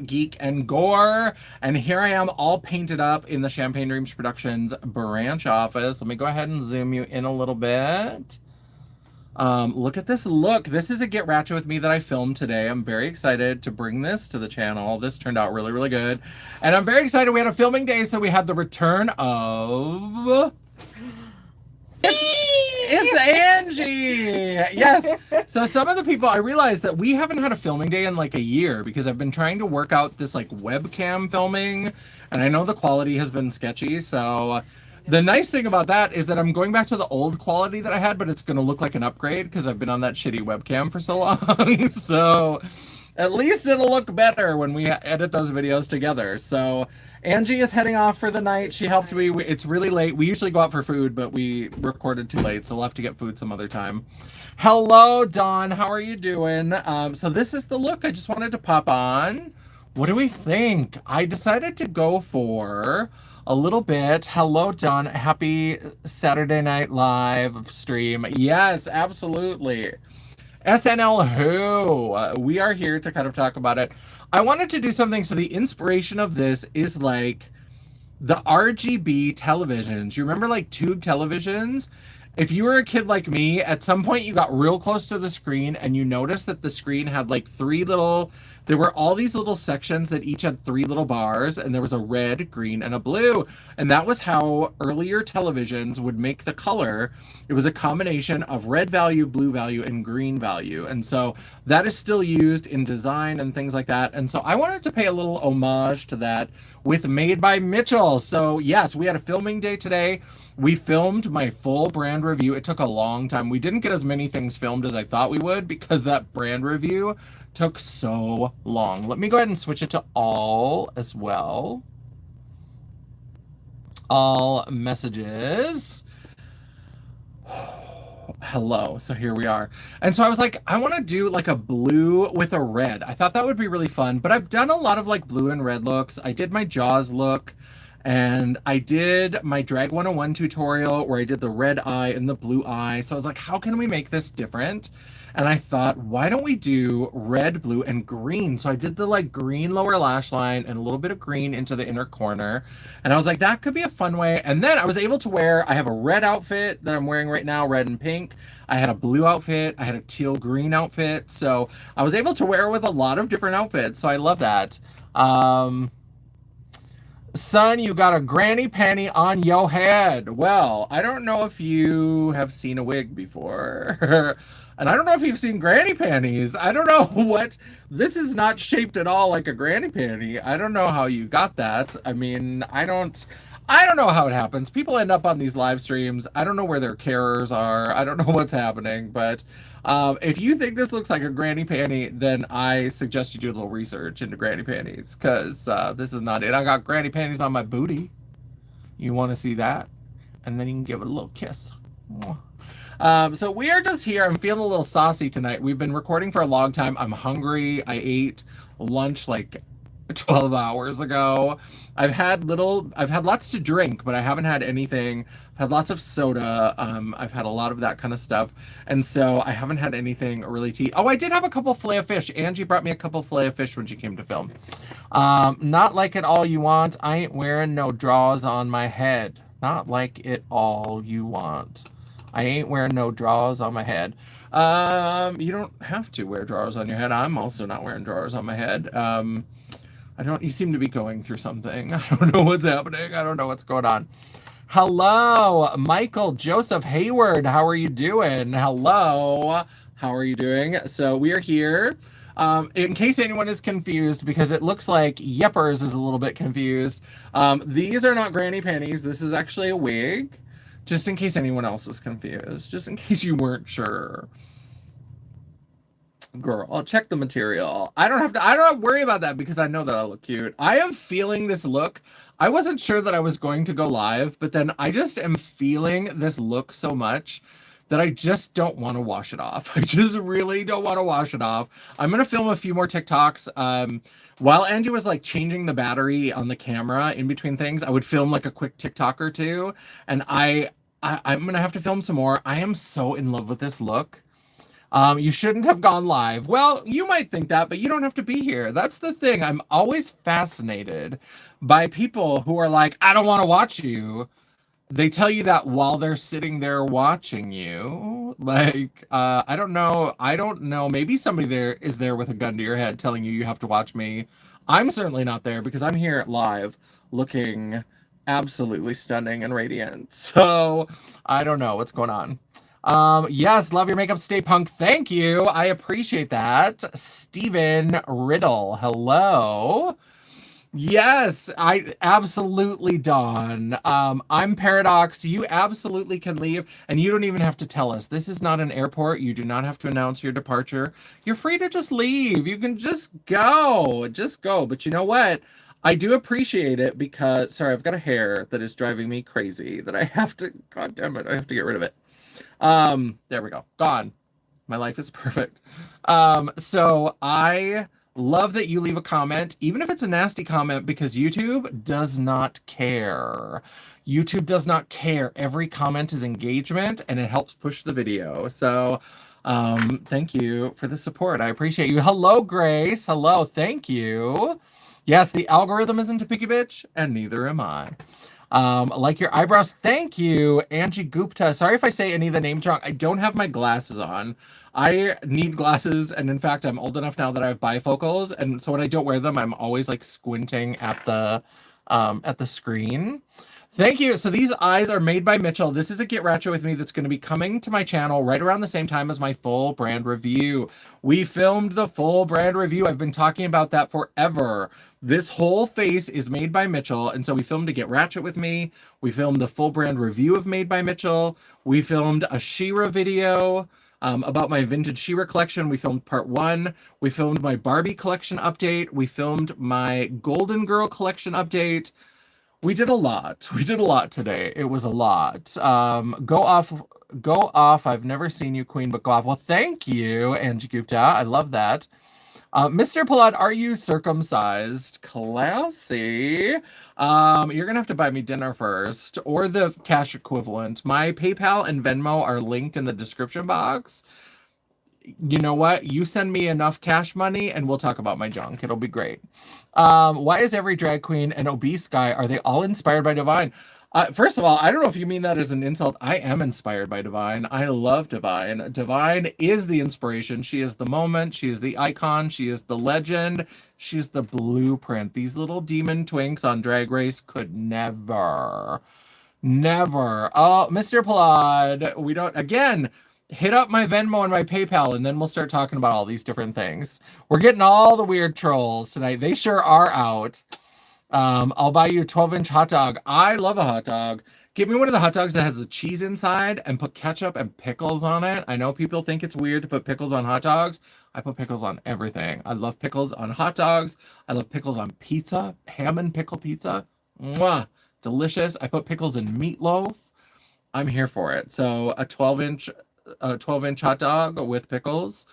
Geek and Gore, and here I am all painted up in the Champagne Dreams Productions branch office. Let me go ahead and zoom you in a little bit. Look at this look. This is a Get Ratchet With Me that I filmed today. I'm very excited to bring this to the channel. This turned out really, really good. And I'm very excited. We had a filming day, so we had the return of... It's Angie! Yes. So some of the people, I realized that we haven't had a filming day in like a year because I've been trying to work out this like webcam filming, and I know the quality has been sketchy, so... The nice thing about that is that I'm going back to the old quality that I had, but it's going to look like an upgrade because I've been on that shitty webcam for so long. So at least it'll look better when we edit those videos together. So Angie is heading off for the night. She helped me. It's really late. We usually go out for food, but we recorded too late, so we'll have to get food some other time. Hello, Dawn. How are you doing? So this is the look I just wanted to pop on. What do we think? I decided to go for... a little bit. Hello, Dawn. Happy Saturday Night Live stream. Yes, absolutely. SNL Who. We are here to kind of talk about it. I wanted to do something. So the inspiration of this is like the RGB televisions. You remember like tube televisions? If you were a kid like me, at some point you got real close to the screen and you noticed that the screen had like there were all these little sections that each had 3 little bars, and there was a red, green, and a blue. And that was how earlier televisions would make the color. It was a combination of red value, blue value, and green value. And so that is still used in design and things like that. And so I wanted to pay a little homage to that with Made by Mitchell. So yes, we had a filming day today. We filmed my full brand review. It took a long time. We didn't get as many things filmed as I thought we would because that brand review took so long. Let me go ahead and switch it to all as well. All messages. Hello. So here we are. And so I was like, I want to do like a blue with a red. I thought that would be really fun, but I've done a lot of like blue and red looks. I did my Jaws look. And I did my Drag 101 tutorial where I did the red eye and the blue eye. So I was like, how can we make this different? And I thought, why don't we do red, blue, and green? So I did the like green lower lash line and a little bit of green into the inner corner. And I was like, that could be a fun way. And then I was able to wear, I have a red outfit that I'm wearing right now, red and pink. I had a blue outfit. I had a teal green outfit. So I was able to wear with a lot of different outfits. So I love that. Son, you got a granny panty on your head. Well, I don't know if you have seen a wig before. And I don't know if you've seen granny panties. I don't know what... This is not shaped at all like a granny panty. I don't know how you got that. I mean, I don't know how it happens. People end up on these live streams. I don't know where their carers are. I don't know what's happening. But if you think this looks like a granny panty, then I suggest you do a little research into granny panties. Because this is not it. I got granny panties on my booty. You want to see that? And then you can give it a little kiss. So we are just here. I'm feeling a little saucy tonight. We've been recording for a long time. I'm hungry. I ate lunch like 12 hours ago. I've had lots to drink, but I haven't had anything. I've had lots of soda. I've had a lot of that kind of stuff. And so I haven't had anything really to eat. Oh, I did have a couple filet of fish. Angie brought me a couple filet of fish when she came to film. Not like it all you want. I ain't wearing no drawers on my head. Not like it all you want. I ain't wearing no drawers on my head. You don't have to wear drawers on your head. I'm also not wearing drawers on my head. You seem to be going through something. I don't know what's happening. I don't know what's going on. Hello, Michael Joseph Hayward. How are you doing? Hello. How are you doing? So we are here. In case anyone is confused, because it looks like Yeppers is a little bit confused. These are not granny panties. This is actually a wig. Just in case anyone else was confused. Just in case you weren't sure. Girl, I'll check the material. I don't worry about that because I know that I look cute. I am feeling this look. I wasn't sure that I was going to go live, but then I just am feeling this look so much that I just don't want to wash it off. I just really don't want to wash it off. I'm going to film a few more TikToks. While Angie was like changing the battery on the camera in between things, I would film like a quick TikTok or two. And I'm going to have to film some more. I am so in love with this look. You shouldn't have gone live. Well, you might think that, but you don't have to be here. That's the thing. I'm always fascinated by people who are like, I don't want to watch you. They tell you that while they're sitting there watching you. Like, I don't know. I don't know. Maybe somebody there is there with a gun to your head telling you have to watch me. I'm certainly not there because I'm here live looking absolutely stunning and radiant. So I don't know what's going on. Yes, love your makeup, stay punk. Thank you. I appreciate that. Stephen Riddle. Hello. Yes, I absolutely, Dawn. I'm Paradox. You absolutely can leave, and you don't even have to tell us. This is not an airport. You do not have to announce your departure. You're free to just leave. You can just go. Just go. But you know what? I do appreciate it because, sorry, I've got a hair that is driving me crazy that I have to, God damn it, I have to get rid of it. There we go. Gone. My life is perfect. So I love that you leave a comment, even if it's a nasty comment, because YouTube does not care. YouTube does not care. Every comment is engagement and it helps push the video. So thank you for the support. I appreciate you. Hello, Grace. Hello. Thank you. Yes, the algorithm isn't a picky bitch, and neither am I. Like your eyebrows. Thank you, Angie Gupta. Sorry if I say any of the names wrong. I don't have my glasses on. I need glasses, and in fact, I'm old enough now that I have bifocals, and so when I don't wear them, I'm always like squinting at the screen. Thank you. So these eyes are made by Mitchell. This is a Get Ratchet With Me that's going to be coming to my channel right around the same time as my full brand review. We filmed the full brand review. I've been talking about that forever. This whole face is made by Mitchell, and so we filmed a Get Ratchet With Me. We filmed the full brand review of Made by Mitchell. We filmed a She-Ra video about my vintage She-Ra collection. We filmed part 1. We filmed my Barbie collection update. We filmed my Golden Girl collection update. We did a lot. We did a lot today. It was a lot. Go off. Go off. I've never seen you, Queen, but go off. Well, thank you, Angie Gupta. I love that. Mr. Palad, are you circumcised? Classy. You're going to have to buy me dinner first, or the cash equivalent. My PayPal and Venmo are linked in the description box. You know what? You send me enough cash money and we'll talk about my junk. It'll be great. Why is every drag queen an obese guy? Are they all inspired by Divine? First of all, I don't know if you mean that as an insult. I am inspired by Divine. I love Divine. Divine is the inspiration. She is the moment. She is the icon. She is the legend. She's the blueprint. These little demon twinks on Drag Race could never. Oh, Mr. Plod, we don't, again, hit up my Venmo and my PayPal, and then we'll start talking about all these different things. We're getting all the weird trolls tonight. They sure are out. I'll buy you a 12-inch hot dog. I love a hot dog. Give me one of the hot dogs that has the cheese inside and put ketchup and pickles on it. I know people think it's weird to put pickles on hot dogs. I put pickles on everything. I love pickles on hot dogs. I love pickles on pizza. Ham and pickle pizza. Mwah! Delicious. I put pickles in meatloaf. I'm here for it. So a 12-inch hot dog with pickles.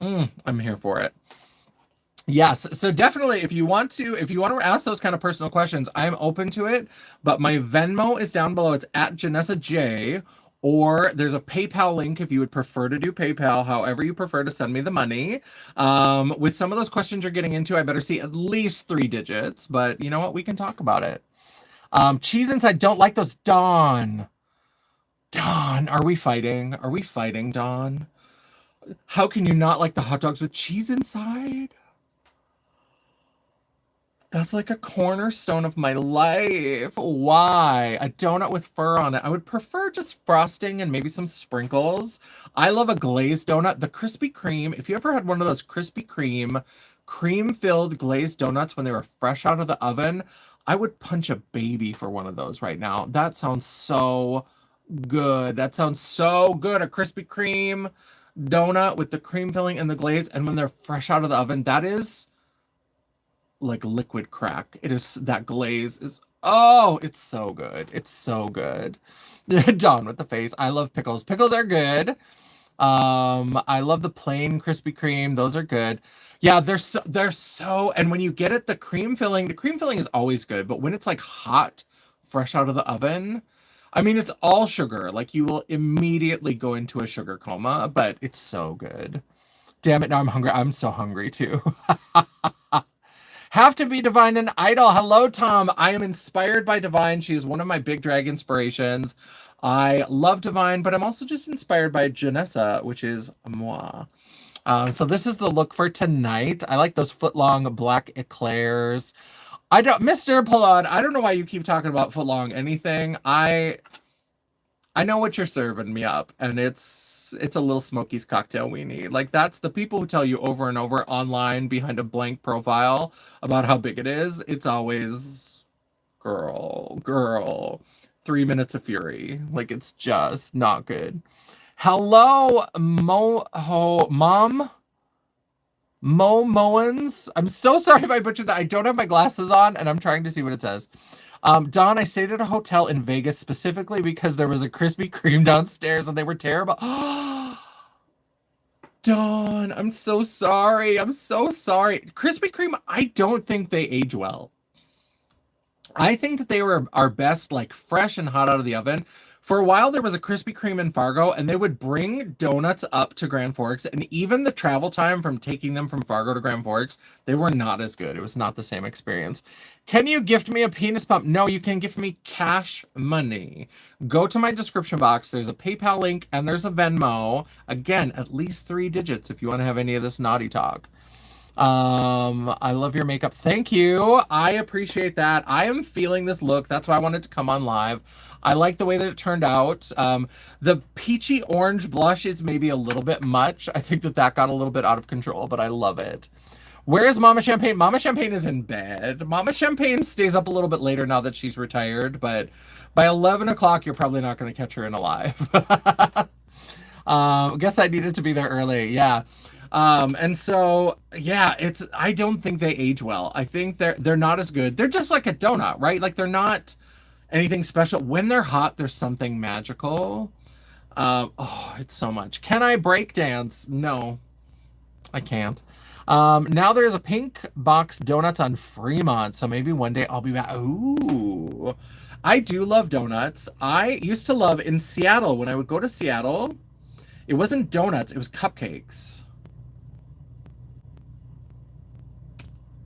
I'm here for it. Yes, so definitely if you want to ask those kind of personal questions, I'm open to it. But my Venmo is down below. It's at Janessa J, or there's a PayPal link if you would prefer to do PayPal, however you prefer to send me the money. With some of those questions you're getting into, I better see at least 3 digits, but you know what? We can talk about it. Cheese inside, don't like those. Dawn, are we fighting? Are we fighting, Dawn? How can you not like the hot dogs with cheese inside? That's like a cornerstone of my life. Why? A donut with fur on it. I would prefer just frosting and maybe some sprinkles. I love a glazed donut. The Krispy Kreme, if you ever had one of those Krispy Kreme cream-filled glazed donuts when they were fresh out of the oven, I would punch a baby for one of those right now. That sounds so good. That sounds so good. A Krispy Kreme donut with the cream filling and the glaze, and when they're fresh out of the oven, that is like liquid crack. It is, that glaze is, oh, it's so good. It's so good. Dawn with the face. I love pickles. Pickles are good. I love the plain Krispy Kreme. Those are good. Yeah, they're so, and when you get it, the cream filling is always good, but when it's like hot, fresh out of the oven, I mean, it's all sugar. Like, you will immediately go into a sugar coma, but it's so good. Damn it, now I'm hungry. I'm so hungry too. Have to be Divine and Idol. Hello, Tom. I am inspired by Divine. She is one of my big drag inspirations. I love Divine, but I'm also just inspired by Janessa, which is moi. So this is the look for tonight. I like those foot-long black eclairs. Mr. Pallad, I don't know why you keep talking about foot-long anything. I know what you're serving me up, and it's a little Smokies cocktail we need. Like, that's the people who tell you over and over online behind a blank profile about how big it is. It's always, girl, 3 minutes of fury. Like, it's just not good. Hello, Mom Moens. I'm so sorry if I butchered that. I don't have my glasses on, and I'm trying to see what it says. Dawn, I stayed at a hotel in Vegas specifically because there was a Krispy Kreme downstairs and they were terrible. Dawn, I'm so sorry. I'm so sorry. Krispy Kreme, I don't think they age well. I think that they are best like fresh and hot out of the oven. For a while, there was a Krispy Kreme in Fargo, and they would bring donuts up to Grand Forks, and even the travel time from taking them from Fargo to Grand Forks, they were not as good. It was not the same experience. Can you gift me a penis pump? No, you can gift me cash money. Go to my description box. There's a PayPal link, and there's a Venmo. Again, at least 3 digits if you want to have any of this naughty talk. I love your makeup. Thank you. I appreciate that. I am feeling this look. That's why I wanted to come on live. I like the way that it turned out. The peachy orange blush is maybe a little bit much. I think that got a little bit out of control, but I love it. Where is Mama Champagne? Mama Champagne is in bed. Mama Champagne stays up a little bit later now that she's retired, but by 11 o'clock, you're probably not going to catch her in alive. Guess I needed to be there early. Yeah. And so, yeah, I don't think they age well. I think they're not as good. They're just like a donut, right? Like, they're not anything special. When they're hot, there's something magical. Oh, it's so much. Can I break dance? No, I can't. Now there's a pink box donuts on Fremont. So maybe one day I'll be back. Ooh, I do love donuts. I used to love in Seattle, when I would go to Seattle, it wasn't donuts, it was cupcakes.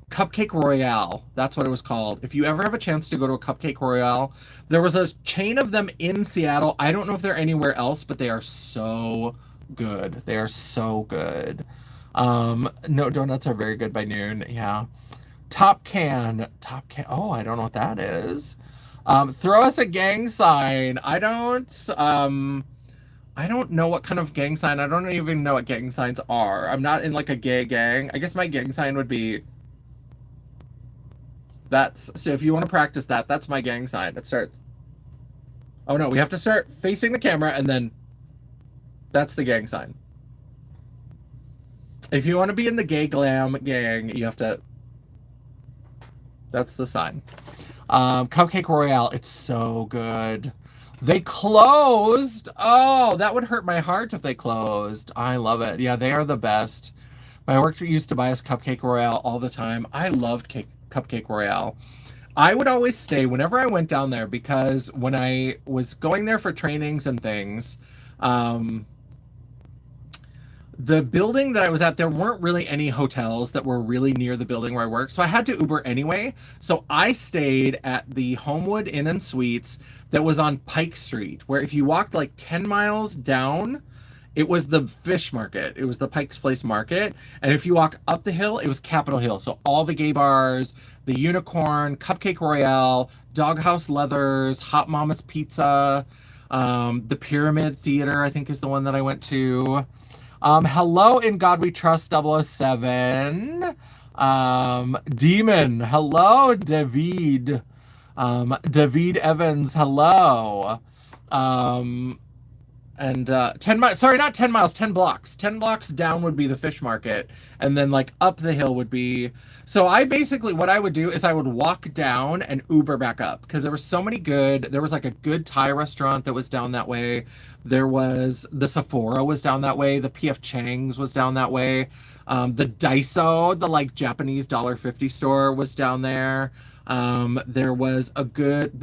Cupcake Royale. That's what it was called. If you ever have a chance to go to a Cupcake Royale, there was a chain of them in Seattle. I don't know if they're anywhere else, but they are so good. They are so good. No, donuts are very good by noon. Yeah. Top can. Oh, I don't know what that is. Throw us a gang sign. I don't know what kind of gang sign. I don't even know what gang signs are. I'm not in like a gay gang. I guess my gang sign would be so if you want to practice that, that's my gang sign. It starts. Oh no, we have to start facing the camera, and then that's the gang sign. If you want to be in the gay glam gang, you have to. That's the sign. Cupcake Royale, it's so good. They closed. Oh, that would hurt my heart if they closed. I love it. Yeah, they are the best. My work used to buy us Cupcake Royale all the time. I loved Cupcake Royale. I would always stay whenever I went down there, because when I was going there for trainings and things, the building that I was at, there weren't really any hotels that were really near the building where I worked, so I had to Uber anyway. So I stayed at the Homewood Inn and Suites that was on Pike Street, where if you walked like 10 miles down, it was the fish market. It was the Pike's Place Market. And if you walk up the hill, it was Capitol Hill. So all the gay bars, the Unicorn, Cupcake Royale, Doghouse Leathers, Hot Mama's Pizza, the Pyramid Theater, I think is the one that I went to. Hello, In God We Trust 007. Demon, hello, David. David Evans, hello. And 10 miles, sorry, not 10 miles, 10 blocks. 10 blocks down would be the fish market. And then like up the hill would be, so I basically, what I would do is I would walk down and Uber back up, because there were so many there was like a good Thai restaurant that was down that way. There was, the Sephora was down that way. The P.F. Chang's was down that way. The Daiso, the like Japanese $1.50 store, was down there. There was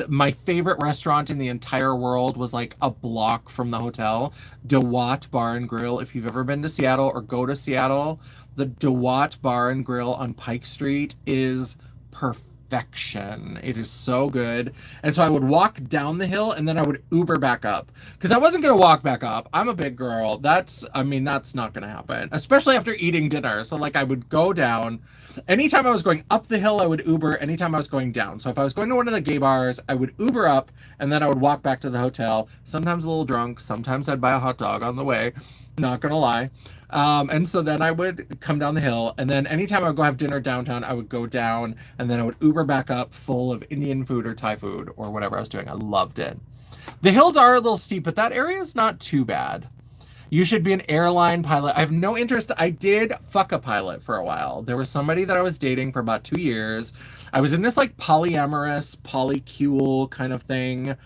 my favorite restaurant in the entire world was like a block from the hotel, DeWatt Bar and Grill. If you've ever been to Seattle or go to Seattle, the DeWatt Bar and Grill on Pike Street is perfection. It is so good. And so I would walk down the hill and then I would Uber back up because I wasn't going to walk back up. I'm a big girl. That's not going to happen, especially after eating dinner. So like I would go down. Anytime I was going up the hill, I would Uber. Anytime I was going down. So if I was going to one of the gay bars, I would Uber up and then I would walk back to the hotel. Sometimes a little drunk. Sometimes I'd buy a hot dog on the way. Not going to lie. And so then I would come down the hill, and then anytime I would go have dinner downtown, I would go down, and then I would Uber back up full of Indian food or Thai food or whatever I was doing. I loved it. The hills are a little steep, but that area is not too bad. You should be an airline pilot. I have no interest. I did fuck a pilot for a while. There was somebody that I was dating for about 2 years. I was in this like polyamorous, polycule kind of thing.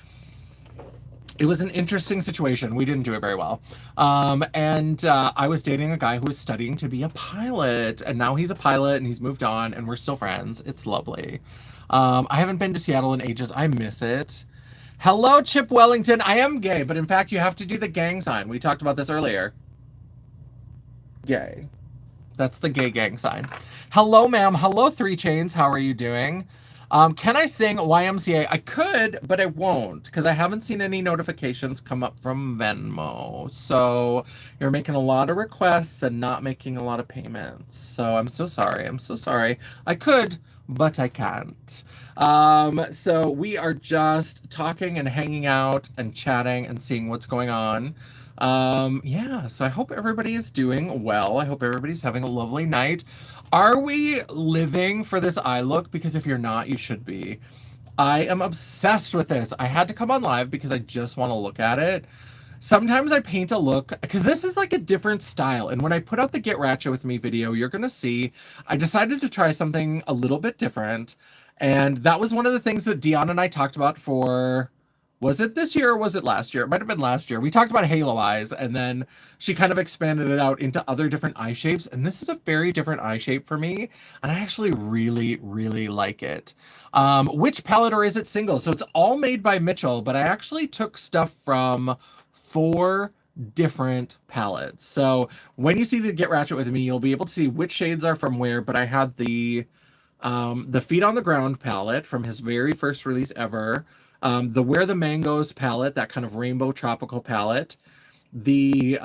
It was an interesting situation. We didn't do it very well. I was dating a guy who was studying to be a pilot, and now he's a pilot and he's moved on and we're still friends. It's lovely. I haven't been to Seattle in ages. I miss it. Hello, Chip Wellington. I am gay, but in fact, you have to do the gang sign. We talked about this earlier. Gay. That's the gay gang sign. Hello, ma'am. Hello, 3 Chains. How are you doing? Can I sing YMCA? I could, but I won't because I haven't seen any notifications come up from Venmo. So you're making a lot of requests and not making a lot of payments. So I'm so sorry. I'm so sorry. I could, but I can't. So we are just talking and hanging out and chatting and seeing what's going on. Yeah, so I hope everybody is doing well. I hope everybody's having a lovely night. Are we living for this eye look? Because if you're not, you should be. I am obsessed with this. I had to come on live because I just want to look at it. Sometimes I paint a look, because this is like a different style. And when I put out the Get Ratchet With Me video, you're going to see, I decided to try something a little bit different. And that was one of the things that Dion and I talked about for... Was it this year or was it last year? It might have been last year. We talked about halo eyes, and then she kind of expanded it out into other different eye shapes. And this is a very different eye shape for me. And I actually really, really like it. Which palette, or is it single? So it's all made by Mitchell, but I actually took stuff from 4 different palettes. So when you see the Get Ratchet With Me, you'll be able to see which shades are from where, but I had the Feet on the Ground palette from his very first release ever. The Where the Mangoes palette, that kind of rainbow tropical palette. The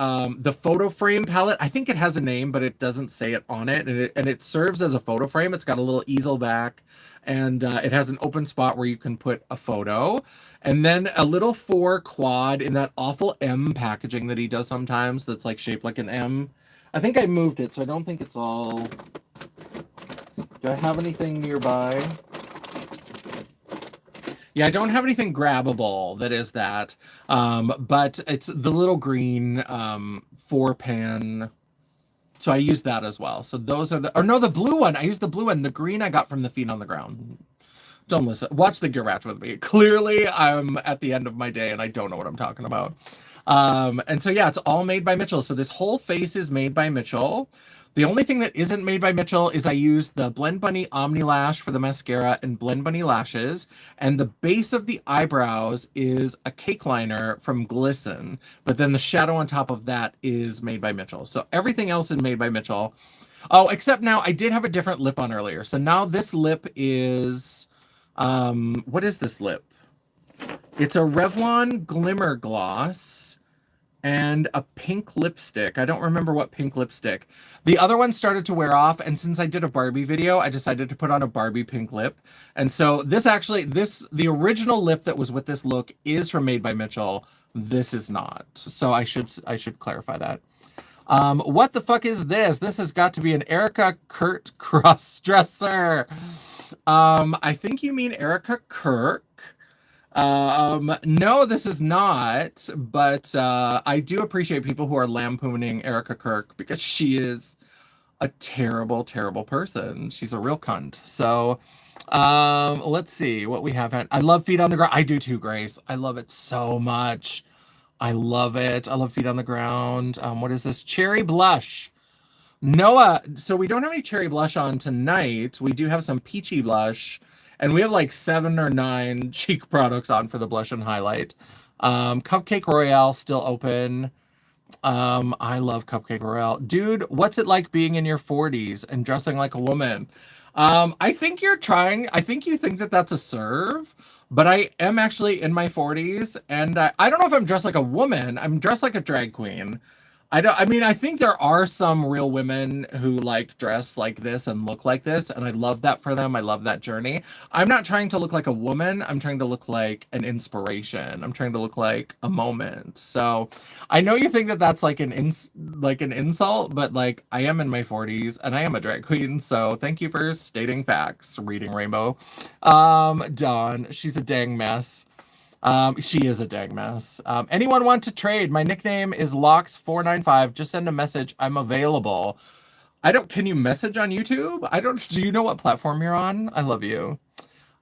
photo frame palette, I think it has a name, but it doesn't say it on it. And it serves as a photo frame. It's got a little easel back, and it has an open spot where you can put a photo. And then a little 4 quad in that awful M packaging that he does sometimes that's like shaped like an M. I think I moved it, so I don't think it's all... Do I have anything nearby? Yeah, I don't have anything grabbable that is that, but it's the little green 4-pan, so I use that as well. So those are the blue one. I used the blue one. The green I got from the Feet on the Ground. Don't listen. Watch the Get Ratchet With Me. Clearly, I'm at the end of my day and I don't know what I'm talking about. And so yeah, it's all made by Mitchell. So this whole face is made by Mitchell. The only thing that isn't made by Mitchell is I used the Blend Bunny Omni Lash for the mascara and Blend Bunny lashes. And the base of the eyebrows is a cake liner from Glisten. But then the shadow on top of that is made by Mitchell. So everything else is made by Mitchell. Oh, except now I did have a different lip on earlier. So now this lip is... what is this lip? It's a Revlon Glimmer Gloss and a pink lipstick. I don't remember what pink lipstick. The other one started to wear off, and since I did a Barbie video, I decided to put on a Barbie pink lip. And so the original lip that was with this look is from Made by Mitchell. This is not. So I should clarify that. What the fuck is this? This has got to be an Erica Kurt cross-dresser. I think you mean Erica Kirk. No, this is not, but I do appreciate people who are lampooning Erica Kirk because she is a terrible, terrible person. She's a real cunt. So, let's see what we have. I love Feet on the Ground. I do too, Grace. I love it so much. I love it. I love Feet on the Ground. What is this? Cherry Blush. Noah, so we don't have any cherry blush on tonight. We do have some peachy blush, and we have like 7 or 9 cheek products on for the blush and highlight. Cupcake Royale still open. I love Cupcake Royale. Dude, what's it like being in your 40s and dressing like a woman? I think you're trying, I think you think that that's a serve, but I am actually in my 40s, and I don't know if I'm dressed like a woman. I'm dressed like a drag queen. I mean, I think there are some real women who like dress like this and look like this, and I love that for them. I love that journey. I'm not trying to look like a woman. I'm trying to look like an inspiration. I'm trying to look like a moment. So I know you think that that's like like an insult, but like I am in my 40s and I am a drag queen. So thank you for stating facts, Reading Rainbow. Dawn, she's a dang mess. She is a dang mess. Anyone want to trade? My nickname is Locks495. Just send a message. I'm available. Can you message on YouTube? Do you know what platform you're on? I love you.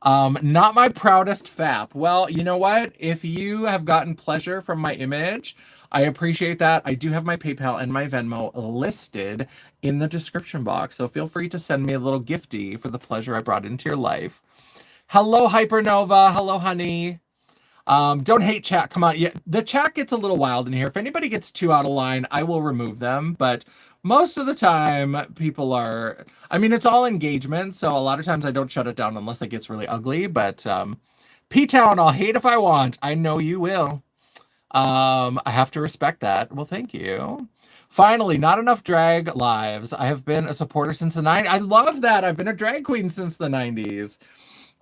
Not my proudest fap. Well, you know what? If you have gotten pleasure from my image, I appreciate that. I do have my PayPal and my Venmo listed in the description box. So feel free to send me a little gifty for the pleasure I brought into your life. Hello, Hypernova. Hello, honey. Don't hate chat. Come on. Yeah, the chat gets a little wild in here. If anybody gets too out of line, I will remove them. But most of the time, people are. I mean, it's all engagement, so a lot of times I don't shut it down unless it gets really ugly. But P-Town, I'll hate if I want. I know you will. I have to respect that. Well, thank you. Finally, not enough drag lives. I have been a supporter since the 90s. I love that. I've been a drag queen since the 90s.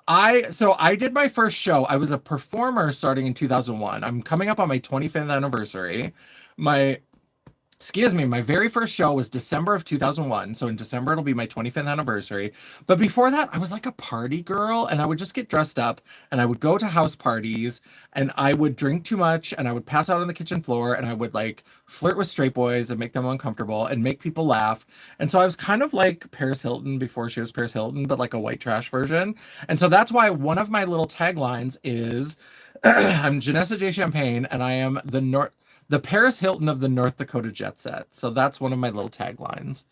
I did my first show. I was a performer starting in 2001. I'm coming up on my 25th anniversary. My very first show was December of 2001. So in December, it'll be my 25th anniversary. But before that, I was like a party girl, and I would just get dressed up and I would go to house parties and I would drink too much and I would pass out on the kitchen floor and I would like flirt with straight boys and make them uncomfortable and make people laugh. And so I was kind of like Paris Hilton before she was Paris Hilton, but like a white trash version. And so that's why one of my little taglines is I'm Janessa J. Champagne and I am the Paris Hilton of the North Dakota Jet Set. So that's one of my little taglines.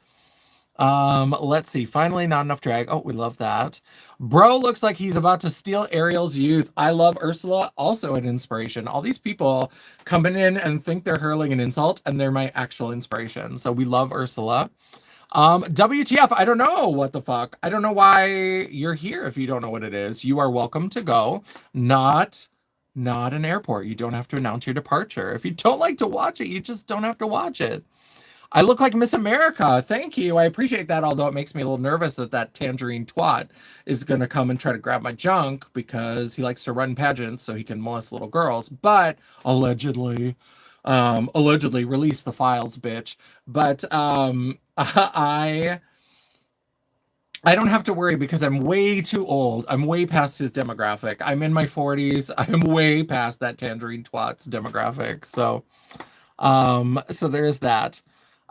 Let's see. Finally, not enough drag. Oh, we love that. Bro looks like he's about to steal Ariel's youth. I love Ursula. Also an inspiration. All these people coming in and think they're hurling an insult, and they're my actual inspiration. So we love Ursula. WTF, I don't know what the fuck. I don't know why you're here if you don't know what it is. You are welcome to go. Not an airport. You don't have to announce your departure. If you don't like to watch it, you just don't have to watch it. I look like Miss America. Thank you. I appreciate that, although it makes me a little nervous that tangerine twat is going to come and try to grab my junk because he likes to run pageants so he can molest little girls. But allegedly, release the files, bitch. But I don't have to worry because I'm way too old. I'm way past his demographic. I'm in my 40s. I'm way past that tangerine twat's demographic. So there's that.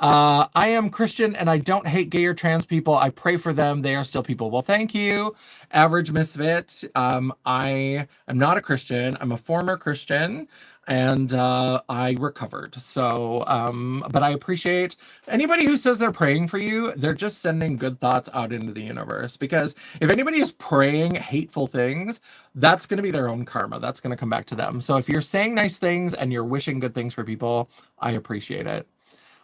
I am Christian and I don't hate gay or trans people. I pray for them. They are still people. Well, thank you, Average Misfit. I am not a Christian. I'm a former Christian. And I recovered. So, but I appreciate anybody who says they're praying for you. They're just sending good thoughts out into the universe. Because if anybody is praying hateful things, that's going to be their own karma. That's going to come back to them. So if you're saying nice things and you're wishing good things for people, I appreciate it.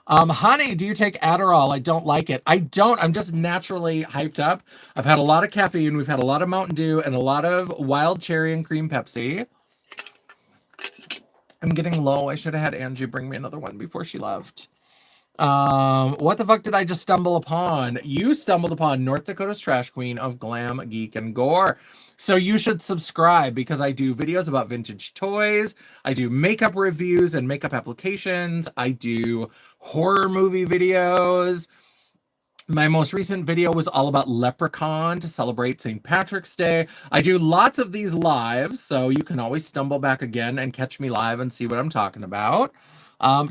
Honey, do you take Adderall? I don't like it. I don't. I'm just naturally hyped up. I've had a lot of caffeine. We've had a lot of Mountain Dew and a lot of wild cherry and cream Pepsi. I'm getting low. I should have had Angie bring me another one before she left. What the fuck did I just stumble upon? You stumbled upon North Dakota's trash queen of glam, geek, and gore. So you should subscribe because I do videos about vintage toys. I do makeup reviews and makeup applications. I do horror movie videos. My most recent video was all about Leprechaun to celebrate St. Patrick's Day. I do lots of these lives, so you can always stumble back again and catch me live and see what I'm talking about.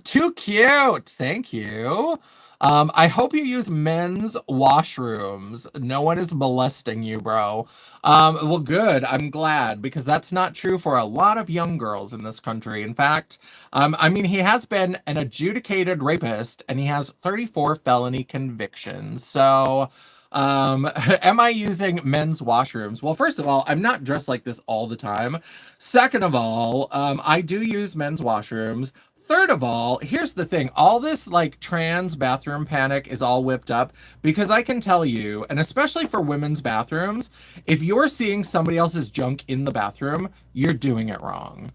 Too cute. Thank you. I hope you use men's washrooms. No one is molesting you, bro. Well, good. I'm glad because that's not true for a lot of young girls in this country. In fact, I mean, he has been an adjudicated rapist and he has 34 felony convictions. So, am I using men's washrooms? Well, first of all, I'm not dressed like this all the time. Second of all, I do use men's washrooms. Third of all, here's the thing. All this like trans bathroom panic is all whipped up because I can tell you, and especially for women's bathrooms, if you're seeing somebody else's junk in the bathroom, you're doing it wrong.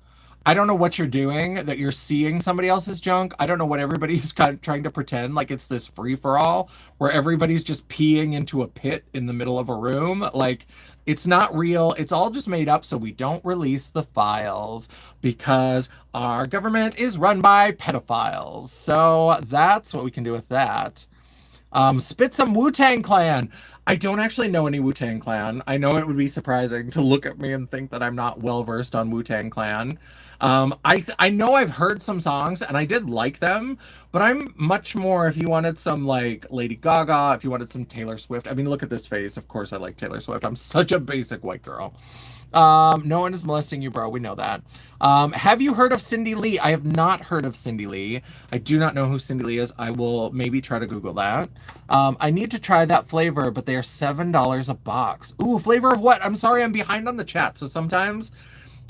I don't know what you're doing that you're seeing somebody else's junk. I don't know what everybody's kind of trying to pretend like it's this free for all where everybody's just peeing into a pit in the middle of a room. Like, it's not real. It's all just made up so we don't release the files because our government is run by pedophiles. So that's what we can do with that. Spit some Wu-Tang Clan. I don't actually know any Wu-Tang Clan. I know it would be surprising to look at me and think that I'm not well-versed on Wu-Tang Clan. I know I've heard some songs and I did like them, but I'm much more if you wanted some like Lady Gaga, if you wanted some Taylor Swift. I mean, look at this face. Of course I like Taylor Swift. I'm such a basic white girl. No one is molesting you, bro. We know that. Have you heard of Cindy Lee? I have not heard of Cindy Lee. I do not know who Cindy Lee is. I will maybe try to Google that. I need to try that flavor, but they are $7 a box. Ooh, flavor of what? I'm sorry, I'm behind on the chat. So sometimes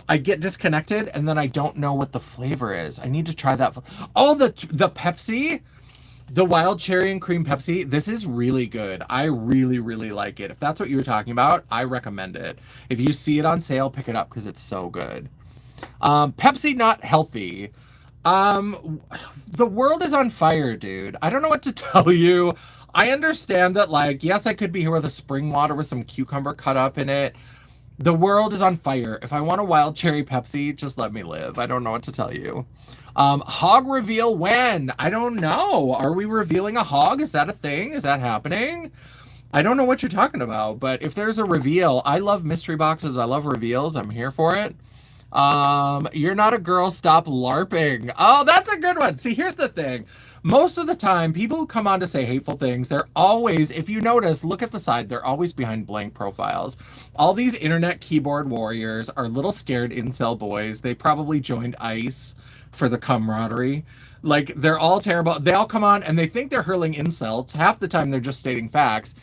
I get disconnected and then I don't know what the flavor is. I need to try that. Oh, the Pepsi. The wild cherry and cream Pepsi, this is really good. I really, really like it. If that's what you were talking about, I recommend it. If you see it on sale, pick it up because it's so good. Pepsi not healthy. The world is on fire, dude. I don't know what to tell you. I understand that, like, yes, I could be here with a spring water with some cucumber cut up in it. The world is on fire. If I want a wild cherry Pepsi, just let me live. I don't know what to tell you. Hog reveal when? I don't know. Are we revealing a hog? Is that a thing? Is that happening? I don't know what you're talking about, but if there's a reveal, I love mystery boxes. I love reveals. I'm here for it. You're not a girl. Stop LARPing. Oh, that's a good one. See, here's the thing. Most of the time, people who come on to say hateful things, they're always, if you notice, look at the side, they're always behind blank profiles. All these internet keyboard warriors are little scared incel boys. They probably joined ICE for the camaraderie. Like, they're all terrible. They all come on and they think they're hurling insults. Half the time, they're just stating facts.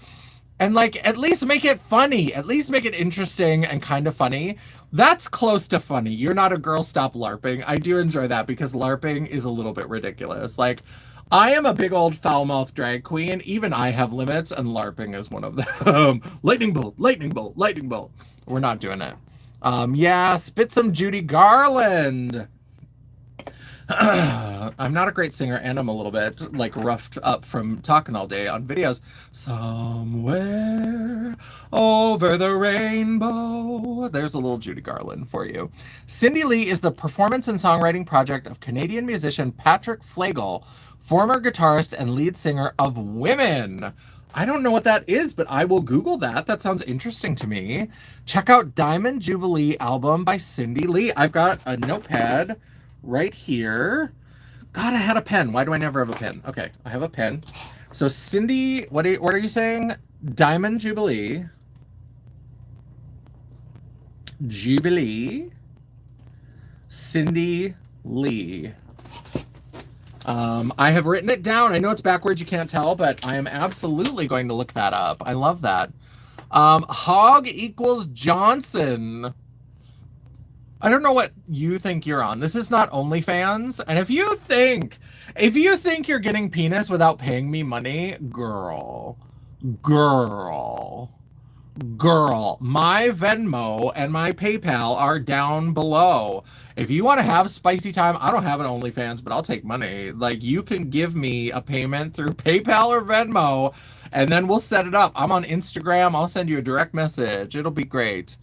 And, like, at least make it funny. At least make it interesting and kind of funny. That's close to funny. You're not a girl, stop LARPing. I do enjoy that because LARPing is a little bit ridiculous. Like, I am a big old foul-mouthed drag queen. Even I have limits, and LARPing is one of them. Lightning bolt, lightning bolt, lightning bolt. We're not doing it. Yeah, spit some Judy Garland. I'm not a great singer, and I'm a little bit like roughed up from talking all day on videos. Somewhere over the rainbow. There's a little Judy Garland for you. Cindy Lee is the performance and songwriting project of Canadian musician Patrick Flegel, former guitarist and lead singer of Women. I don't know what that is, but I will Google that. That sounds interesting to me. Check out Diamond Jubilee album by Cindy Lee. I've got a notepad right here. God, I had a pen. Why do I never have a pen? Okay, I have a pen. So Cindy, what are you saying? Diamond Jubilee. Jubilee. Cindy Lee. I have written it down. I know it's backwards, you can't tell, but I am absolutely going to look that up. I love that. Hog equals Johnson. I don't know what you think you're on. This is not OnlyFans. And if you think you're getting penis without paying me money, girl, my Venmo and my PayPal are down below. If you want to have spicy time, I don't have an OnlyFans, but I'll take money. Like, you can give me a payment through PayPal or Venmo, and then we'll set it up. I'm on Instagram. I'll send you a direct message. It'll be great.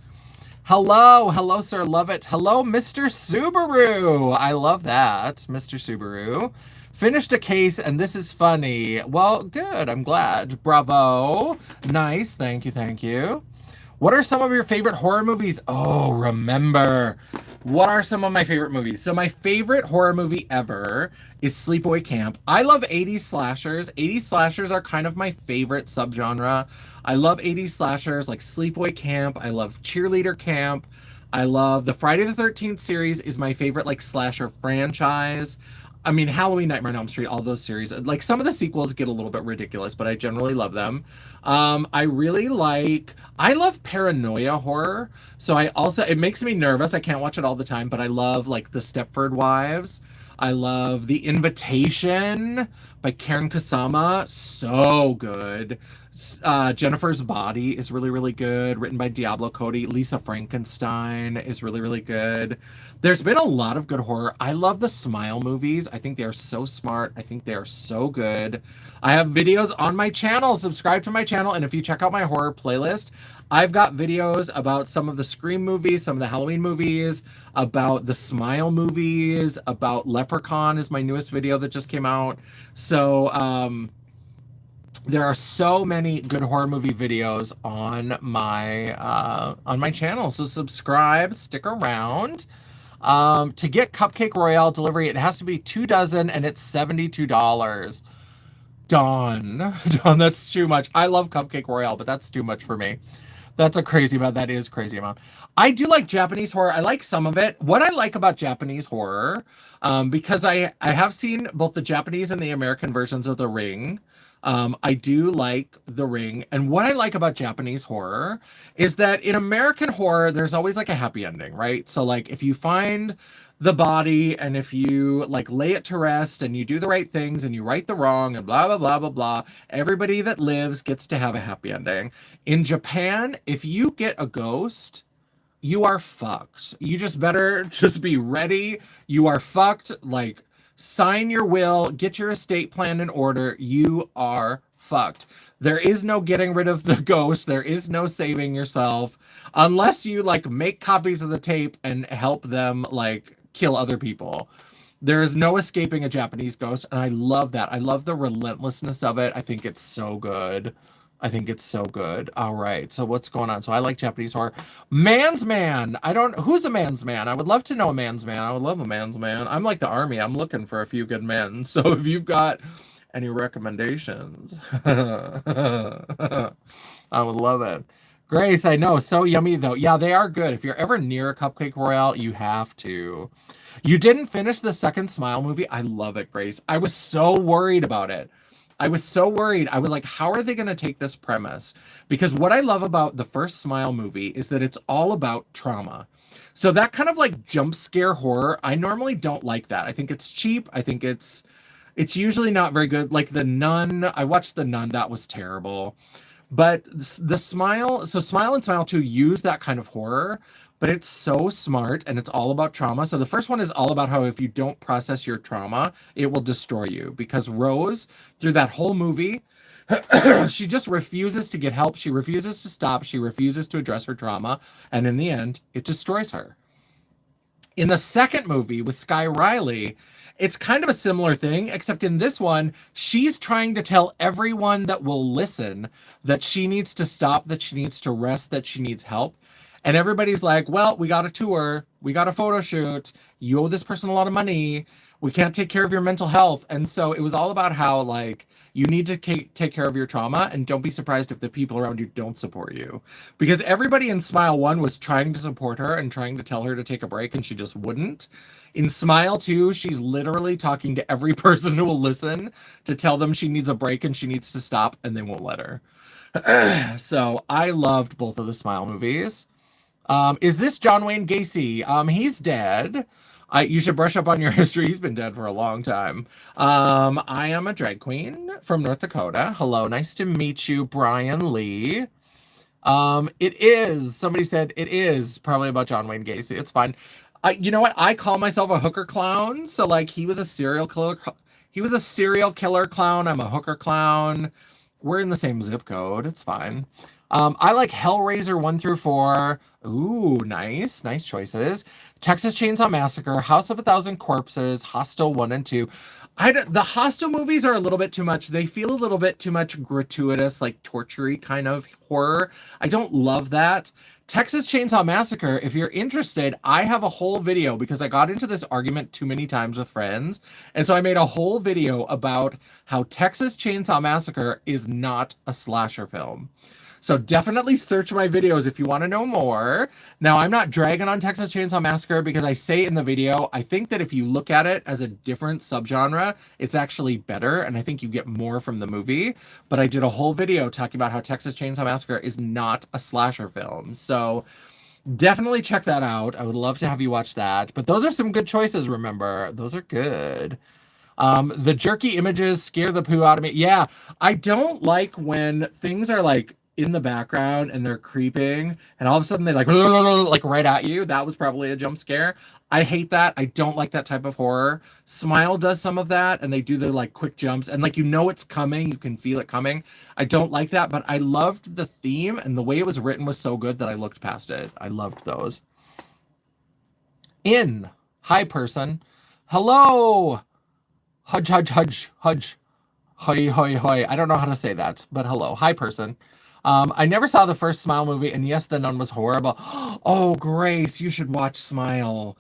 Hello, sir, love it. Hello, Mr. Subaru. I love that, Mr. Subaru. Finished a case, and this is funny. Well, good, I'm glad. Bravo. Nice, thank you. What are some of your favorite horror movies? Oh, remember What are some of my favorite movies? So my favorite horror movie ever is Sleepaway Camp. I love 80s slashers. 80s slashers are kind of my favorite subgenre. I love 80s slashers like Sleepaway Camp. I love Cheerleader Camp. I love the Friday the 13th series is my favorite like slasher franchise. I mean, Halloween, Nightmare on Elm Street, all those series. Like some of the sequels get a little bit ridiculous, but I generally love them. I love paranoia horror. So it makes me nervous. I can't watch it all the time, but I love like the Stepford Wives. I love The Invitation by Karen Kusama. So good. Jennifer's Body is really, really good. Written by Diablo Cody. Lisa Frankenstein is really, really good. There's been a lot of good horror. I love the Smile movies. I think they are so smart. I think they are so good. I have videos on my channel. Subscribe to my channel. And if you check out my horror playlist, I've got videos about some of the Scream movies, some of the Halloween movies, about the Smile movies, about Leprechaun is my newest video that just came out. So, there are so many good horror movie videos on my channel. So subscribe, stick around. To get Cupcake Royale delivery, it has to be 2 dozen and it's $72. Dawn, that's too much. I love Cupcake Royale, but that's too much for me. That is crazy amount. I do like Japanese horror. I like some of it. What I like about Japanese horror, because I have seen both the Japanese and the American versions of The Ring. I do like The Ring. And what I like about Japanese horror is that in American horror, there's always like a happy ending, right? So like if you find the body and if you like lay it to rest and you do the right things and you right the wrong and blah, blah, blah, blah, blah, everybody that lives gets to have a happy ending. In Japan, if you get a ghost, you are fucked. You just better just be ready. You are fucked. Like, sign your will, get your estate plan in order. You are fucked. There is no getting rid of the ghost. There is no saving yourself unless you like make copies of the tape and help them like kill other people. There is no escaping a Japanese ghost. And I love that. I love the relentlessness of it. I think it's so good. All right. So what's going on? So I like Japanese horror. Man's Man. Who's a man's man? I would love to know a man's man. I would love a man's man. I'm like the army. I'm looking for a few good men. So if you've got any recommendations, I would love it. Grace, I know. So yummy though. Yeah, they are good. If you're ever near a Cupcake Royale, you have to. You didn't finish the second Smile movie. I love it, Grace. I was so worried about it. I was so worried. I was like, how are they going to take this premise? Because what I love about the first Smile movie is that it's all about trauma. So that kind of like jump scare horror, I normally don't like that. I think it's cheap. I think it's usually not very good. Like The Nun, I watched The Nun. That was terrible. But the Smile, so Smile and Smile 2 use that kind of horror, but it's so smart and it's all about trauma. So the first one is all about how if you don't process your trauma, it will destroy you. Because Rose, through that whole movie, she just refuses to get help. She refuses to stop. She refuses to address her trauma. And in the end, it destroys her. In the second movie with Sky Riley, it's kind of a similar thing, except in this one, she's trying to tell everyone that will listen that she needs to stop, that she needs to rest, that she needs help. And everybody's like, well, we got a tour. We got a photo shoot. You owe this person a lot of money. We can't take care of your mental health. And so it was all about how, like, you need to take care of your trauma and don't be surprised if the people around you don't support you. Because everybody in Smile 1 was trying to support her and trying to tell her to take a break and she just wouldn't. In Smile 2, she's literally talking to every person who will listen to tell them she needs a break and she needs to stop and they won't let her. So I loved both of the Smile movies. Is this John Wayne Gacy? He's dead. You should brush up on your history. He's been dead for a long time. I am a drag queen from North Dakota. Hello, nice to meet you, Brian Lee. Somebody said it is probably about John Wayne Gacy. It's fine. You know what? I call myself a hooker clown. So like he was a serial killer. He was a serial killer clown. I'm a hooker clown. We're in the same zip code. It's fine. I like Hellraiser 1 through 4. Ooh, nice. Nice choices. Texas Chainsaw Massacre, House of a Thousand Corpses, Hostel 1 and 2. The Hostel movies are a little bit too much. They feel a little bit too much gratuitous, like torture-y kind of horror. I don't love that. Texas Chainsaw Massacre, if you're interested, I have a whole video because I got into this argument too many times with friends. And so I made a whole video about how Texas Chainsaw Massacre is not a slasher film. So definitely search my videos if you want to know more. Now, I'm not dragging on Texas Chainsaw Massacre because I say in the video, I think that if you look at it as a different subgenre, it's actually better, and I think you get more from the movie. But I did a whole video talking about how Texas Chainsaw Massacre is not a slasher film. So definitely check that out. I would love to have you watch that. But those are some good choices, remember. Those are good. The jerky images scare the poo out of me. Yeah, I don't like when things are like in the background and they're creeping and all of a sudden they like right at you. That was probably a jump scare. I hate that. I don't like that type of horror. Smile does some of that, and they do the like quick jumps and like, you know, it's coming. You can feel it coming. I don't like that, but I loved the theme, and the way it was written was so good that I looked past it. I loved those. Hi person. Hello. Hudge. Hoi, hoi, hoi. I don't know how to say that, but hello. Hi, person. I never saw the first Smile movie, and yes, the nun was horrible. Oh, Grace, you should watch Smile.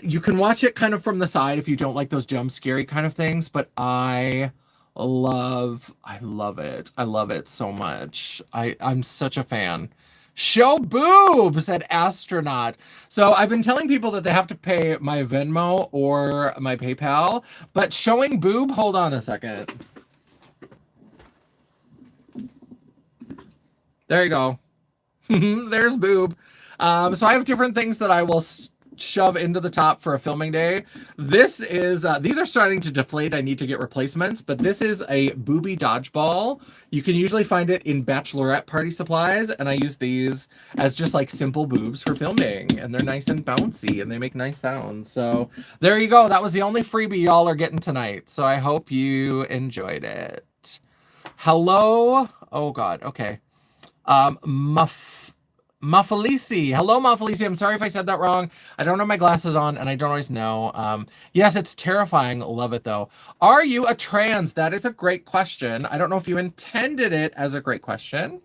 You can watch it kind of from the side if you don't like those jump scary kind of things, but I love it. I love it so much. I'm such a fan. Show boob, said astronaut. So I've been telling people that they have to pay my Venmo or my PayPal, but showing boob, hold on a second. There you go. There's boob. So I have different things that I will shove into the top for a filming day. This is, these are starting to deflate. I need to get replacements, but this is a booby dodgeball. You can usually find it in bachelorette party supplies, and I use these as just like simple boobs for filming, and they're nice and bouncy, and they make nice sounds. So there you go. That was the only freebie y'all are getting tonight. So I hope you enjoyed it. Hello. Oh God. Okay. Muffalisi. Hello, Muffalisi. I'm sorry if I said that wrong. I don't have my glasses on, and I don't always know. Yes, it's terrifying. Love it, though. Are you a trans? That is a great question. I don't know if you intended it as a great question,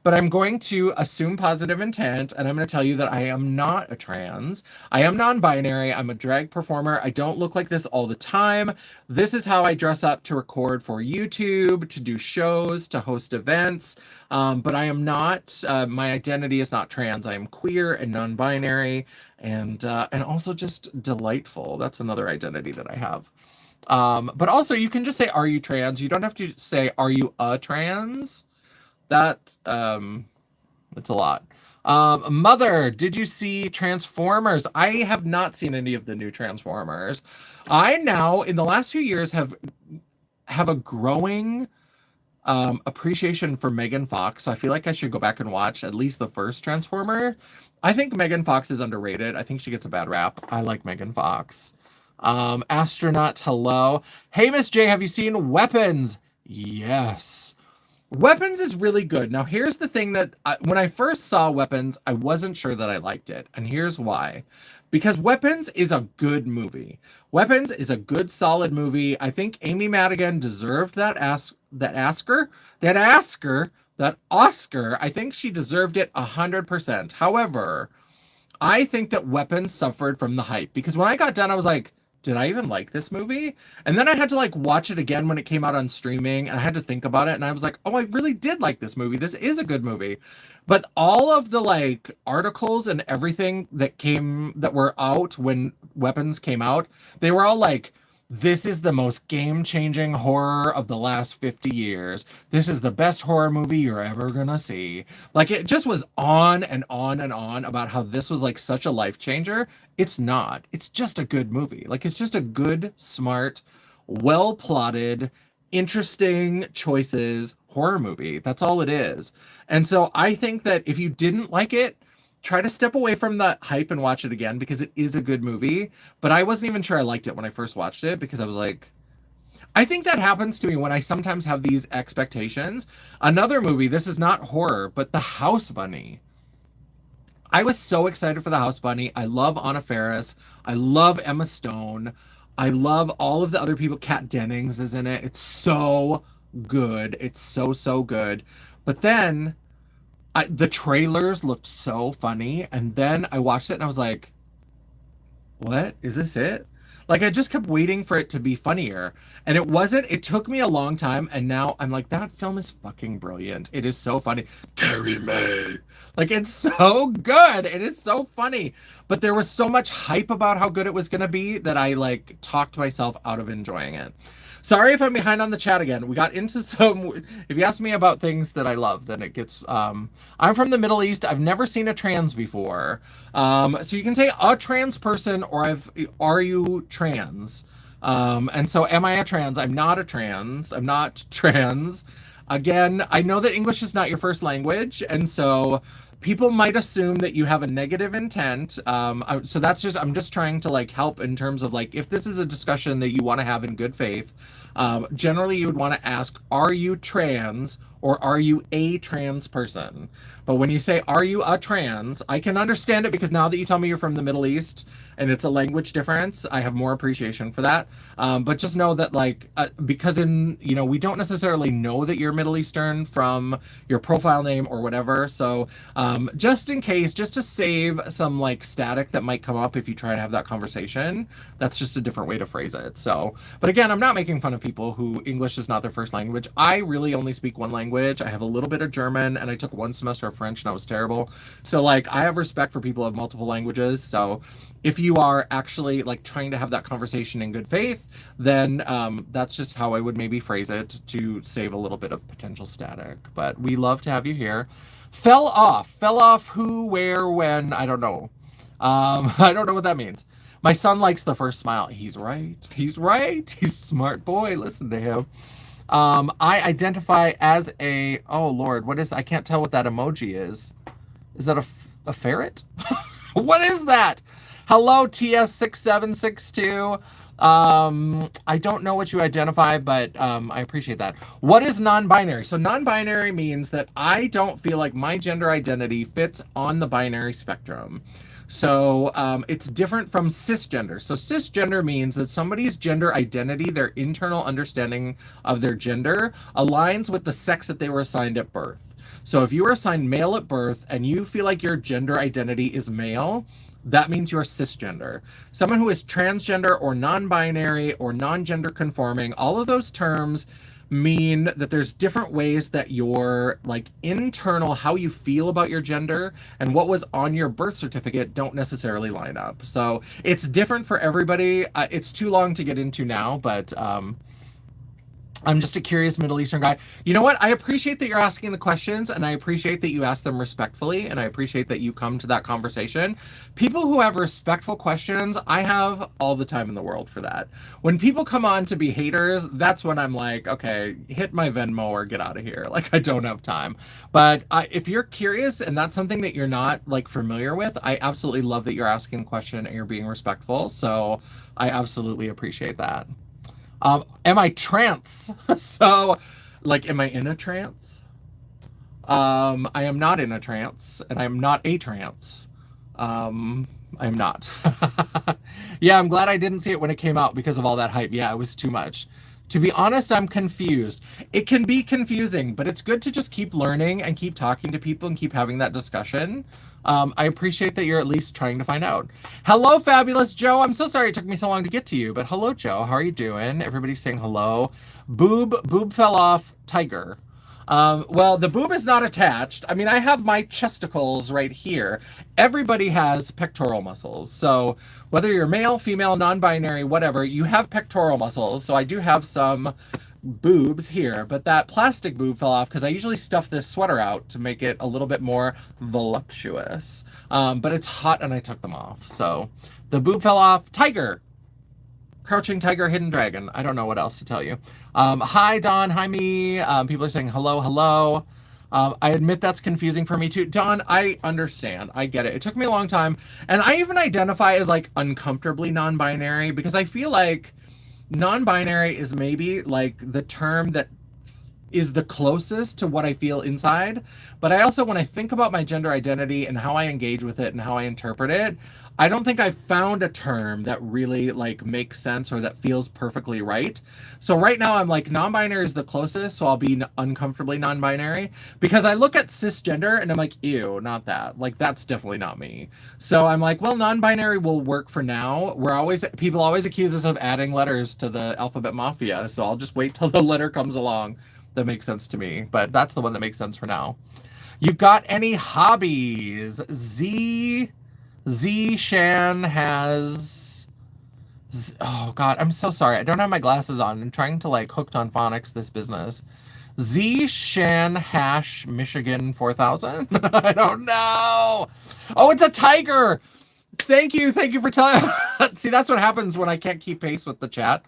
but I'm going to assume positive intent, and I'm going to tell you that I am not a trans. I am non-binary. I'm a drag performer. I don't look like this all the time. This is how I dress up to record for YouTube, to do shows, to host events. But I am not, my identity is not trans. I am queer and non-binary, and also just delightful. That's another identity that I have. But also you can just say, are you trans? You don't have to say, are you a trans? That, it's a lot. Mother, did you see Transformers? I have not seen any of the new Transformers. I now, in the last few years, have a growing appreciation for Megan Fox. So I feel like I should go back and watch at least the first Transformer. I think Megan Fox is underrated. I think she gets a bad rap. I like Megan Fox. Astronaut, hello. Hey, Miss J, have you seen Weapons? Yes. Weapons is really good. Now, here's the thing that when I first saw Weapons, I wasn't sure that I liked it. And here's why. Because Weapons is a good movie. Weapons is a good, solid movie. I think Amy Madigan deserved that Oscar. I think she deserved it 100%. However, I think that Weapons suffered from the hype. Because when I got done, I was like, did I even like this movie? And then I had to like watch it again when it came out on streaming, and I had to think about it, and I was like, oh, I really did like this movie. This is a good movie. But all of the like articles and everything that were out when Weapons came out, they were all like, this is the most game-changing horror of the last 50 years. This is the best horror movie you're ever gonna see. Like, it just was on and on and on about how this was like such a life changer. It's not. It's just a good movie. Like, it's just a good, smart, well-plotted, interesting choices horror movie. That's all it is. And so I think that if you didn't like it, try to step away from the hype and watch it again, because it is a good movie. But I wasn't even sure I liked it when I first watched it, because I was like, I think that happens to me when I sometimes have these expectations. Another movie, this is not horror, but The House Bunny. I was so excited for The House Bunny. I love Anna Faris. I love Emma Stone. I love all of the other people. Kat Dennings is in it. It's so good. It's so, so good. But then the trailers looked so funny. And then I watched it and I was like, what? Is this it? Like, I just kept waiting for it to be funnier. And it wasn't. It took me a long time. And now I'm like, that film is fucking brilliant. It is so funny. Carrie Mae. Like, it's so good. It is so funny. But there was so much hype about how good it was going to be that I, like, talked myself out of enjoying it. Sorry if I'm behind on the chat again. We got into some... If you ask me about things that I love, then it gets... I'm from the Middle East. I've never seen a trans before. So you can say a trans person or are you trans? And so am I a trans? I'm not a trans. I'm not trans. Again, I know that English is not your first language. And so people might assume that you have a negative intent. So that's just, I'm just trying to like help in terms of like, if this is a discussion that you want to have in good faith, generally you would want to ask, are you trans or are you a trans person? But when you say, are you a trans, I can understand it because now that you tell me you're from the Middle East and it's a language difference, I have more appreciation for that. But just know that like, because we don't necessarily know that you're Middle Eastern from your profile name or whatever. So just in case, just to save some like static that might come up if you try to have that conversation, that's just a different way to phrase it. So, but again, I'm not making fun of people who English is not their first language. I really only speak one language. I have a little bit of German and I took one semester of French and I was terrible. So like, I have respect for people of multiple languages. So if you are actually like trying to have that conversation in good faith, then that's just how I would maybe phrase it to save a little bit of potential static. But we love to have you here. Fell off who, where, when, I don't know. I don't know what that means. My son likes the first smile. He's right. He's a smart boy. Listen to him. I identify as oh Lord, what is, I can't tell what that emoji is. Is that a ferret? What is that? Hello, TS6762. I don't know what you identify, but I appreciate that. What is non-binary? So non-binary means that I don't feel like my gender identity fits on the binary spectrum. So it's different from cisgender. So cisgender means that somebody's gender identity, their internal understanding of their gender, aligns with the sex that they were assigned at birth. So if you were assigned male at birth and you feel like your gender identity is male, that means you're cisgender. Someone who is transgender or non-binary or non-gender conforming, all of those terms mean that there's different ways that your like internal, how you feel about your gender and what was on your birth certificate don't necessarily line up. So it's different for everybody. It's too long to get into now, but I'm just a curious Middle Eastern guy. You know what? I appreciate that you're asking the questions and I appreciate that you ask them respectfully and I appreciate that you come to that conversation. People who have respectful questions, I have all the time in the world for that. When people come on to be haters, that's when I'm like, okay, hit my Venmo or get out of here. Like, I don't have time. But if you're curious and that's something that you're not like familiar with, I absolutely love that you're asking the question and you're being respectful. So I absolutely appreciate that. Am I trance? So, like, am I in a trance? I am not in a trance, and I'm not a trance. I'm not. Yeah, I'm glad I didn't see it when it came out because of all that hype. Yeah, it was too much. To be honest, I'm confused. It can be confusing, but it's good to just keep learning and keep talking to people and keep having that discussion. I appreciate that you're at least trying to find out. Hello, fabulous Joe. I'm so sorry it took me so long to get to you, but hello, Joe. How are you doing? Everybody's saying hello. Boob fell off, tiger. Well, the boob is not attached. I mean, I have my chesticles right here. Everybody has pectoral muscles. So whether you're male, female, non-binary, whatever, you have pectoral muscles. So I do have some boobs here, but that plastic boob fell off because I usually stuff this sweater out to make it a little bit more voluptuous. But it's hot and I took them off. So the boob fell off. Tiger. Crouching tiger, hidden dragon. I don't know what else to tell you. Hi, Don. Hi, me. People are saying hello, hello. I admit that's confusing for me too. Don, I understand. I get it. It took me a long time. And I even identify as like uncomfortably non-binary because I feel like non-binary is maybe like the term that is the closest to what I feel inside. But I also, when I think about my gender identity and how I engage with it and how I interpret it, I don't think I've found a term that really like makes sense or that feels perfectly right. So right now I'm like, non-binary is the closest, so I'll be uncomfortably non-binary, because I look at cisgender and I'm like, ew, not that. Like, that's definitely not me. So I'm like, well, non-binary will work for now. People always accuse us of adding letters to the alphabet mafia, so I'll just wait till the letter comes along that makes sense to me, but that's the one that makes sense for now. You got any hobbies? Z Shan has. Oh God, I'm so sorry. I don't have my glasses on. I'm trying to like hooked on phonics this business. Z Shan hash Michigan 4000. I don't know. Oh, it's a tiger. Thank you for telling. See, that's what happens when I can't keep pace with the chat.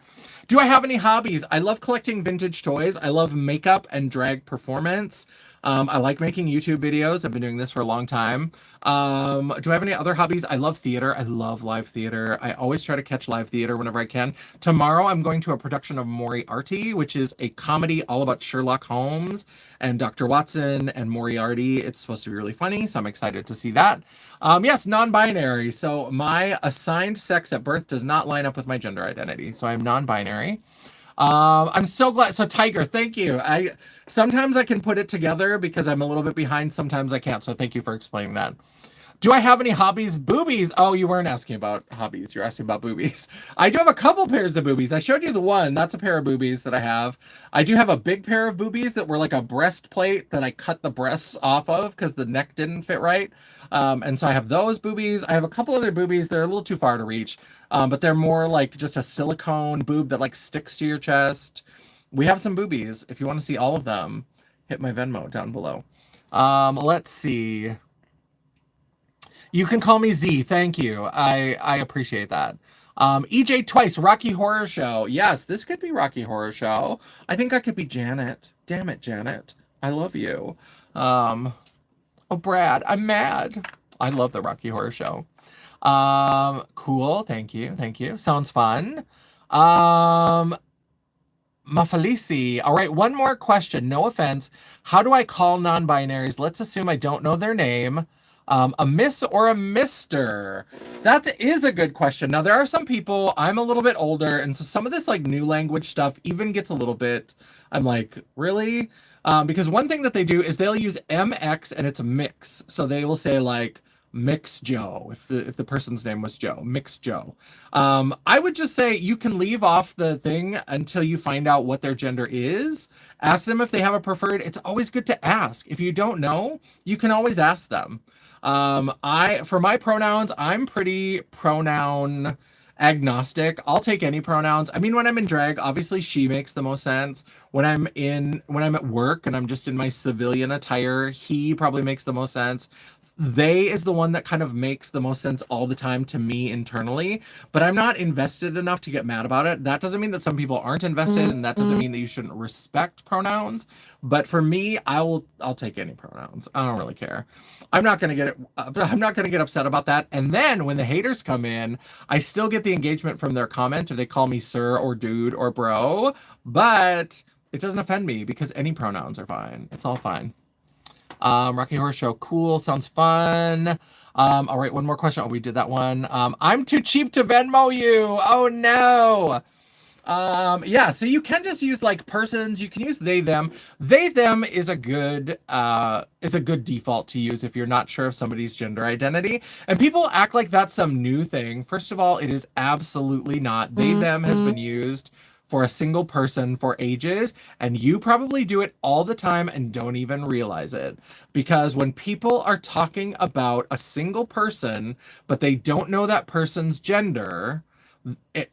Do I have any hobbies? I love collecting vintage toys. I love makeup and drag performance. I like making YouTube videos. I've been doing this for a long time. Do I have any other hobbies? I love theater. I love live theater. I always try to catch live theater whenever I can. Tomorrow, I'm going to a production of Moriarty, which is a comedy all about Sherlock Holmes and Dr. Watson and Moriarty. It's supposed to be really funny, so I'm excited to see that. Yes, non-binary. So my assigned sex at birth does not line up with my gender identity. So I'm non-binary. I'm so glad. So Tiger, thank you. Sometimes I can put it together because I'm a little bit behind. Sometimes I can't. So thank you for explaining that. Do I have any hobbies? Boobies. Oh, you weren't asking about hobbies. You're asking about boobies. I do have a couple pairs of boobies. I showed you the one. That's a pair of boobies that I have. I do have a big pair of boobies that were like a breastplate that I cut the breasts off of because the neck didn't fit right. And so I have those boobies. I have a couple other boobies. They're a little too far to reach. But they're more like just a silicone boob that like sticks to your chest. We have some boobies. If you want to see all of them, hit my Venmo down below. Let's see. You can call me Z. Thank you. I appreciate that. EJ Twice, Rocky Horror Show. Yes, this could be Rocky Horror Show. I think I could be Janet. Damn it, Janet. I love you. Oh, Brad, I'm mad. I love the Rocky Horror Show. Cool. Thank you. Sounds fun. Mafalisi. All right, one more question. No offense. How do I call non-binaries? Let's assume I don't know their name. A miss or a mister? That is a good question. Now, there are some people, I'm a little bit older, and so some of this like new language stuff even gets a little bit, I'm like, really? Because one thing that they do is they'll use MX and it's a mix. So they will say like, Mix Joe, if the person's name was Joe, Mix Joe. I would just say you can leave off the thing until you find out what their gender is. Ask them if they have a preferred. It's always good to ask. If you don't know, you can always ask them. For my pronouns, I'm pretty pronoun agnostic. I'll take any pronouns. I mean, when I'm in drag, obviously she makes the most sense. When I'm at work and I'm just in my civilian attire, he probably makes the most sense. They is the one that kind of makes the most sense all the time to me internally, but I'm not invested enough to get mad about it. That doesn't mean that some people aren't invested, and that doesn't mean that you shouldn't respect pronouns. But for me, I'll take any pronouns. I don't really care. I'm not gonna get upset about that. And then when the haters come in, I still get the engagement from their comment if they call me sir or dude or bro, but it doesn't offend me because any pronouns are fine. It's all fine. Rocky Horror Show, cool, sounds fun. All right, one more question. Oh, we did that one. I'm too cheap to Venmo you. Oh no. Yeah, so you can just use like persons. You can use they them. They them is a good default to use if you're not sure of somebody's gender identity. And people act like that's some new thing. First of all, it is absolutely not. They them has been used for a single person for ages, and you probably do it all the time and don't even realize it. Because when people are talking about a single person, but they don't know that person's gender,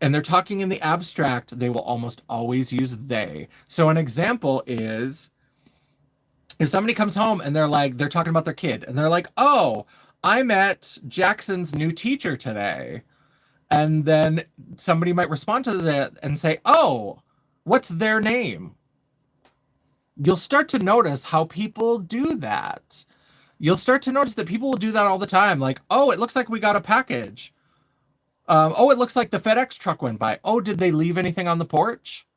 and they're talking in the abstract, they will almost always use they. So an example is, if somebody comes home and they're talking about their kid, and they're like, oh, I met Jackson's new teacher today. And then somebody might respond to that and say, oh, what's their name? You'll start to notice how people do that. You'll start to notice that people will do that all the time. Like, oh, it looks like we got a package. Oh, it looks like the FedEx truck went by. Oh, did they leave anything on the porch?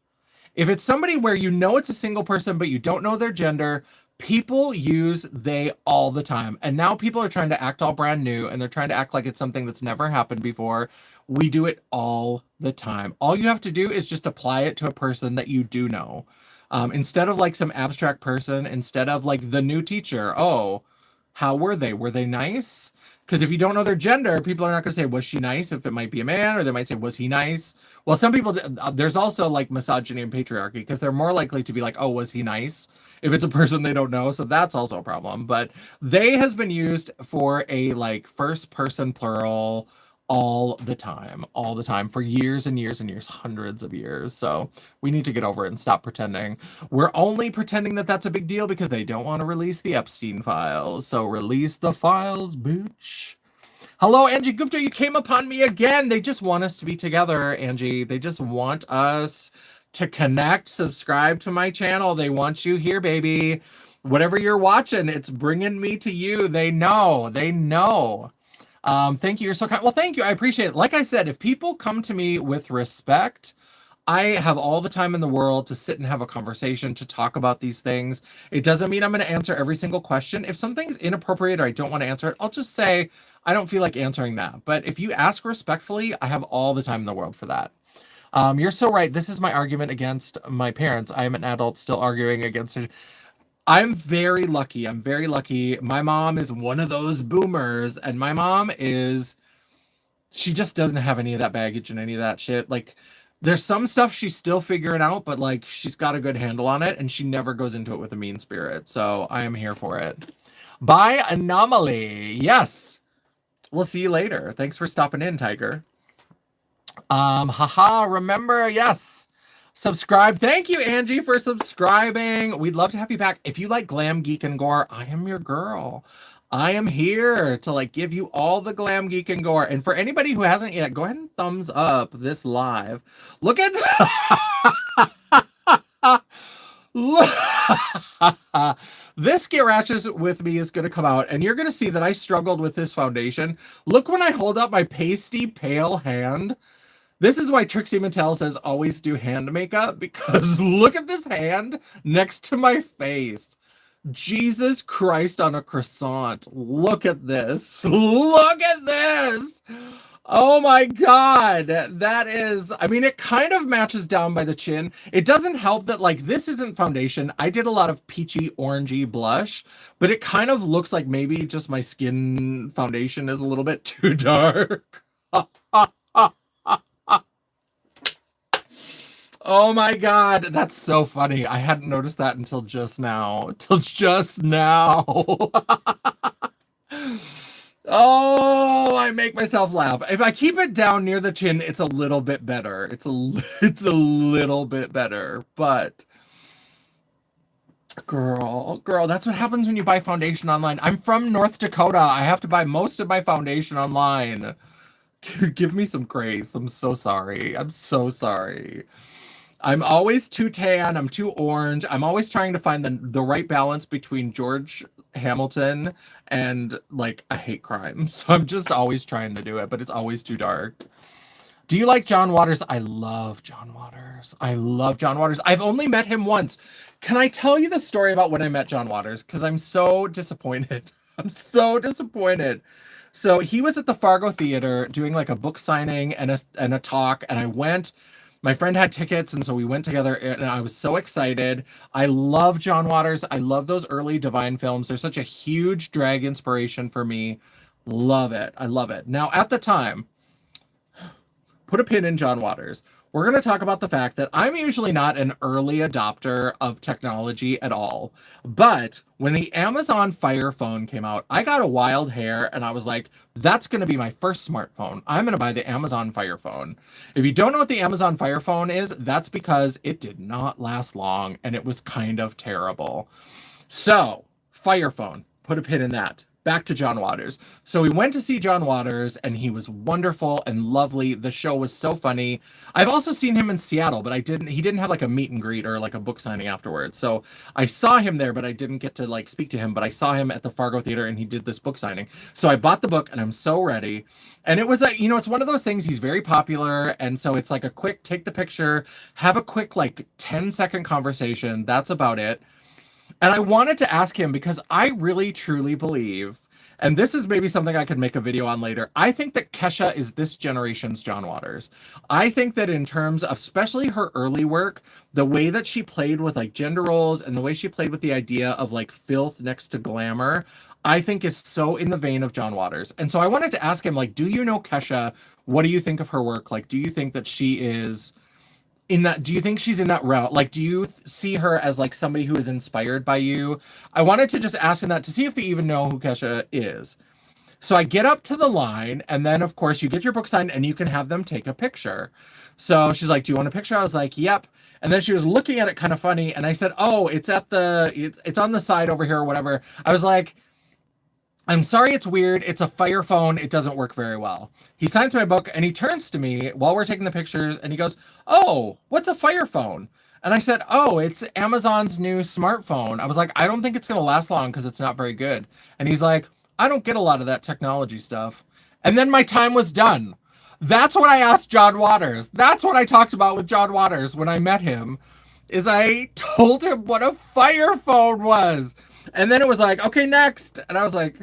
If it's somebody where you know it's a single person, but you don't know their gender, people use they all the time. And now people are trying to act all brand new and they're trying to act like it's something that's never happened before. We do it all the time. All you have to do is just apply it to a person that you do know. Instead of like some abstract person, instead of like the new teacher, oh, how were they? Were they nice? Because if you don't know their gender, people are not going to say, was she nice? If it might be a man, or they might say, was he nice? Well, some people, there's also like misogyny and patriarchy because they're more likely to be like, oh, was he nice? If it's a person they don't know. So that's also a problem. But they has been used for a like first person plural all the time for years and years and years, hundreds of years. So we need to get over it and stop pretending. We're only pretending that that's a big deal because they don't want to release the Epstein files. So release the files, bitch. Hello, Angie Gupta. You came upon me again. They just want us to be together, Angie. They just want us to connect, subscribe to my channel. They want you here, baby. Whatever you're watching, it's bringing me to you. They know. They know. Thank you. You're so kind. Well, thank you. I appreciate it. Like I said, if people come to me with respect, I have all the time in the world to sit and have a conversation, to talk about these things. It doesn't mean I'm going to answer every single question. If something's inappropriate or I don't want to answer it, I'll just say, I don't feel like answering that. But if you ask respectfully, I have all the time in the world for that. You're so right. This is my argument against my parents. I am an adult still arguing against her. I'm very lucky. I'm very lucky. My mom is one of those boomers, and my mom is, she just doesn't have any of that baggage and any of that shit. Like, there's some stuff she's still figuring out, but like, she's got a good handle on it, and she never goes into it with a mean spirit. So I am here for it. Bye, Anomaly. Yes. We'll see you later. Thanks for stopping in, Tiger. Haha, remember, yes. Subscribe. Thank you, Angie, for subscribing. We'd love to have you back. If you like glam, geek, and gore, I am your girl. I am here to like give you all the glam, geek, and gore. And for anybody who hasn't yet, go ahead and thumbs up this live. Look at this Get Ratchet With Me is going to come out, and you're going to see that I struggled with this foundation. Look when I hold up my pasty, pale hand. This is why Trixie Mattel says always do hand makeup, because look at this hand next to my face. Jesus Christ on a croissant. Look at this. Look at this. Oh my God. That is, I mean, it kind of matches down by the chin. It doesn't help that like this isn't foundation. I did a lot of peachy orangey blush, but it kind of looks like maybe just my skin foundation is a little bit too dark. Oh my God, that's so funny. I hadn't noticed that until just now. Oh, I make myself laugh. If I keep it down near the chin, it's a little bit better. It's a little bit better, but girl, that's what happens when you buy foundation online. I'm from North Dakota. I have to buy most of my foundation online. Give me some grace. I'm so sorry. I'm so sorry. I'm always too tan. I'm too orange. I'm always trying to find the right balance between George Hamilton and like a hate crime. So I'm just always trying to do it, but it's always too dark. Do you like John Waters? I love John Waters. I love John Waters. I've only met him once. Can I tell you the story about when I met John Waters? Because I'm so disappointed. I'm so disappointed. So he was at the Fargo Theater doing like a book signing and a talk, and I went. My friend had tickets, and so we went together, and I was so excited. I love John Waters. I love those early Divine films. They're such a huge drag inspiration for me. Love it. I love it. Now, at the time, put a pin in John Waters. We're going to talk about the fact that I'm usually not an early adopter of technology at all. But when the Amazon Fire Phone came out, I got a wild hair and I was like, that's going to be my first smartphone. I'm going to buy the Amazon Fire Phone. If you don't know what the Amazon Fire Phone is, that's because it did not last long and it was kind of terrible. So, Fire Phone, put a pin in that. back to John Waters. So we went to see John Waters, and he was wonderful and lovely. The show was so funny. I've also seen him in Seattle, but he didn't have like a meet and greet or like a book signing afterwards. So I saw him there, but I didn't get to like speak to him, but I saw him at the Fargo Theater, and he did this book signing. So I bought the book, and I'm so ready. And it was like, it's one of those things, he's very popular. And so it's like a quick, take the picture, have a quick like 10-second conversation. That's about it. And I wanted to ask him, because I really truly believe, and this is maybe something I could make a video on later, I think that Kesha is this generation's John Waters. I think that in terms of especially her early work, the way that she played with like gender roles and the way she played with the idea of like filth next to glamour, I think is so in the vein of John Waters. And so I wanted to ask him, like, do you know Kesha? What do you think of her work? Like, do you think that she is do you think she's in that route? Like, do you see her as like somebody who is inspired by you? I wanted to just ask him that to see if we even know who Kesha is. So I get up to the line, and then of course you get your book signed and you can have them take a picture. So she's like, do you want a picture? I was like, yep. And then she was looking at it kind of funny. And I said, oh, it's on the side over here or whatever. I was like, I'm sorry, it's weird. It's a Fire phone. It doesn't work very well. He signs my book, and he turns to me while we're taking the pictures, and he goes, oh, what's a Fire phone? And I said, oh, it's Amazon's new smartphone. I was like, I don't think it's going to last long because it's not very good. And he's like, I don't get a lot of that technology stuff. And then my time was done. That's what I asked John Waters. That's what I talked about with John Waters when I met him, is I told him what a Fire phone was. And then it was like, okay, next. And I was like,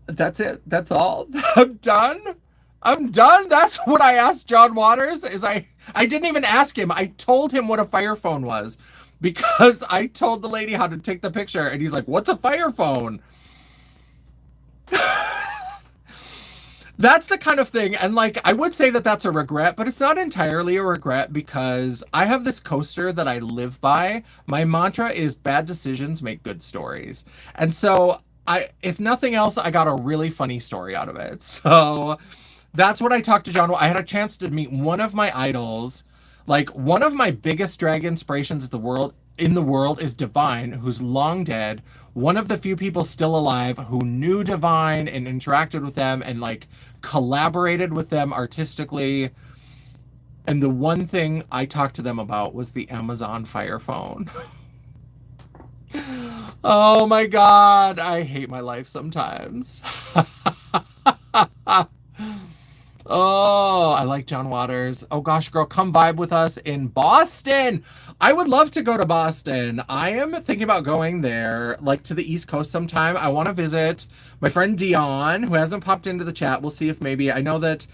that's it. That's all. I'm done. That's what I asked John Waters. I didn't even ask him. I told him what a Fire phone was, because I told the lady how to take the picture, and he's like, what's a Fire phone? That's the kind of thing. And like, I would say that that's a regret, but it's not entirely a regret, because I have this coaster that I live by. My mantra is bad decisions make good stories. And so if nothing else, I got a really funny story out of it. So that's what I talked to John. I had a chance to meet one of my idols. Like, one of my biggest drag inspirations in the world is Divine, who's long dead. One of the few people still alive who knew Divine and interacted with them and like collaborated with them artistically. And the one thing I talked to them about was the Amazon Fire phone. Oh my God, I hate my life sometimes. Oh, I like John Waters. Oh gosh, girl, come vibe with us in Boston. I would love to go to Boston. I am thinking about going there, like to the East Coast sometime. I want to visit my friend Dion, who hasn't popped into the chat. We'll see if maybe, I know that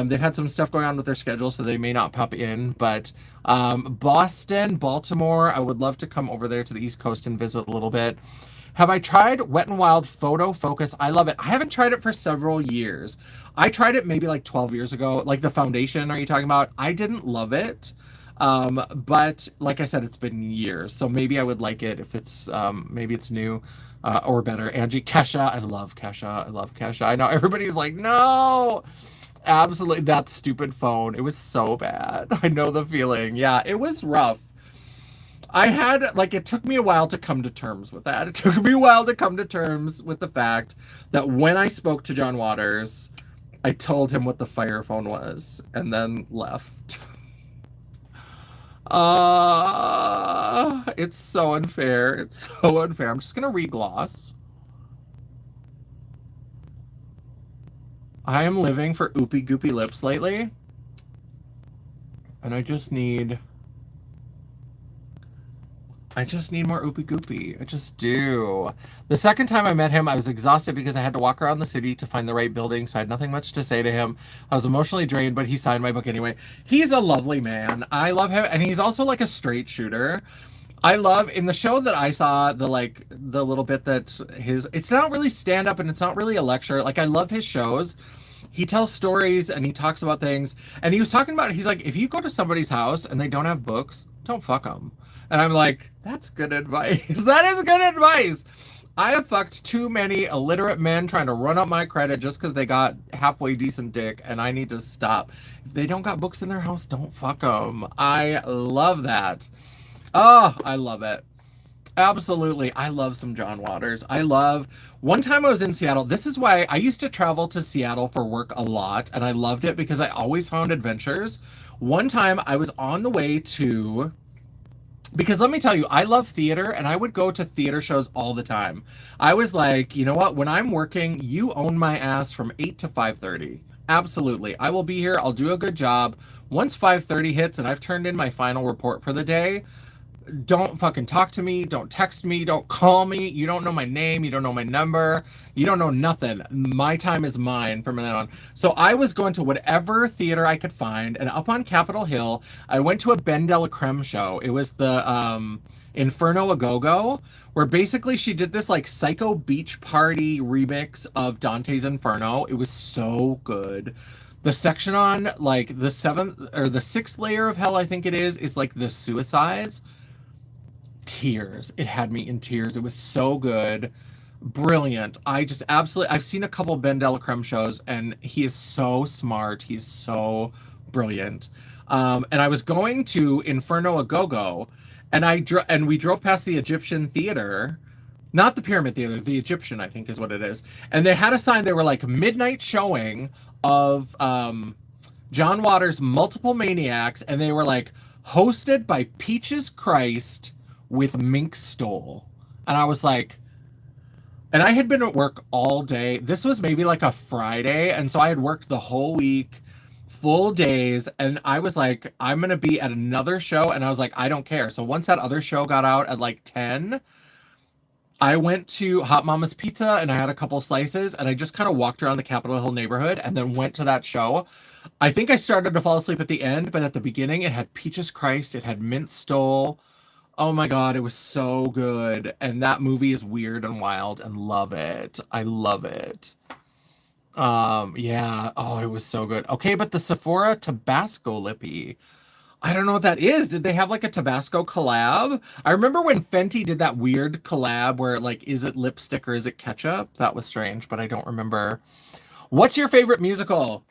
they've had some stuff going on with their schedule, so they may not pop in, but Boston, Baltimore, I would love to come over there to the East Coast and visit a little bit. Have I tried Wet n Wild Photo Focus? I love it. I haven't tried it for several years. I tried it maybe like 12 years ago. Like the foundation, are you talking about? I didn't love it. But like I said, it's been years. So maybe I would like it if it's, maybe it's new or better. Angie, Kesha. I love Kesha. I love Kesha. I know everybody's like, no. Absolutely. That stupid phone. It was so bad. I know the feeling. Yeah, it was rough. It took me a while to come to terms with that. It took me a while to come to terms with the fact that when I spoke to John Waters, I told him what the Fire phone was and then left. It's so unfair. It's so unfair. I'm just going to re-gloss. I am living for oopy goopy lips lately. And I just need more oopy goopy. I just do. The second time I met him, I was exhausted because I had to walk around the city to find the right building, so I had nothing much to say to him. I was emotionally drained, but he signed my book anyway. He's a lovely man. I love him, and he's also like a straight shooter. I love, in the show that I saw, the little bit that it's not really stand-up and it's not really a lecture. Like, I love his shows. He tells stories and he talks about things. And he was talking about, he's like, if you go to somebody's house and they don't have books, don't fuck them. And I'm like, that's good advice. That is good advice. I have fucked too many illiterate men trying to run up my credit just because they got halfway decent dick, and I need to stop. If they don't got books in their house, don't fuck them. I love that. Oh, I love it. Absolutely. I love some John Waters. One time I was in Seattle. This is why I used to travel to Seattle for work a lot, and I loved it because I always found adventures. One time I was on the way to, because let me tell you, I love theater and I would go to theater shows all the time. I was like, you know what? When I'm working, you own my ass from 8 to 5:30. Absolutely. I will be here. I'll do a good job. Once 5:30 hits and I've turned in my final report for the day, don't fucking talk to me. Don't text me. Don't call me. You don't know my name. You don't know my number. You don't know nothing. My time is mine from then on. So I was going to whatever theater I could find. And up on Capitol Hill, I went to a Ben de la Creme show. It was the Inferno a Go-Go, where basically she did this like psycho beach party remix of Dante's Inferno. It was so good. The section on like the seventh or the sixth layer of hell, I think it is like the suicides. Tears. It had me in tears. It was so good. Brilliant. I just absolutely, I've seen a couple Ben de la Creme shows and he is so smart. He's so brilliant. And I was going to Inferno a Go-Go and and we drove past the Egyptian Theater, not the Pyramid Theater, the Egyptian, I think is what it is. And they had a sign, they were like midnight showing of John Waters' Multiple Maniacs, and they were like hosted by Peaches Christ with Mink Stole. And I was like, and I had been at work all day. This was maybe like a Friday. And so I had worked the whole week, full days. And I was like, I'm going to be at another show. And I was like, I don't care. So once that other show got out at like 10, I went to Hot Mama's Pizza and I had a couple slices and I just kind of walked around the Capitol Hill neighborhood and then went to that show. I think I started to fall asleep at the end, but at the beginning it had Peaches Christ, it had Mint Stole. Oh my God, it was so good. And that movie is weird and wild and love it. I love it. Yeah. Oh, it was so good. Okay, but the Sephora Tabasco Lippy. I don't know what that is. Did they have like a Tabasco collab? I remember when Fenty did that weird collab where like, is it lipstick or is it ketchup? That was strange, but I don't remember. What's your favorite musical?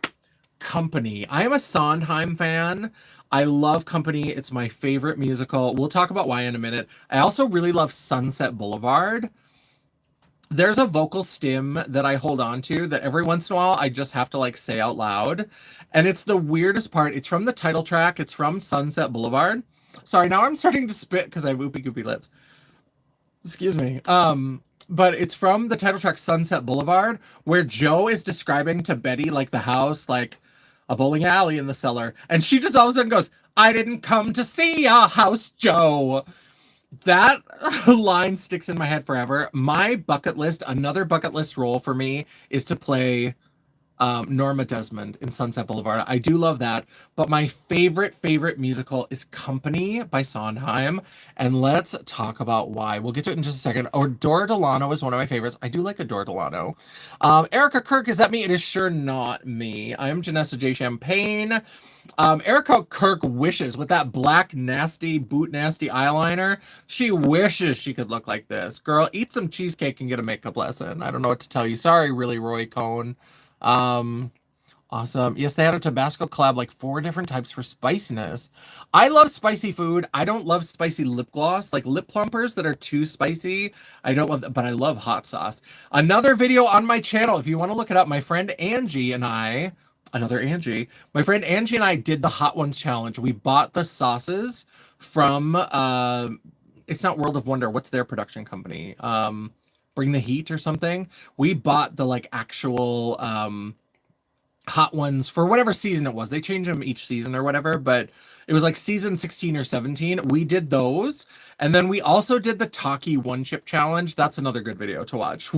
Company. I am a Sondheim fan. I love Company. It's my favorite musical. We'll talk about why in a minute. I also really love Sunset Boulevard. There's a vocal stim that I hold on to that every once in a while I just have to like say out loud. And it's the weirdest part. It's from the title track. It's from Sunset Boulevard. Sorry, now I'm starting to spit because I have oopy goopy lips. Excuse me. But it's from the title track Sunset Boulevard, where Joe is describing to Betty like the house, like a bowling alley in the cellar. And she just all of a sudden goes, I didn't come to see a house, Joe. That line sticks in my head forever. My bucket list, another bucket list role for me is to play Norma Desmond in Sunset Boulevard. I do love that. But my favorite musical is Company by Sondheim. And let's talk about why. We'll get to it in just a second. Dora Delano is one of my favorites. I do like Adore Delano. Erica Kirk, is that me? It is sure not me. I am Janessa J. Champagne. Erica Kirk wishes with that black nasty boot nasty eyeliner, she wishes she could look like this. Girl, eat some cheesecake and get a makeup lesson. I don't know what to tell you. Sorry, really, Roy Cohn. Awesome. Yes, they had a Tabasco collab, like 4 different types for spiciness. I love spicy food. I don't love spicy lip gloss, like lip plumpers that are too spicy. I don't love that, but I love hot sauce. Another video on my channel, if you want to look it up, my friend Angie and I, my friend Angie and I did the Hot Ones challenge. We bought the sauces from, it's not World of Wonder. What's their production company? Bring the Heat or something. We bought the like actual Hot Ones for whatever season it was. They change them each season or whatever, but it was like season 16 or 17. We did those. And then we also did the Taki One Chip Challenge. That's another good video to watch.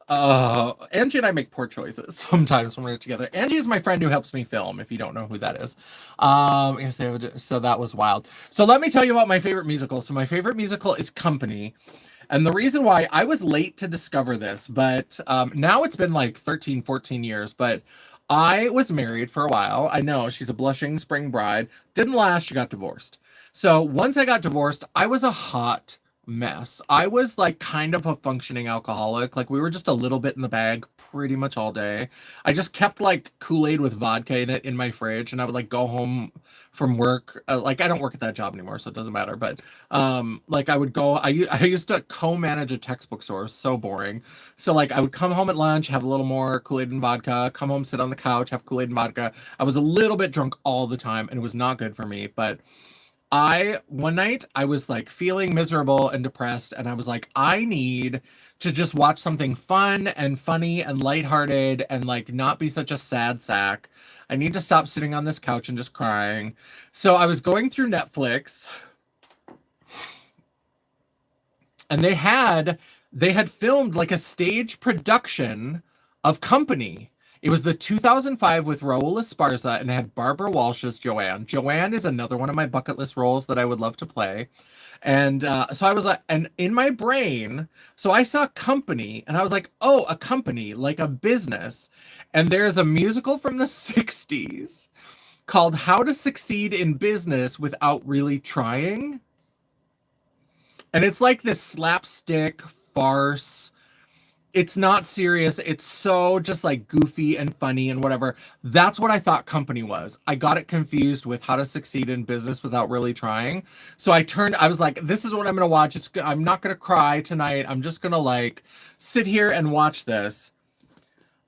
Angie and I make poor choices sometimes when we're together. Angie is my friend who helps me film, if you don't know who that is. So that was wild. So let me tell you about my favorite musical. So my favorite musical is Company. And the reason why I was late to discover this, but now it's been like 13, 14 years, but I was married for a while. I know, she's a blushing spring bride. Didn't last, she got divorced. So once I got divorced, I was a hot mess. I was like kind of a functioning alcoholic. Like we were just a little bit in the bag pretty much all day. I just kept like Kool-Aid with vodka in it in my fridge, and I would like go home from work. Like I don't work at that job anymore, so it doesn't matter. But like I would go. I used to co-manage a textbook store. It was so boring. So like I would come home at lunch, have a little more Kool-Aid and vodka. Come home, sit on the couch, have Kool-Aid and vodka. I was a little bit drunk all the time, and it was not good for me. But one night I was like feeling miserable and depressed, and I was like, I need to just watch something fun and funny and lighthearted and like not be such a sad sack. I need to stop sitting on this couch and just crying. So I was going through Netflix, and they had filmed like a stage production of Company. It was the 2005 with Raul Esparza, and it had Barbara Walsh as Joanne. Joanne is another one of my bucket list roles that I would love to play. And so I was like, and in my brain, so I saw Company, and I was like, oh, a company, like a business. And there's a musical from the 60s called How to Succeed in Business Without Really Trying. And it's like this slapstick farce. It's not serious. It's so just like goofy and funny and whatever. That's what I thought Company was. I got it confused with How to Succeed in Business Without Really Trying. So I was like, this is what I'm going to watch. I'm not going to cry tonight. I'm just going to like sit here and watch this.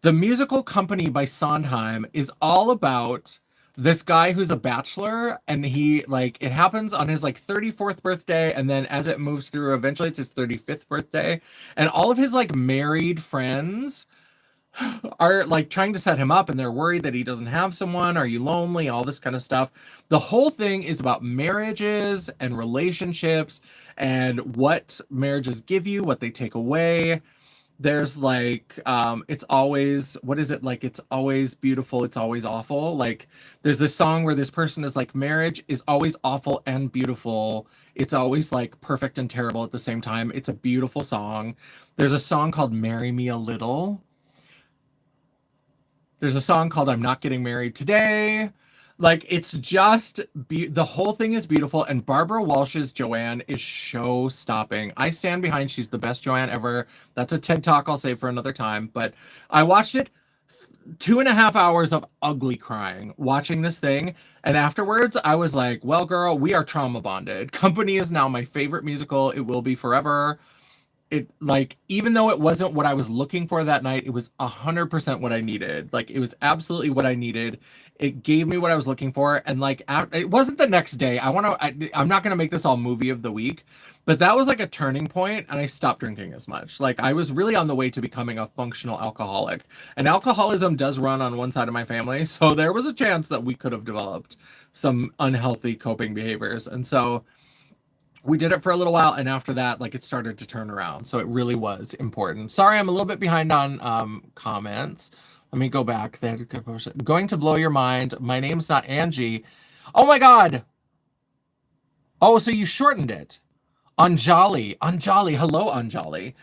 The musical Company by Sondheim is all about this guy who's a bachelor, and he like, it happens on his like 34th birthday, and then as it moves through, eventually it's his 35th birthday, and all of his like married friends are like trying to set him up, and they're worried that he doesn't have someone. Are you lonely? All this kind of stuff. The whole thing is about marriages and relationships and what marriages give you, what they take away. There's like, it's always, what is it? Like, it's always beautiful, it's always awful. Like, there's this song where this person is like, marriage is always awful and beautiful. It's always like perfect and terrible at the same time. It's a beautiful song. There's a song called Marry Me a Little. There's a song called I'm Not Getting Married Today. Like, it's just, the whole thing is beautiful, and Barbara Walsh's Joanne is show-stopping. I stand behind, she's the best Joanne ever. That's a TED Talk I'll save for another time, but I watched it, 2.5 hours of ugly crying watching this thing, and afterwards I was like, well, girl, we are trauma bonded. Company is now my favorite musical. It will be forever. It, like, even though it wasn't what I was looking for that night, it was 100% what I needed. Like, it was absolutely what I needed. It gave me what I was looking for. And like, it wasn't the next day. I'm not going to make this all movie of the week, but that was like a turning point, and I stopped drinking as much. Like, I was really on the way to becoming a functional alcoholic, and alcoholism does run on one side of my family. So there was a chance that we could have developed some unhealthy coping behaviors. And so we did it for a little while, and after that, like, it started to turn around. So it really was important. Sorry, I'm a little bit behind on comments. Let me go back. Going to blow your mind. My name's not Angie. Oh my God. Oh, so you shortened it. Anjali. Hello, Anjali.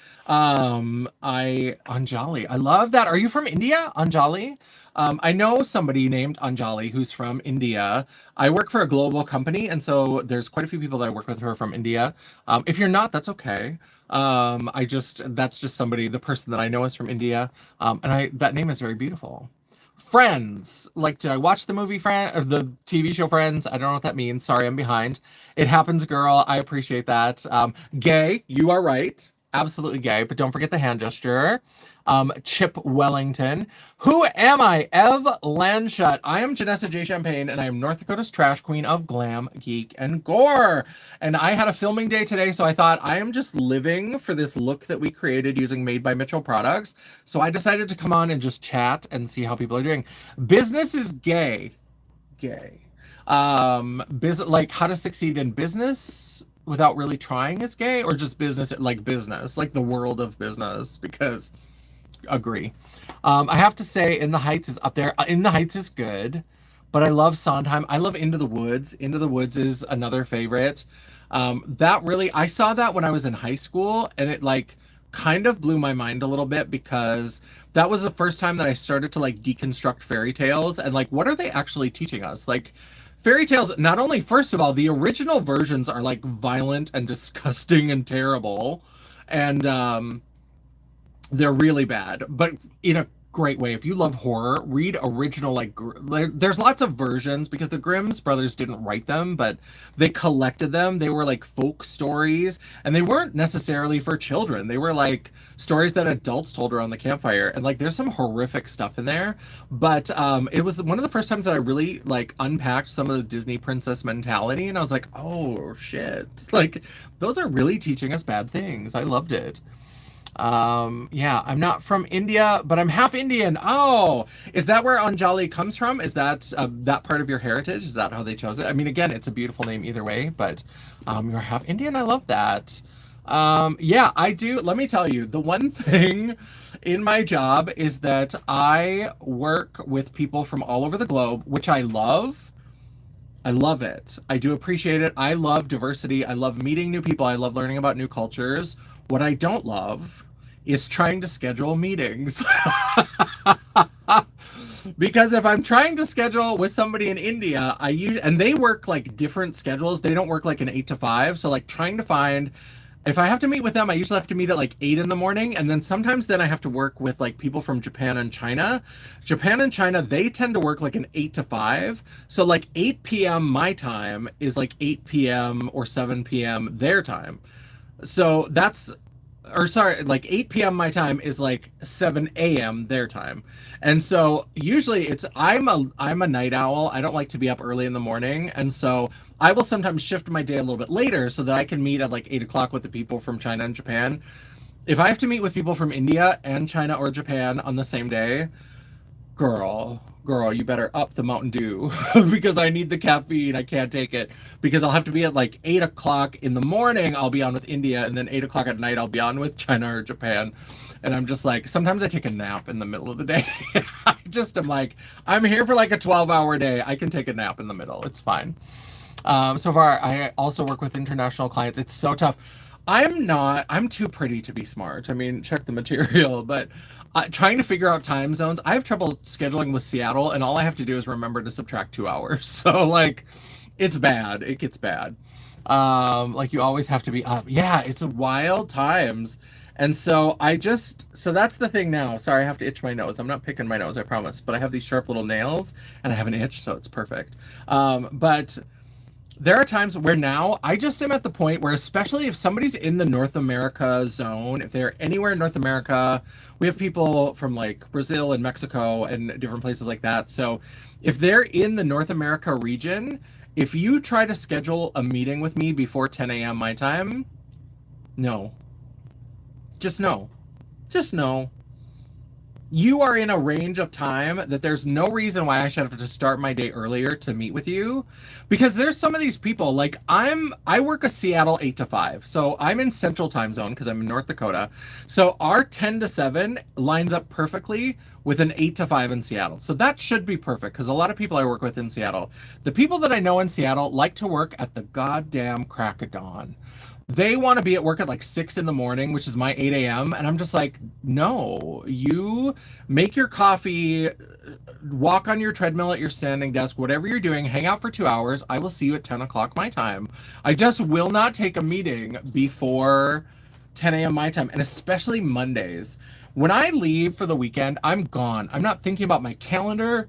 Anjali. I love that. Are you from India, Anjali? I know somebody named Anjali who's from India. I work for a global company, and so there's quite a few people that I work with who are from India. If you're not, that's okay. That's just somebody, the person that I know is from India. And that name is very beautiful. Friends. Like, did I watch the movie Friends, or the TV show Friends? I don't know what that means. Sorry, I'm behind. It happens, girl. I appreciate that. Gay. You are right. Absolutely gay, but don't forget the hand gesture. Chip Wellington. Who am I? Ev Landshut. I am Janessa J. Champagne, and I am North Dakota's trash queen of glam, geek, and gore. And I had a filming day today, so I thought I am just living for this look that we created using Made by Mitchell products. So I decided to come on and just chat and see how people are doing. Business is gay. Like, How to Succeed in Business Without Really Trying is gay, or just business, like the world of business, because agree. I have to say In the Heights is up there. In the Heights is good, but I love Sondheim. I love Into the Woods. Into the Woods is another favorite. I saw that when I was in high school, and it like kind of blew my mind a little bit, because that was the first time that I started to like deconstruct fairy tales and like, what are they actually teaching us? Like, fairy tales, not only, first of all, the original versions are like violent and disgusting and terrible, and they're really bad, but in a great way. If you love horror, read original, like, there's lots of versions because the Grimm's brothers didn't write them, but they collected them. They were like folk stories, and they weren't necessarily for children. They were like stories that adults told around the campfire, and like there's some horrific stuff in there, but it was one of the first times that I really like unpacked some of the Disney princess mentality, and I was like, oh shit, like those are really teaching us bad things. I loved it. Yeah, I'm not from India, but I'm half Indian. Oh, is that where Anjali comes from? Is that that part of your heritage? Is that how they chose it? I mean, again, it's a beautiful name either way, but you're half Indian. I love that. Yeah, I do. Let me tell you, the one thing in my job is that I work with people from all over the globe, which I love. I love it. I do appreciate it. I love diversity. I love meeting new people. I love learning about new cultures. What I don't love is trying to schedule meetings. Because if I'm trying to schedule with somebody in India, and they work like different schedules. They don't work like an 8 to 5. So like trying to find, if I have to meet with them, I usually have to meet at like 8 in the morning. And then sometimes then I have to work with like people from Japan and China. Japan and China, they tend to work like an 8 to 5. So like 8 p.m. my time is like 8 p.m. or 7 p.m. their time. So like 8 p.m. my time is like 7 a.m. their time. And so usually I'm a night owl. I don't like to be up early in the morning. And so I will sometimes shift my day a little bit later so that I can meet at like 8 o'clock with the people from China and Japan. If I have to meet with people from India and China or Japan on the same day, girl, you better up the Mountain Dew because I need the caffeine. I can't take it because I'll have to be at like 8 o'clock in the morning. I'll be on with India, and then 8 o'clock at night, I'll be on with China or Japan. And I'm just like, sometimes I take a nap in the middle of the day. I just am like, I'm here for like a 12-hour day. I can take a nap in the middle. It's fine. So far, I also work with international clients. It's so tough. I'm too pretty to be smart. I mean, check the material, but trying to figure out time zones, I have trouble scheduling with Seattle, and all I have to do is remember to subtract 2 hours. So like, it's bad. It gets bad. Like you always have to be up. Yeah, it's wild times. And so so that's the thing now. Sorry, I have to itch my nose. I'm not picking my nose, I promise, but I have these sharp little nails and I have an itch, so it's perfect. But there are times where now I just am at the point where, especially if somebody's in the North America zone, if they're anywhere in North America, we have people from like Brazil and Mexico and different places like that. So if they're in the North America region, if you try to schedule a meeting with me before 10 a.m. my time, no. Just no. Just no. You are in a range of time that there's no reason why I should have to start my day earlier to meet with you, because there's some of these people, like I work a Seattle 8 to 5. So I'm in Central Time Zone because I'm in North Dakota. So our 10 to 7 lines up perfectly with an 8 to 5 in Seattle. So that should be perfect because a lot of people I work with in Seattle, the people that I know in Seattle like to work at the goddamn crack of dawn. They want to be at work at like 6 in the morning, which is my 8 a.m. And I'm just like, no, you make your coffee, walk on your treadmill at your standing desk, whatever you're doing, hang out for 2 hours. I will see you at 10 o'clock my time. I just will not take a meeting before 10 a.m. my time, and especially Mondays. When I leave for the weekend, I'm gone. I'm not thinking about my calendar.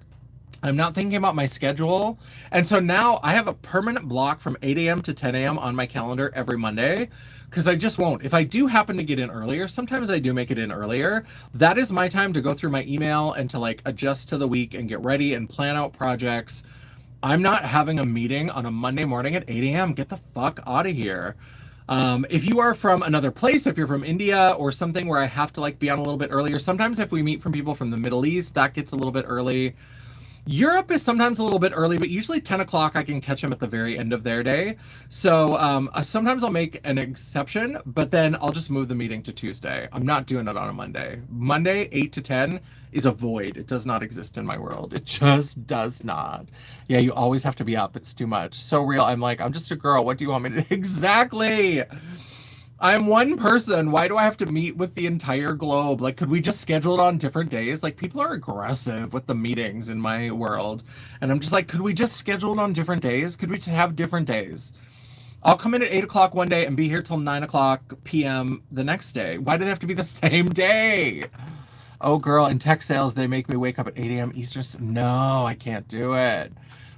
I'm not thinking about my schedule. And so now I have a permanent block from 8 a.m. to 10 a.m. on my calendar every Monday, because I just won't. If I do happen to get in earlier, sometimes I do make it in earlier. That is my time to go through my email and to like adjust to the week and get ready and plan out projects. I'm not having a meeting on a Monday morning at 8 a.m. Get the fuck out of here. If you are from another place, if you're from India or something where I have to like be on a little bit earlier, sometimes if we meet from people from the Middle East, that gets a little bit early. Europe is sometimes a little bit early, but usually 10 o'clock I can catch them at the very end of their day. So sometimes I'll make an exception, but then I'll just move the meeting to Tuesday. I'm not doing it on a Monday. Monday, 8 to 10 is a void. It does not exist in my world. It just does not. Yeah, you always have to be up. It's too much. So real. I'm like, I'm just a girl. What do you want me to do? Exactly. I'm one person. Why do I have to meet with the entire globe? Like, could we just schedule it on different days? Like, people are aggressive with the meetings in my world. And I'm just like, could we just schedule it on different days? Could we just have different days? I'll come in at 8 o'clock one day and be here till 9 o'clock p.m. the next day. Why do they have to be the same day? Oh, girl, in tech sales, they make me wake up at 8 a.m. Eastern. No, I can't do it.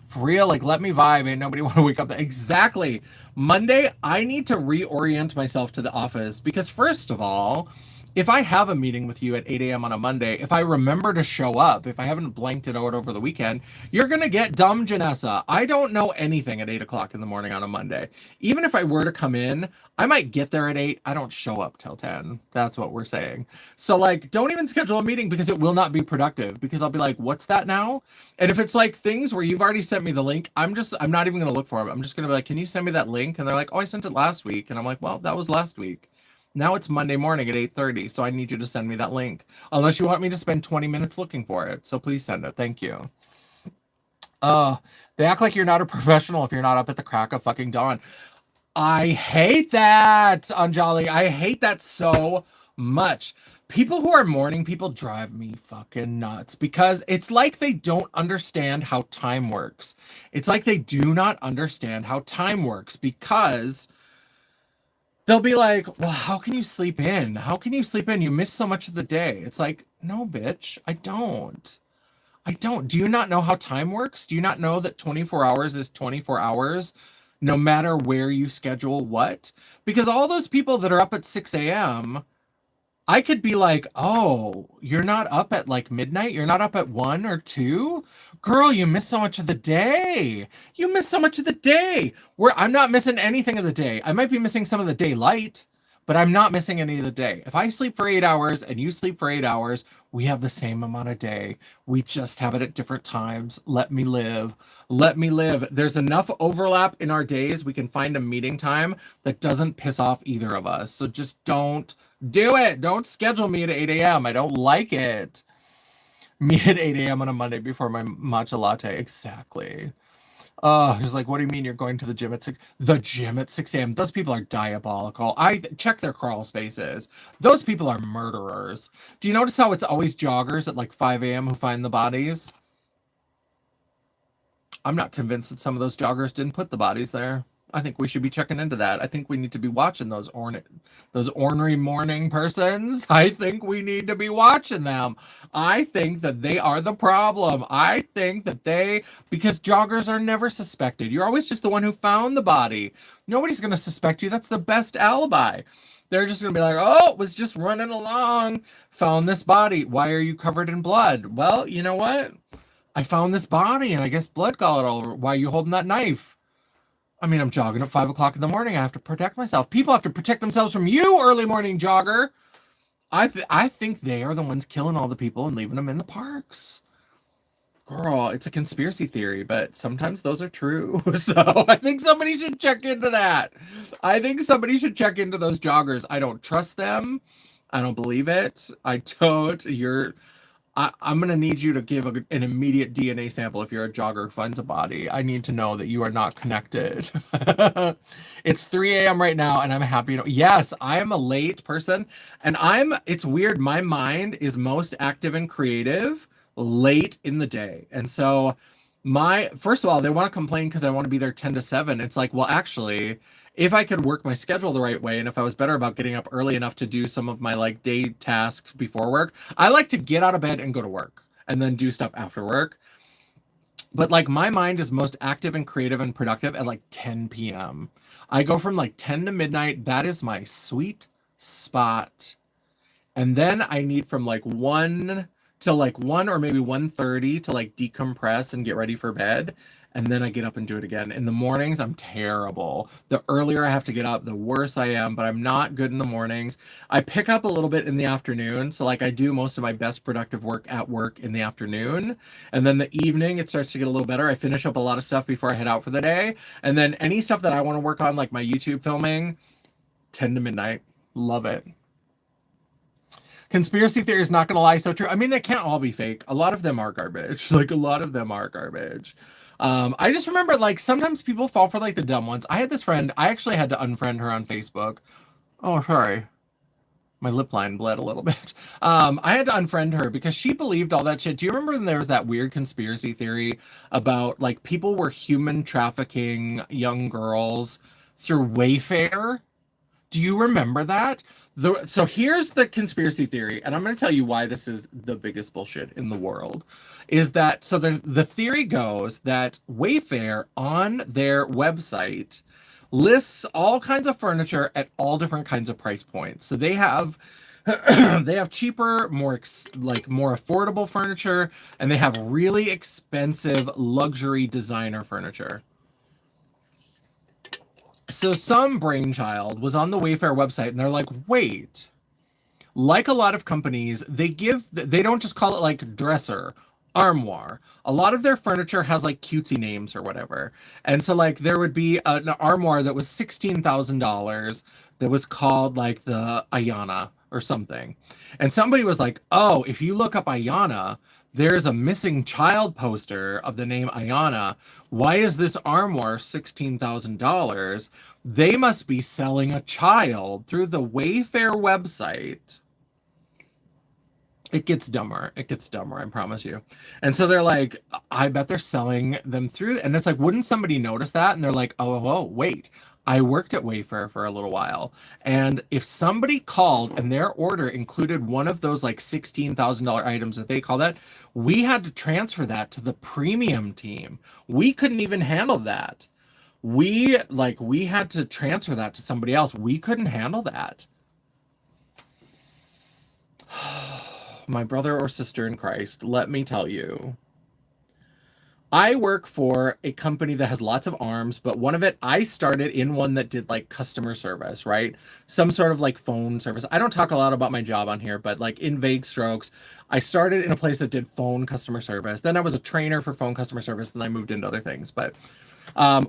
For real, like, let me vibe. Ain't nobody want to wake up. Exactly. Monday, I need to reorient myself to the office because, first of all, if I have a meeting with you at 8 a.m. on a Monday, if I remember to show up, if I haven't blanked it out over the weekend, you're going to get dumb Janessa. I don't know anything at 8 o'clock in the morning on a Monday. Even if I were to come in, I might get there at 8. I don't show up till 10. That's what we're saying. So, like, don't even schedule a meeting because it will not be productive because I'll be like, what's that now? And if it's like things where you've already sent me the link, I'm not even going to look for it. I'm just going to be like, can you send me that link? And they're like, oh, I sent it last week. And I'm like, well, that was last week. Now it's Monday morning at 8:30, so I need you to send me that link. Unless you want me to spend 20 minutes looking for it. So please send it. Thank you. They act like you're not a professional if you're not up at the crack of fucking dawn. I hate that, Anjali. I hate that so much. People who are morning people drive me fucking nuts because it's like they don't understand how time works. It's like they do not understand how time works because they'll be like, well, how can you sleep in? How can you sleep in? You miss so much of the day. It's like, no, bitch, I don't. I don't. Do you not know how time works? Do you not know that 24 hours is 24 hours, no matter where you schedule what? Because all those people that are up at 6 a.m., I could be like, oh, you're not up at like midnight? You're not up at 1 or 2? Girl, you miss so much of the day. You miss so much of the day. I'm not missing anything of the day. I might be missing some of the daylight, but I'm not missing any of the day. If I sleep for 8 hours and you sleep for 8 hours, we have the same amount of day. We just have it at different times. Let me live. Let me live. There's enough overlap in our days. We can find a meeting time that doesn't piss off either of us. So just don't do it. Don't schedule me at 8 a.m. I don't like it. Me at 8 a.m. on a Monday before my matcha latte. Exactly. He's like, what do you mean you're going to the gym at 6? The gym at 6 a.m. Those people are diabolical. I check their crawl spaces. Those people are murderers. Do you notice how it's always joggers at like 5 a.m. who find the bodies? I'm not convinced that some of those joggers didn't put the bodies there. I think we should be checking into that. I think we need to be watching those ornery morning persons. I think we need to be watching them. I think that they are the problem. I think that because joggers are never suspected. You're always just the one who found the body. Nobody's going to suspect you. That's the best alibi. They're just going to be like, oh, it was just running along. Found this body. Why are you covered in blood? Well, you know what? I found this body and I guess blood got all over. Why are you holding that knife? I mean, I'm jogging at 5 o'clock in the morning. I have to protect myself. People have to protect themselves from you, early morning jogger. I think they are the ones killing all the people and leaving them in the parks. Girl, it's a conspiracy theory, but sometimes those are true. So I think somebody should check into that. I think somebody should check into those joggers. I don't trust them. I don't believe it. I don't. I'm going to need you to give an immediate DNA sample if you're a jogger who finds a body. I need to know that you are not connected. It's 3 a.m. right now, and I'm happy to... Yes, I am a late person, and it's weird. My mind is most active and creative late in the day. And so first of all, they want to complain because I want to be there 10 to 7. It's like, well, actually... if I could work my schedule the right way, and if I was better about getting up early enough to do some of my like day tasks before work, I like to get out of bed and go to work and then do stuff after work. But like my mind is most active and creative and productive at like 10 p.m. I go from like 10 to midnight. That is my sweet spot. And then I need from like 1 to like 1 or maybe 1:30 to like decompress and get ready for bed. And then I get up and do it again. In the mornings, I'm terrible. The earlier I have to get up, the worse I am, but I'm not good in the mornings. I pick up a little bit in the afternoon. So like I do most of my best productive work at work in the afternoon. And then the evening, it starts to get a little better. I finish up a lot of stuff before I head out for the day. And then any stuff that I want to work on, like my YouTube filming, 10 to midnight. Love it. Conspiracy theory is not going to lie. So true. I mean, they can't all be fake. A lot of them are garbage. Like a lot of them are garbage. I just remember like sometimes people fall for like the dumb ones. I had this friend, I actually had to unfriend her on Facebook. Oh, sorry. My lip line bled a little bit. I had to unfriend her because she believed all that shit. Do you remember when there was that weird conspiracy theory about like people were human trafficking young girls through Wayfair? Do you remember that? So here's the conspiracy theory, and I'm going to tell you why this is the biggest bullshit in the world. Is that so? The theory goes that Wayfair on their website lists all kinds of furniture at all different kinds of price points. So they have they have cheaper, more affordable furniture, and they have really expensive luxury designer furniture. So some brainchild was on the Wayfair website and they're like, wait, like a lot of companies, they don't just call it like dresser, armoire. A lot of their furniture has like cutesy names or whatever. And so like there would be an armoire that was $16,000 that was called like the Ayana or something. And somebody was like, oh, if you look up Ayana, there's a missing child poster of the name Ayana. Why is this armoire $16,000? They must be selling a child through the Wayfair website. It gets dumber. It gets dumber, I promise you. And so they're like, I bet they're selling them through. And it's like, wouldn't somebody notice that? And they're like, oh, wait. I worked at Wayfair for a little while. And if somebody called and their order included one of those like $16,000 items that they call that, we had to transfer that to the premium team. We couldn't even handle that. We had to transfer that to somebody else. We couldn't handle that. My brother or sister in Christ, let me tell you. I work for a company that has lots of arms, but one of it, I started in one that did like customer service, right? Some sort of like phone service. I don't talk a lot about my job on here, but like in vague strokes, I started in a place that did phone customer service. Then I was a trainer for phone customer service and I moved into other things. But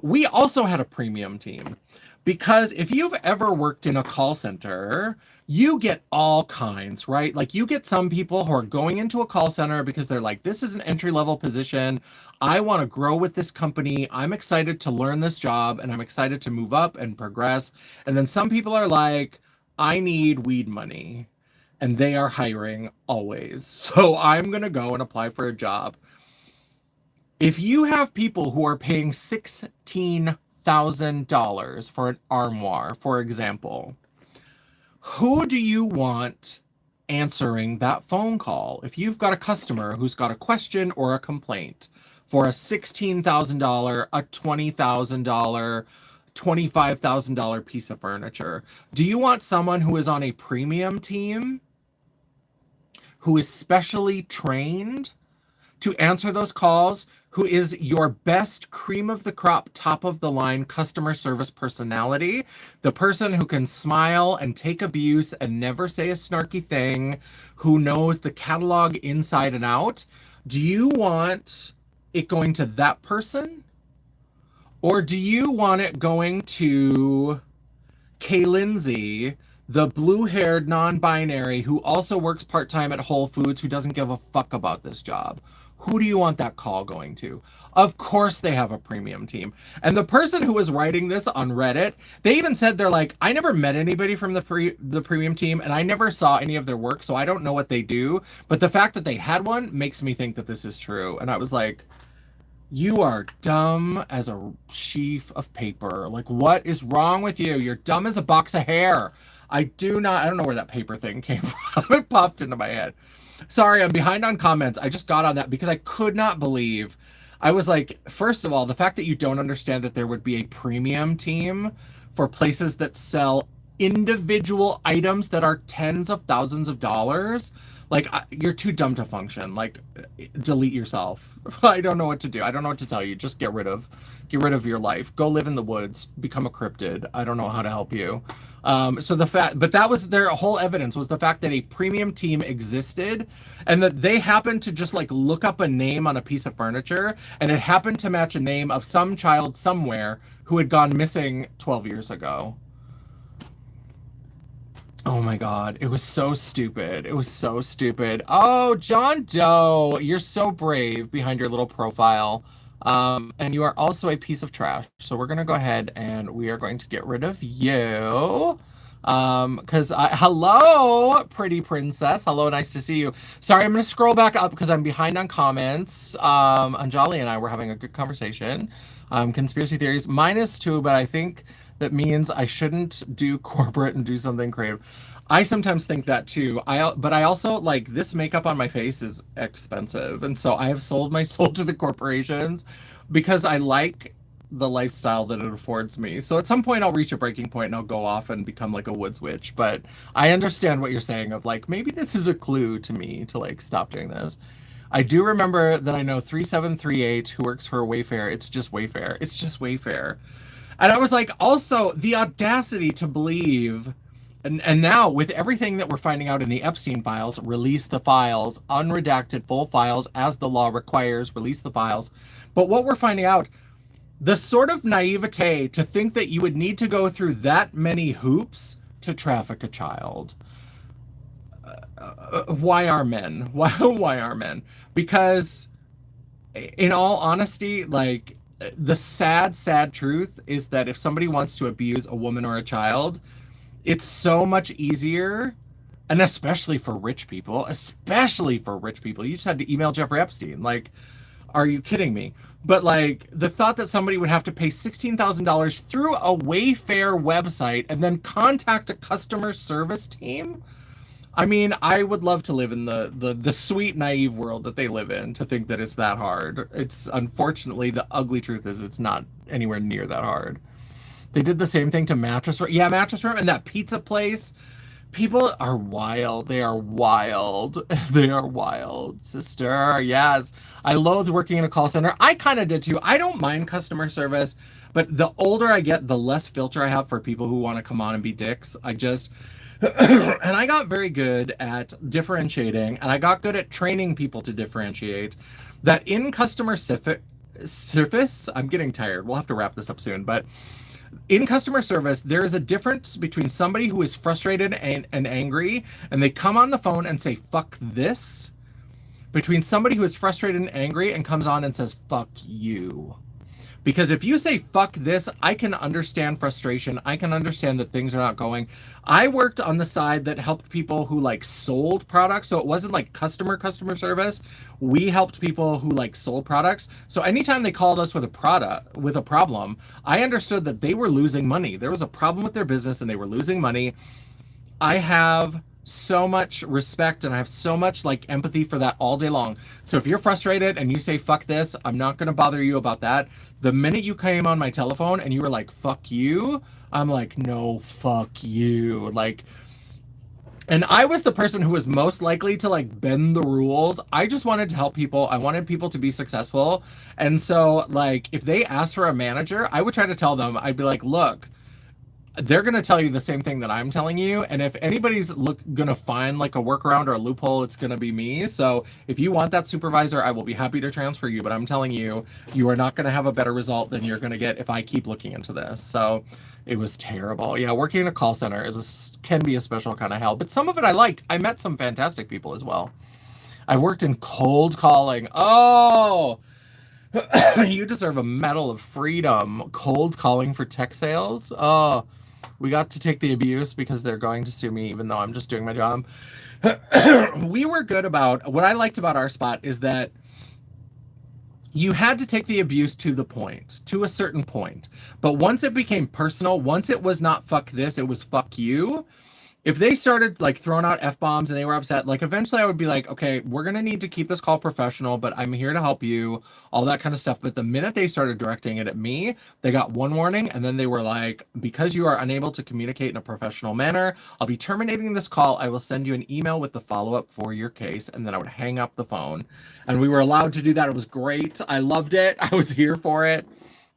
we also had a premium team. Because if you've ever worked in a call center, you get all kinds, right? Like you get some people who are going into a call center because they're like, this is an entry-level position. I want to grow with this company. I'm excited to learn this job and I'm excited to move up and progress. And then some people are like, I need weed money. And they are hiring always. So I'm going to go and apply for a job. If you have people who are paying $16,000 for an armoire, for example, who do you want answering that phone call? If you've got a customer who's got a question or a complaint for a $16,000, a $20,000, $25,000 piece of furniture, do you want someone who is on a premium team, who is specially trained to answer those calls, who is your best cream of the crop, top of the line customer service personality, the person who can smile and take abuse and never say a snarky thing, who knows the catalog inside and out? Do you want it going to that person? Or do you want it going to Kay Lindsay, the blue-haired non-binary who also works part-time at Whole Foods, who doesn't give a fuck about this job? Who do you want that call going to? Of course they have a premium team. And the person who was writing this on Reddit, they even said, they're like, I never met anybody from the premium team and I never saw any of their work, so I don't know what they do. But the fact that they had one makes me think that this is true. And I was like, you are dumb as a sheaf of paper. Like, what is wrong with you? You're dumb as a box of hair. I don't know where that paper thing came from. It popped into my head. Sorry, I'm behind on comments. I just got on that because I could not believe. I was like, first of all, the fact that you don't understand that there would be a premium team for places that sell individual items that are tens of thousands of dollars. Like, you're too dumb to function. Like, delete yourself. I don't know what to do. I don't know what to tell you. Just get rid of your life. Go live in the woods. Become a cryptid. I don't know how to help you. But that was their whole evidence, was the fact that a premium team existed and that they happened to just like look up a name on a piece of furniture and it happened to match a name of some child somewhere who had gone missing 12 years ago. Oh my God, it was so stupid. It was so stupid. Oh, John Doe, you're so brave behind your little profile. And you are also a piece of trash. So we're going to go ahead and we are going to get rid of you. Because hello, pretty princess. Hello, nice to see you. Sorry, I'm going to scroll back up because I'm behind on comments. Anjali and I were having a good conversation. Conspiracy theories, -2, but I think that means I shouldn't do corporate and do something creative. I sometimes think that too. But I also like this makeup on my face is expensive, and so I have sold my soul to the corporations because I like the lifestyle that it affords me. So at some point I'll reach a breaking point and I'll go off and become like a woods witch. But I understand what you're saying of like, maybe this is a clue to me to like stop doing this. I do remember that I know 3738 who works for Wayfair. It's just Wayfair. It's just Wayfair. And I was like, also the audacity to believe, and now with everything that we're finding out in the Epstein files, release the files, unredacted full files as the law requires, release the files. But what we're finding out, the sort of naivete to think that you would need to go through that many hoops to traffic a child. Why are men? Why are men? Because in all honesty, like the sad truth is that if somebody wants to abuse a woman or a child, it's so much easier, and especially for rich people, you just had to email Jeffrey Epstein. Like, are you kidding me? But like the thought that somebody would have to pay $16,000 through a Wayfair website and then contact a customer service team. I mean, I would love to live in the sweet, naive world that they live in to think that it's that hard. It's unfortunately, the ugly truth is it's not anywhere near that hard. They did the same thing to Mattress Firm. Yeah, Mattress Firm and that pizza place. People are wild. They are wild. They are wild, sister. Yes. I loathe working in a call center. I kind of did too. I don't mind customer service, but the older I get, the less filter I have for people who want to come on and be dicks. I just, and I got very good at differentiating, and I got good at training people to differentiate that in customer service, I'm getting tired. We'll have to wrap this up soon, but in customer service, there is a difference between somebody who is frustrated and angry, and they come on the phone and say, fuck this, between somebody who is frustrated and angry and comes on and says, fuck you. Because if you say, fuck this, I can understand frustration. I can understand that things are not going. I worked on the side that helped people who like sold products. So it wasn't like customer service. We helped people who like sold products. So anytime they called us with a problem, I understood that they were losing money. There was a problem with their business and they were losing money. I have so much respect and I have so much like empathy for that all day long. So if you're frustrated and you say, fuck this, I'm not going to bother you about that. The minute you came on my telephone and you were like, fuck you, I'm like, no, fuck you. Like, and I was the person who was most likely to like bend the rules. I just wanted to help people. I wanted people to be successful. And so like, if they asked for a manager, I would try to tell them, I'd be like, look, they're going to tell you the same thing that I'm telling you. And if anybody's going to find like a workaround or a loophole, it's going to be me. So if you want that supervisor, I will be happy to transfer you. But I'm telling you, you are not going to have a better result than you're going to get if I keep looking into this. So it was terrible. Yeah, working in a call center can be a special kind of hell. But some of it I liked. I met some fantastic people as well. I worked in cold calling. Oh, you deserve a Medal of Freedom. Cold calling for tech sales. Oh, we got to take the abuse because they're going to sue me, even though I'm just doing my job. We were good about, what I liked about our spot is that you had to take the abuse to the point, to a certain point. But once it became personal, once it was not fuck this, it was fuck you. If they started like throwing out F-bombs and they were upset, like eventually I would be like, okay, we're going to need to keep this call professional, but I'm here to help you, all that kind of stuff. But the minute they started directing it at me, they got one warning. And then they were like, because you are unable to communicate in a professional manner, I'll be terminating this call. I will send you an email with the follow-up for your case. And then I would hang up the phone. And we were allowed to do that. It was great. I loved it. I was here for it.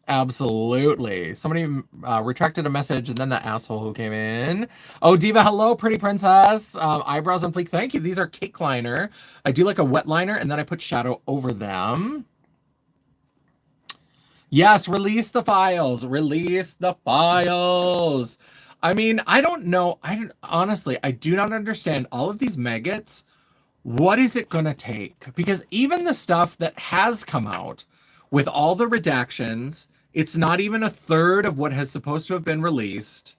Absolutely. Somebody retracted a message and then the asshole who came in. Oh, Diva, hello, pretty princess. Eyebrows on fleek. Thank you. These are cake liner. I do like a wet liner and then I put shadow over them. Yes, release the files. Release the files. I mean, I don't know. Honestly, I do not understand all of these maggots. What is it going to take? Because even the stuff that has come out with all the redactions, it's not even a third of what has supposed to have been released.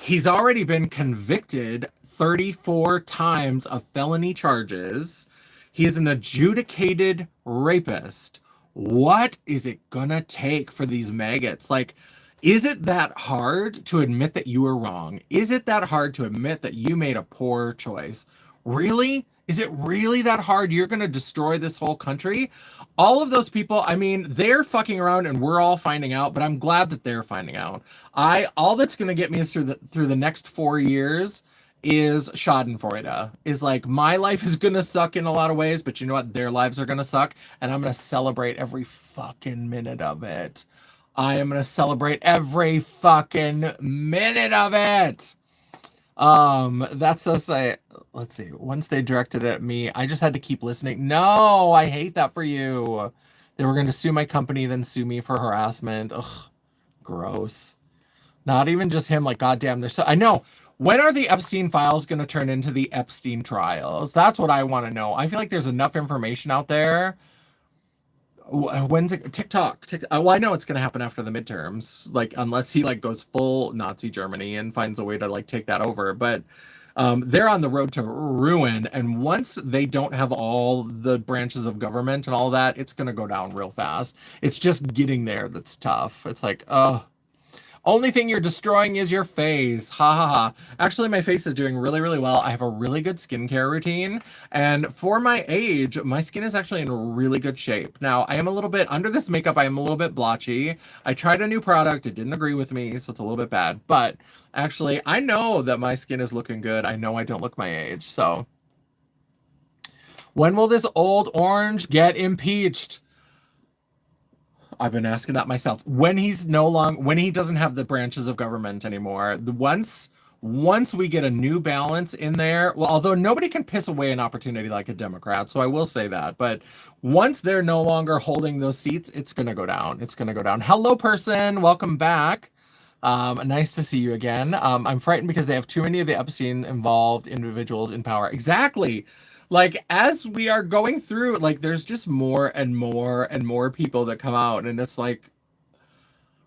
He's already been convicted 34 times of felony charges. He is an adjudicated rapist. What is it gonna take for these maggots? Like, is it that hard to admit that you were wrong? Is it that hard to admit that you made a poor choice? Really? Is it really that hard? You're gonna destroy this whole country? All of those people, I mean, they're fucking around and we're all finding out, but I'm glad that they're finding out. All that's gonna get me is through the next 4 years is Schadenfreude. Is like, my life is gonna suck in a lot of ways, but you know what? Their lives are gonna suck, and I'm gonna celebrate every fucking minute of it. I am gonna celebrate every fucking minute of it. That's so say. Let's see. Once they directed it at me, I just had to keep listening. No, I hate that for you. They were going to sue my company, then sue me for harassment. Ugh, gross. Not even just him. Like, goddamn, they're so. I know. When are the Epstein files going to turn into the Epstein trials? That's what I want to know. I feel like there's enough information out there. When's it? TikTok. Well, I know it's going to happen after the midterms, like, unless he like goes full Nazi Germany and finds a way to like take that over. But they're on the road to ruin, and once they don't have all the branches of government and all that, it's going to go down real fast. It's just getting there that's tough. It's like, oh, only thing you're destroying is your face. Ha ha ha. Actually, my face is doing really, really well. I have a really good skincare routine. And for my age, my skin is actually in really good shape. Now, I am a little bit, under this makeup, I am a little bit blotchy. I tried a new product. It didn't agree with me, so it's a little bit bad. But actually, I know that my skin is looking good. I know I don't look my age. So when will this old orange get impeached? I've been asking that myself. When he doesn't have the branches of government anymore, once we get a new balance in there, well, although nobody can piss away an opportunity like a Democrat, so I will say that, but once they're no longer holding those seats, it's going to go down. It's going to go down. Hello, person. Welcome back. Nice to see you again. I'm frightened because they have too many of the Epstein involved individuals in power. Exactly. Like, as we are going through, like, there's just more and more and more people that come out, and it's like,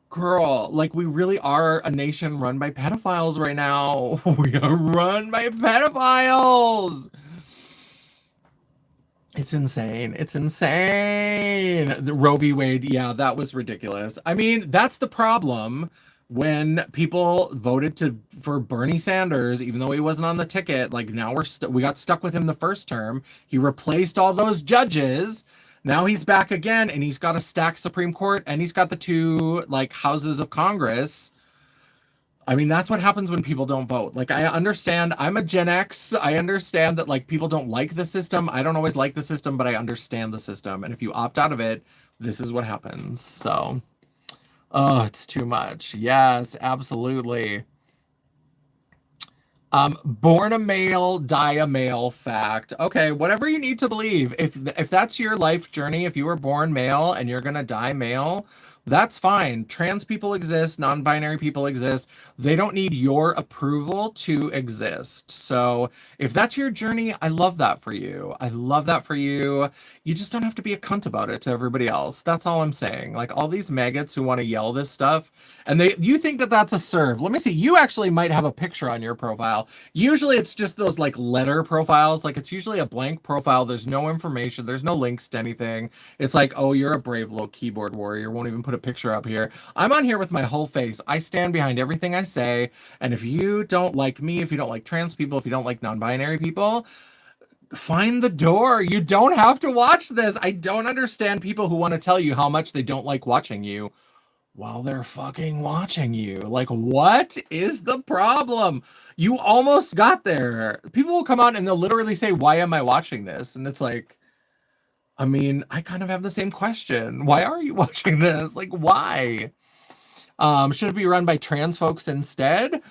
girl, like, we really are a nation run by pedophiles right now. We are run by pedophiles. It's insane. It's insane. The Roe v. Wade, yeah, that was ridiculous. I mean, that's the problem. When people voted for Bernie Sanders, even though he wasn't on the ticket, like, now we got stuck with him the first term. He replaced all those judges. Now he's back again, and he's got a stacked Supreme Court, and he's got the two like houses of Congress. I mean, that's what happens when people don't vote. Like, I understand. I'm a Gen X. I understand that like people don't like the system. I don't always like the system, but I understand the system. And if you opt out of it, this is what happens. So. Oh, it's too much. Yes, absolutely. Born a male, die a male fact. Okay, whatever you need to believe. If that's your life journey, if you were born male and you're gonna die male, that's fine. Trans people exist, non-binary people exist. They don't need your approval to exist. So if that's your journey, I love that for you. I love that for you. You just don't have to be a cunt about it to everybody else. That's all I'm saying. Like, all these maggots who want to yell this stuff, and you think that that's a serve. Let me see. You actually might have a picture on your profile. Usually it's just those like letter profiles. Like, it's usually a blank profile. There's no information. There's no links to anything. It's like, oh, you're a brave little keyboard warrior. Won't even put a picture up here. I'm on here with my whole face. I stand behind everything I say. And if you don't like me, if you don't like trans people, if you don't like non-binary people, find the door. You don't have to watch this. I don't understand people who want to tell you how much they don't like watching you while they're fucking watching you. Like, what is the problem? You almost got there. People will come on and they'll literally say, why am I watching this? And it's like, I mean, I kind of have the same question. Why are you watching this? Like, why? Should it be run by trans folks instead?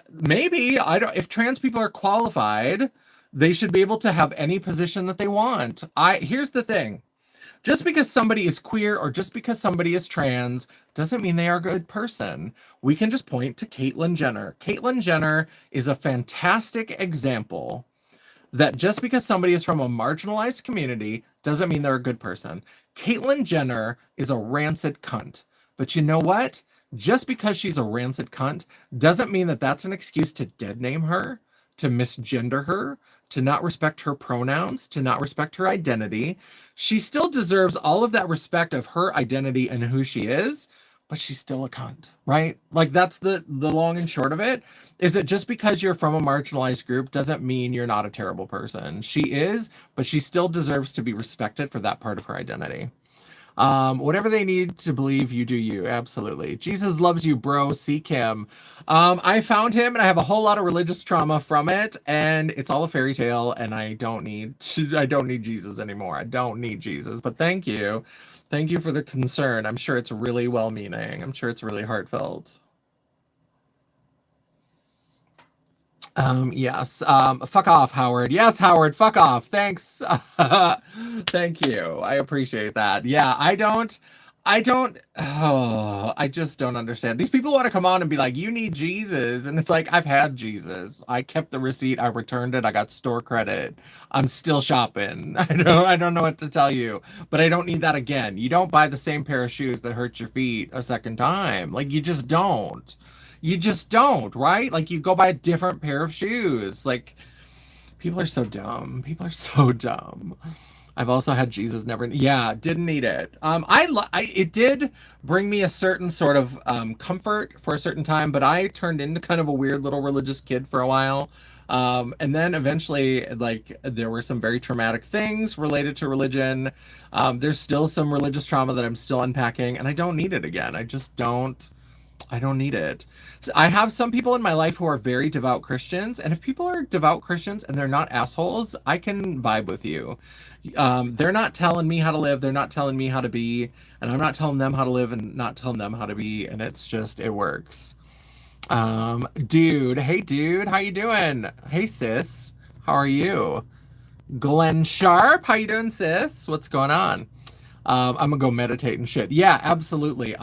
Maybe. If trans people are qualified, they should be able to have any position that they want. Here's the thing. Just because somebody is queer or just because somebody is trans doesn't mean they are a good person. We can just point to Caitlyn Jenner. Caitlyn Jenner is a fantastic example that just because somebody is from a marginalized community doesn't mean they're a good person. Caitlyn Jenner is a rancid cunt. But you know what? just because she's a rancid cunt doesn't mean that that's an excuse to dead name her, to misgender her, to not respect her pronouns, to not respect her identity. She still deserves all of that respect of her identity and who she is, but she's still a cunt, right? Like, that's the long and short of it, is that just because you're from a marginalized group doesn't mean you're not a terrible person. She is, but she still deserves to be respected for that part of her identity. Whatever they need to believe, you do you. Absolutely. Jesus loves you, bro. Seek him. I found him and I have a whole lot of religious trauma from it, and it's all a fairy tale, and I don't need Jesus anymore. I don't need Jesus, but thank you. Thank you for the concern. I'm sure it's really well-meaning. I'm sure it's really heartfelt. Yes. Fuck off, Howard. Yes, Howard, fuck off. Thanks. Thank you. I appreciate that. Yeah, I just don't understand. These people want to come on and be like, you need Jesus. And it's like, I've had Jesus. I kept the receipt. I returned it. I got store credit. I'm still shopping. I don't know what to tell you, but I don't need that again. You don't buy the same pair of shoes that hurt your feet a second time. Like, you just don't. You just don't, right? Like, you go buy a different pair of shoes. Like, people are so dumb. People are so dumb. I've also had Jesus never. Yeah, didn't need it. It did bring me a certain sort of comfort for a certain time, but I turned into kind of a weird little religious kid for a while. And then eventually, like, there were some very traumatic things related to religion. There's still some religious trauma that I'm still unpacking, and I don't need it again. I don't need it. So I have some people in my life who are very devout Christians, and if people are devout Christians and they're not assholes, I can vibe with you. They're not telling me how to live, they're not telling me how to be, and I'm not telling them how to live and not telling them how to be, and it's just, it works. Dude, hey dude, how you doing? Hey sis, how are you? Glenn Sharp, how you doing, sis? What's going on? I'm gonna go meditate and shit. Yeah, absolutely.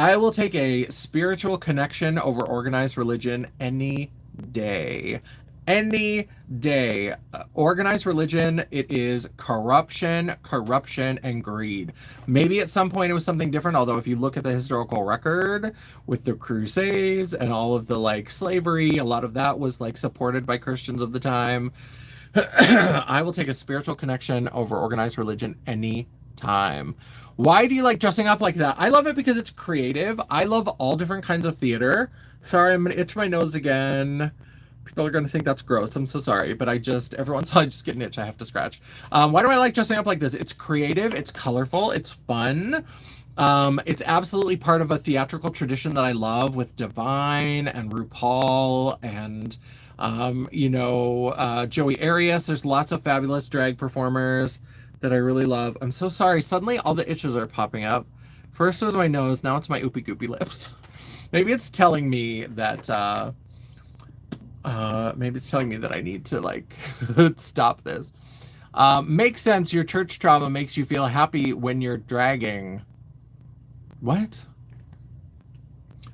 I will take a spiritual connection over organized religion any day. Any day. Organized religion, it is corruption, and greed. Maybe at some point it was something different, although if you look at the historical record with the Crusades and all of the, like, slavery, a lot of that was, like, supported by Christians of the time. I will take a spiritual connection over organized religion any time. Why do you like dressing up like that? I love it because it's creative. I love all different kinds of theater. Sorry, I'm gonna itch my nose again. People are gonna think that's gross. I'm so sorry, but every once in a while I just get an itch I have to scratch. Why do I like dressing up like this? It's creative, it's colorful, it's fun. It's absolutely part of a theatrical tradition that I love, with Divine and RuPaul and Joey Arias. There's lots of fabulous drag performers that I really love. I'm so sorry. Suddenly all the itches are popping up. First it was my nose, now it's my oopy goopy lips. Maybe it's telling me that I need to, like, stop this. Makes sense. Your church trauma makes you feel happy when you're dragging. What?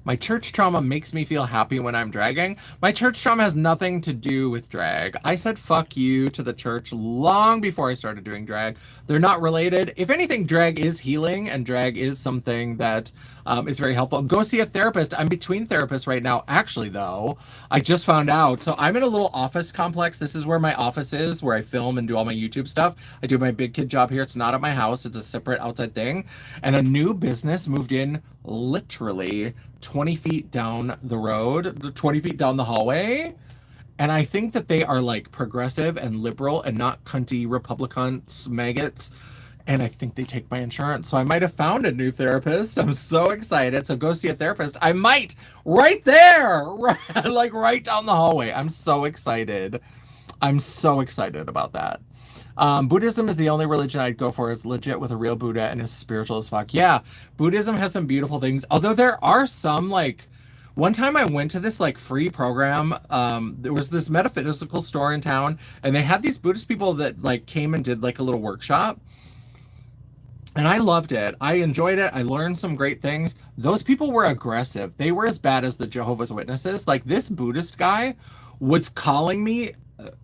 My church trauma makes me feel happy when I'm dragging. My church trauma has nothing to do with drag. I said fuck you to the church long before I started doing drag. They're not related. If anything, drag is healing, and drag is something that is very helpful. Go see a therapist. I'm between therapists right now. Actually, though, I just found out. So I'm in a little office complex. This is where my office is, where I film and do all my YouTube stuff. I do my big kid job here. It's not at my house. It's a separate outside thing. And a new business moved in literally 20 feet down the road, 20 feet down the hallway. And I think that they are, like, progressive and liberal and not cunty Republicans, maggots. And I think they take my insurance. So I might have found a new therapist. I'm so excited. So go see a therapist. I might, right there, like right down the hallway. I'm so excited. I'm so excited about that. Buddhism is the only religion I'd go for. It's legit with a real Buddha and is spiritual as fuck. Yeah, Buddhism has some beautiful things. Although there are some, like, one time I went to this, like, free program. There was this metaphysical store in town, and they had these Buddhist people that, like, came and did, like, a little workshop. And I loved it. I enjoyed it. I learned some great things. Those people were aggressive. They were as bad as the Jehovah's Witnesses. Like, this Buddhist guy was calling me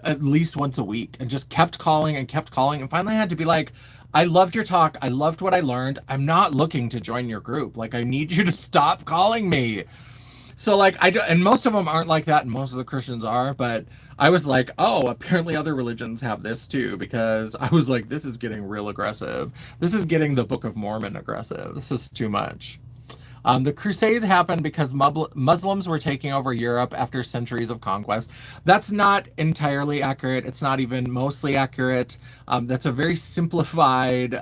at least once a week and just kept calling. And finally I had to be like, I loved your talk. I loved what I learned. I'm not looking to join your group. Like, I need you to stop calling me. So like I do, and most of them aren't like that, and most of the Christians are. But I was like, oh, apparently other religions have this too, because I was like, this is getting real aggressive. This is getting the Book of Mormon aggressive. This is too much. The Crusades happened because Muslims were taking over Europe after centuries of conquest. That's not entirely accurate. It's not even mostly accurate. That's a very simplified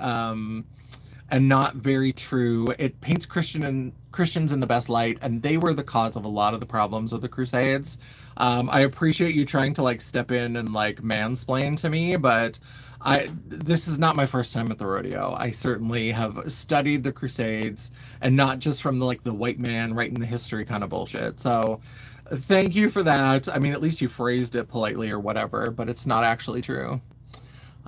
and not very true. It paints Christians in the best light, and they were the cause of a lot of the problems of the Crusades. I appreciate you trying to like step in and like mansplain to me, but this is not my first time at the rodeo. I certainly have studied the Crusades, and not just from the white man writing the history kind of bullshit. So thank you for that. I mean, at least you phrased it politely or whatever, but it's not actually true.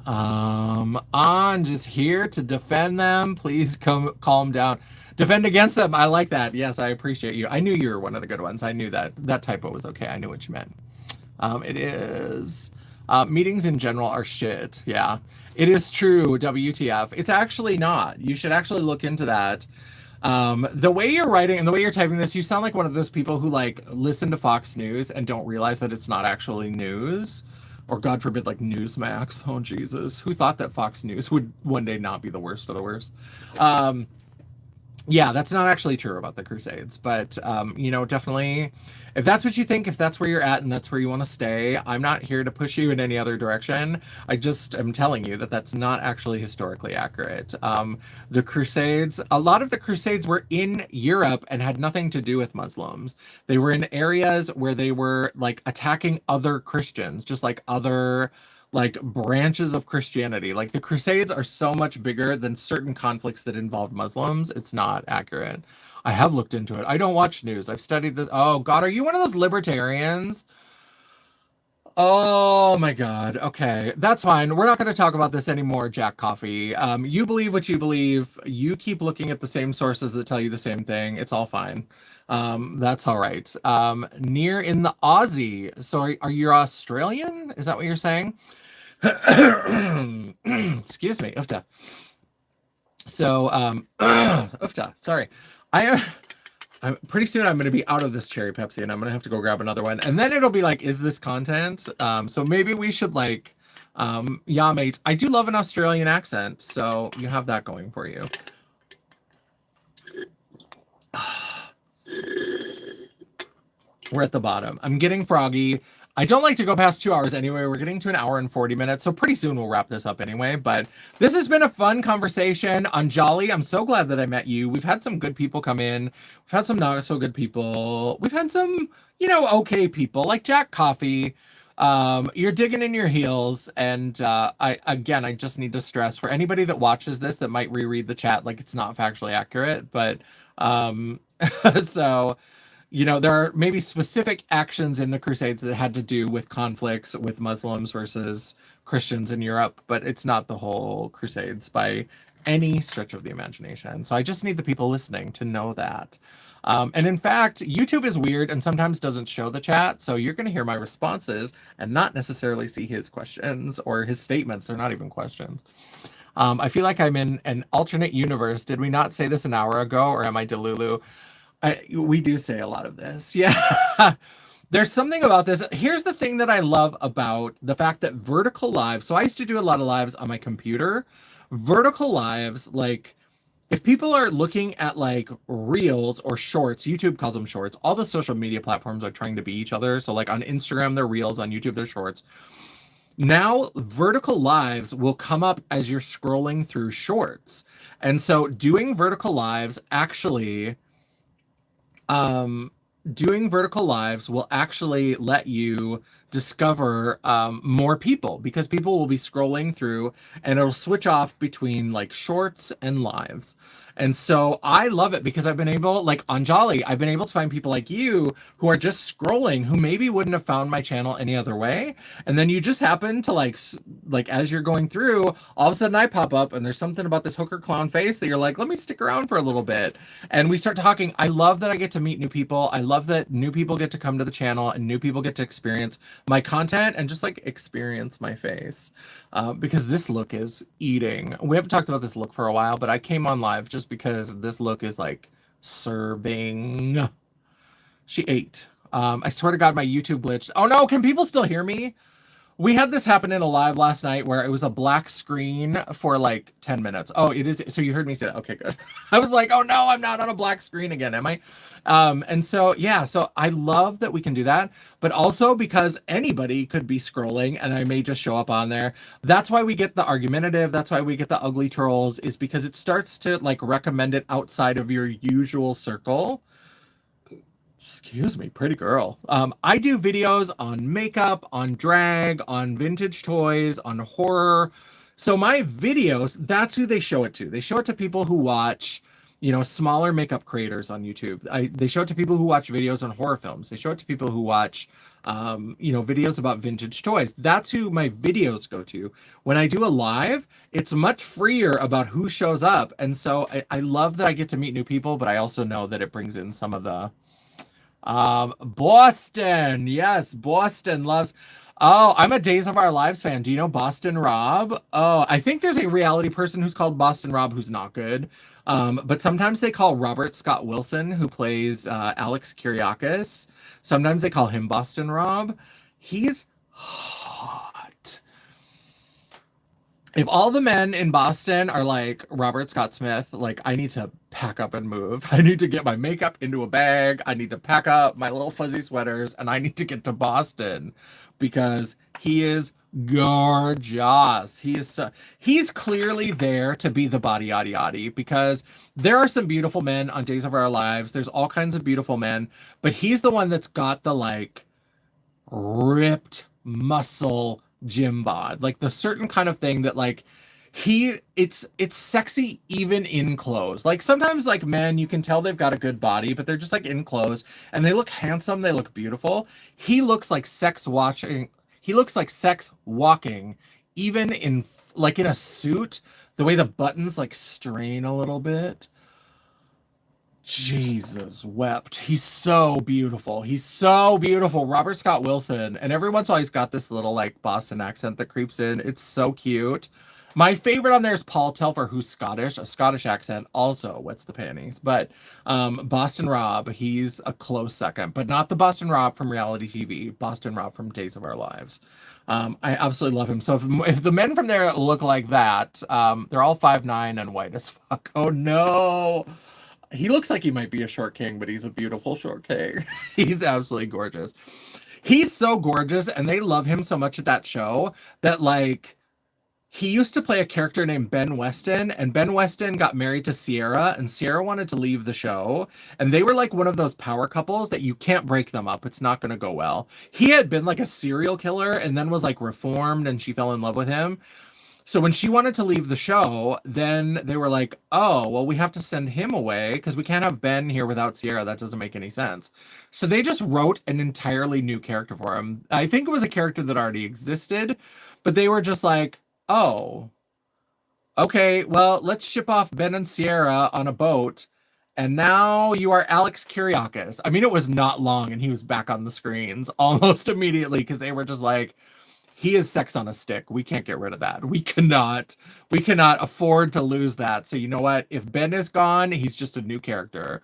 I'm just here to defend them. Please calm down. Defend against them. I like that. Yes, I appreciate you. I knew you were one of the good ones. I knew that typo was okay. I knew what you meant. It is. Meetings in general are shit. Yeah, it is true. WTF. It's actually not. You should actually look into that. The way you're writing and the way you're typing this, you sound like one of those people who like listen to Fox News and don't realize that it's not actually news. Or God forbid, like Newsmax. Oh, Jesus. Who thought that Fox News would one day not be the worst of the worst? Yeah, that's not actually true about the Crusades. But, definitely, if that's what you think, if that's where you're at and that's where you want to stay, I'm not here to push you in any other direction. I just am telling you that that's not actually historically accurate. The Crusades, a lot of the Crusades were in Europe and had nothing to do with Muslims. They were in areas where they were, like, attacking other Christians, just like other like branches of Christianity. Like the Crusades are so much bigger than certain conflicts that involve Muslims. It's not accurate. I have looked into it. I don't watch news. I've studied this. Oh God, are you one of those libertarians? Oh my God. Okay, that's fine. We're not going to talk about this anymore, Jack Coffee. You believe what you believe. You keep looking at the same sources that tell you the same thing. It's all fine. That's all right. Near in the Aussie. So are you Australian? Is that what you're saying? Excuse me, Ufta. So, Ufta, sorry. I'm pretty soon I'm going to be out of this cherry Pepsi and I'm going to have to go grab another one. And then it'll be like, is this content? So maybe we should like, yeah, mate. I do love an Australian accent. So you have that going for you. We're at the bottom. I'm getting froggy. I don't like to go past 2 hours anyway. We're getting to an hour and 40 minutes, so pretty soon we'll wrap this up anyway. But this has been a fun conversation on Jolly. I'm so glad that I met you. We've had some good people come in. We've had some not so good people. We've had some, okay people like Jack Coffee. You're digging in your heels, and I just need to stress for anybody that watches this that might reread the chat, like it's not factually accurate, but so. There are maybe specific actions in the Crusades that had to do with conflicts with Muslims versus Christians in Europe, but it's not the whole Crusades by any stretch of the imagination. So I just need the people listening to know that. And in fact, YouTube is weird and sometimes doesn't show the chat, so you're going to hear my responses and not necessarily see his questions or his statements. They're not even questions. I feel like I'm in an alternate universe. Did we not say this an hour ago, or am I Delulu? We do say a lot of this. Yeah. There's something about this. Here's the thing that I love about the fact that vertical lives. So I used to do a lot of lives on my computer. Vertical lives, like if people are looking at like reels or shorts, YouTube calls them shorts. All the social media platforms are trying to be each other. So like on Instagram, they're reels, on YouTube, they're shorts. Now vertical lives will come up as you're scrolling through shorts. And so doing vertical lives actually doing vertical lives will actually let you discover more people, because people will be scrolling through and it'll switch off between like shorts and lives. And so I love it because I've been able, like on Jolly, I've been able to find people like you who are just scrolling, who maybe wouldn't have found my channel any other way. And then you just happen to like as you're going through, all of a sudden I pop up and there's something about this hooker clown face that you're like, let me stick around for a little bit. And we start talking. I love that I get to meet new people. I love that new people get to come to the channel and new people get to experience my content and just like experience my face. Because this look is eating. We haven't talked about this look for a while, but I came on live just because this look is like serving. She ate. I swear to God, my YouTube glitched. Oh no, can people still hear me? We had this happen in a live last night where it was a black screen for like 10 minutes. Oh, it is. So you heard me say that. Okay, good. I was like, oh no, I'm not on a black screen again, am I? And so, yeah, so I love that we can do that, but also because anybody could be scrolling and I may just show up on there. That's why we get the argumentative. That's why we get the ugly trolls, is because it starts to like recommend it outside of your usual circle. Excuse me, pretty girl. I do videos on makeup, on drag, on vintage toys, on horror. So my videos, that's who they show it to. They show it to people who watch, you know, smaller makeup creators on YouTube. They show it to people who watch videos on horror films. They show it to people who watch, you know, videos about vintage toys. That's who my videos go to. When I do a live, it's much freer about who shows up. And so I love that I get to meet new people, but I also know that it brings in some of the Boston. Yes, Boston loves. Oh, I'm a Days of Our Lives fan. Do you know Boston Rob? Oh, I think there's a reality person who's called Boston Rob who's not good. But sometimes they call Robert Scott Wilson, who plays Alex Kyriakis. Sometimes they call him Boston Rob. He's hot. If all the men in Boston are like Robert Scott Smith, like I need to pack up and move. I need to get my makeup into a bag. I need to pack up my little fuzzy sweaters and I need to get to Boston because he is gorgeous. He's clearly there to be the body yaddy yaddy because there are some beautiful men on Days of Our Lives. There's all kinds of beautiful men, but he's the one that's got the like ripped muscle gym bod, like the certain kind of thing that like it's sexy even in clothes. Like sometimes like men, you can tell they've got a good body, but they're just like in clothes and they look handsome, they look beautiful. He looks like sex watching. He looks like sex walking, even in like in a suit, the way the buttons like strain a little bit. Jesus wept. He's so beautiful. He's so beautiful. Robert Scott Wilson. And every once in a while he's got this little like Boston accent that creeps in. It's so cute. My favorite on there is Paul Telfer, who's Scottish. A Scottish accent also wets the panties. But Boston Rob, he's a close second. But not the Boston Rob from reality TV. Boston Rob from Days of Our Lives. I absolutely love him. So if the men from there look like that, they're all 5'9" and white as fuck. Oh no. He looks like he might be a short king, but he's a beautiful short king. He's absolutely gorgeous. He's so gorgeous, and they love him so much at that show that, like, he used to play a character named Ben Weston, and Ben Weston got married to Sierra, and Sierra wanted to leave the show, and they were, like, one of those power couples that you can't break them up. It's not going to go well. He had been, like, a serial killer and then was, like, reformed, and she fell in love with him. So when she wanted to leave the show, then they were like, oh, well, we have to send him away because we can't have Ben here without Sierra. That doesn't make any sense. So they just wrote an entirely new character for him. I think it was a character that already existed, but they were just like, oh, okay, well, let's ship off Ben and Sierra on a boat. And now you are Alex Kyriakis. I mean, it was not long and he was back on the screens almost immediately because they were just like, he is sex on a stick. We can't get rid of that. We cannot afford to lose that. So you know what? If Ben is gone, he's just a new character.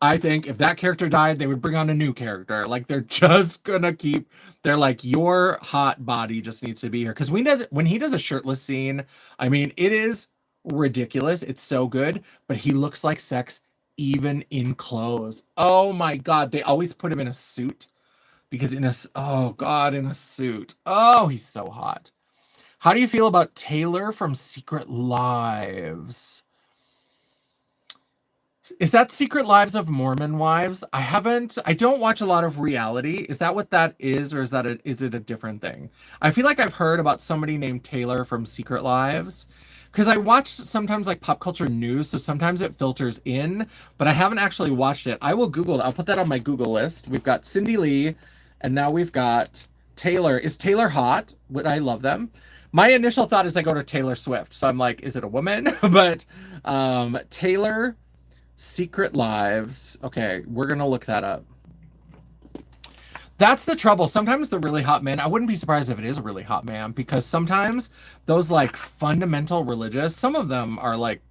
I think if that character died, they would bring on a new character. Like they're just gonna keep. They're like, your hot body just needs to be here. Because when he does a shirtless scene, I mean, it is ridiculous. It's so good, but he looks like sex even in clothes. Oh my God! They always put him in a suit. Because in a suit. Oh, he's so hot. How do you feel about Taylor from Secret Lives? Is that Secret Lives of Mormon Wives? I don't watch a lot of reality. Is that what that is? Or is it a different thing? I feel like I've heard about somebody named Taylor from Secret Lives. Because I watch sometimes like pop culture news, so sometimes it filters in, but I haven't actually watched it. I will Google it. I'll put that on my Google list. We've got Cindy Lee, and now we've got Taylor. Is Taylor hot? Would I love them? My initial thought is I go to Taylor Swift. So I'm like, is it a woman? But Taylor, Secret Lives. Okay, we're going to look that up. That's the trouble. Sometimes the really hot men, I wouldn't be surprised if it is a really hot man, because sometimes those like fundamental religious, some of them are like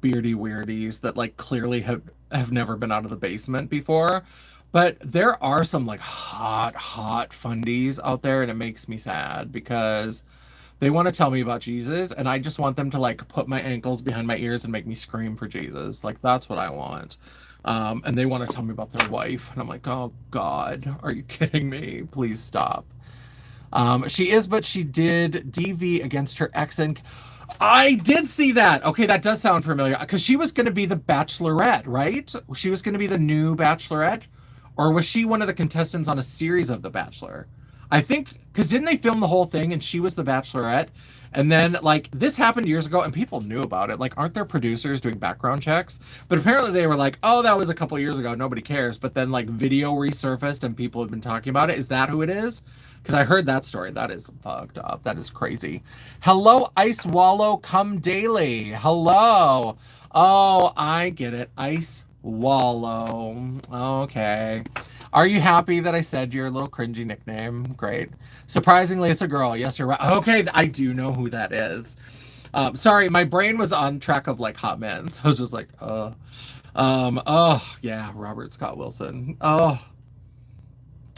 beardy weirdies that like clearly have never been out of the basement before. But there are some like hot fundies out there, and it makes me sad because they want to tell me about Jesus, and I just want them to like put my ankles behind my ears and make me scream for Jesus. Like, that's what I want. And they want to tell me about their wife, and I'm like, oh God, are you kidding me? Please stop. She is, but she did DV against her ex, and I did see that. Okay, that does sound familiar, because she was going to be the Bachelorette, right? She was going to be the new Bachelorette, or was she one of the contestants on a series of The Bachelor? I think, because didn't they film the whole thing and she was the Bachelorette? And then, like, this happened years ago and people knew about it. Like, aren't there producers doing background checks? But apparently they were like, oh, that was a couple years ago. Nobody cares. But then, like, video resurfaced and people have been talking about it. Is that who it is? Because I heard that story. That is fucked up. That is crazy. Hello, Ice Wallow Come Daily. Hello. Oh, I get it. Ice Wallow. Okay. Are you happy that I said your little cringy nickname? Great. Surprisingly, it's a girl. Yes, you're right. Okay, I do know who that is. Sorry, my brain was on track of like hot men. So I was just like, oh yeah, Robert Scott Wilson. Oh,